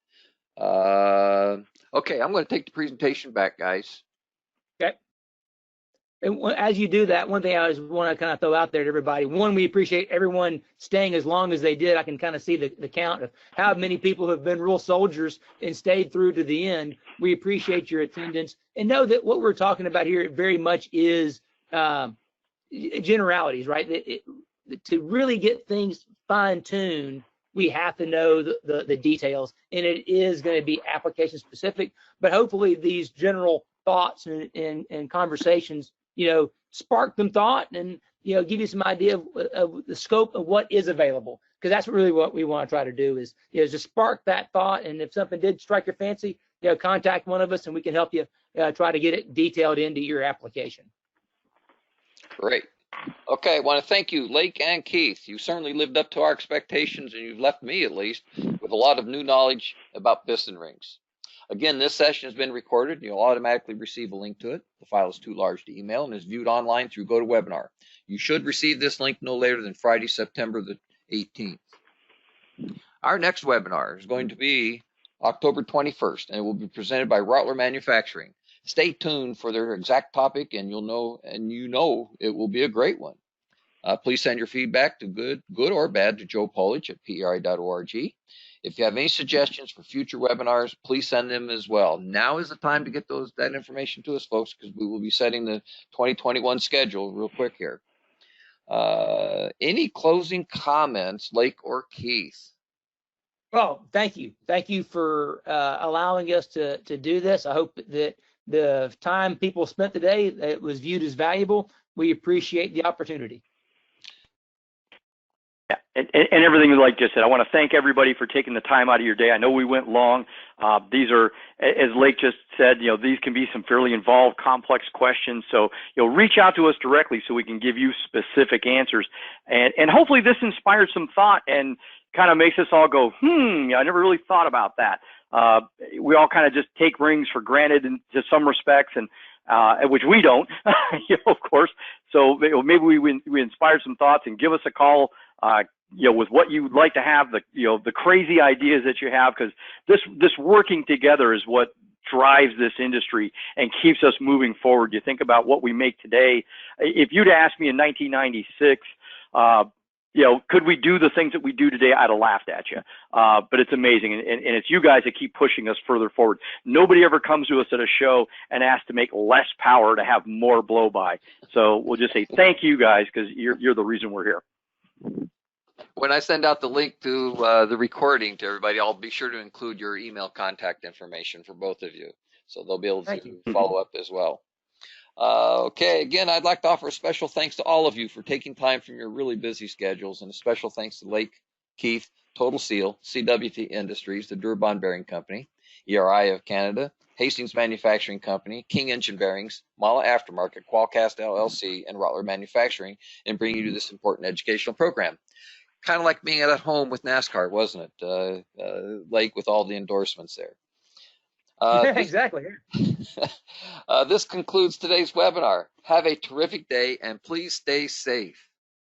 Okay, I'm going to take the presentation back, guys. Okay. And as you do that, one thing I just want to kind of throw out there to everybody. One, we appreciate everyone staying as long as they did. I can kind of see the count of how many people have been real soldiers and stayed through to the end. We appreciate your attendance and know that what we're talking about here very much is generalities, right? To really get things fine-tuned, we have to know the details, and it is going to be application specific. But hopefully these general thoughts and conversations, spark them thought and, give you some idea of the scope of what is available. Because that's really what we want to try to do is to spark that thought. And if something did strike your fancy, contact one of us and we can help you try to get it detailed into your application. Great. Okay, I want to thank you, Lake and Keith. You certainly lived up to our expectations, and you've left me, at least, with a lot of new knowledge about piston rings. Again, this session has been recorded, and you'll automatically receive a link to it. The file is too large to email and is viewed online through GoToWebinar. You should receive this link no later than Friday, September the 18th. Our next webinar is going to be October 21st, and it will be presented by Rottler Manufacturing. Stay tuned for their exact topic, and you know it will be a great one. Please send your feedback to good or bad to Joe Polich at peri.org. If you have any suggestions for future webinars, please send them as well. Now is the time to get that information to us, folks, because we will be setting the 2021 schedule real quick here. Any closing comments, Lake or Keith? Well, thank you. Thank you for allowing us to do this. I hope that the time people spent today, it was viewed as valuable. We appreciate the opportunity. Yeah, and everything like just said, I want to thank everybody for taking the time out of your day. I know we went long. These are, as Lake just said, these can be some fairly involved, complex questions. So, reach out to us directly so we can give you specific answers. And hopefully this inspires some thought and kind of makes us all go, I never really thought about that. We all kind of just take rings for granted to some respects, and which we don't, of course. So maybe we inspire some thoughts, and give us a call, with what you'd like to have, the crazy ideas that you have, because this working together is what drives this industry and keeps us moving forward. You think about what we make today. If you'd asked me in 1996, could we do the things that we do today? I'd have laughed at you. But it's amazing. And it's you guys that keep pushing us further forward. Nobody ever comes to us at a show and asks to make less power to have more blow by. So we'll just say thank you guys, because you're the reason we're here. When I send out the link to the recording to everybody, I'll be sure to include your email contact information for both of you, so they'll be able to follow up as well. Okay, again, I'd like to offer a special thanks to all of you for taking time from your really busy schedules, and a special thanks to Lake, Keith, Total Seal, CWT Industries, the Durbon Bearing Company, ERI of Canada, Hastings Manufacturing Company, King Engine Bearings, Mala Aftermarket, Qualcast LLC, and Rottler Manufacturing in bringing you this important educational program. Kind of like being at home with NASCAR, wasn't it, Lake, with all the endorsements there? Exactly. This concludes today's webinar. Have a terrific day, and please stay safe.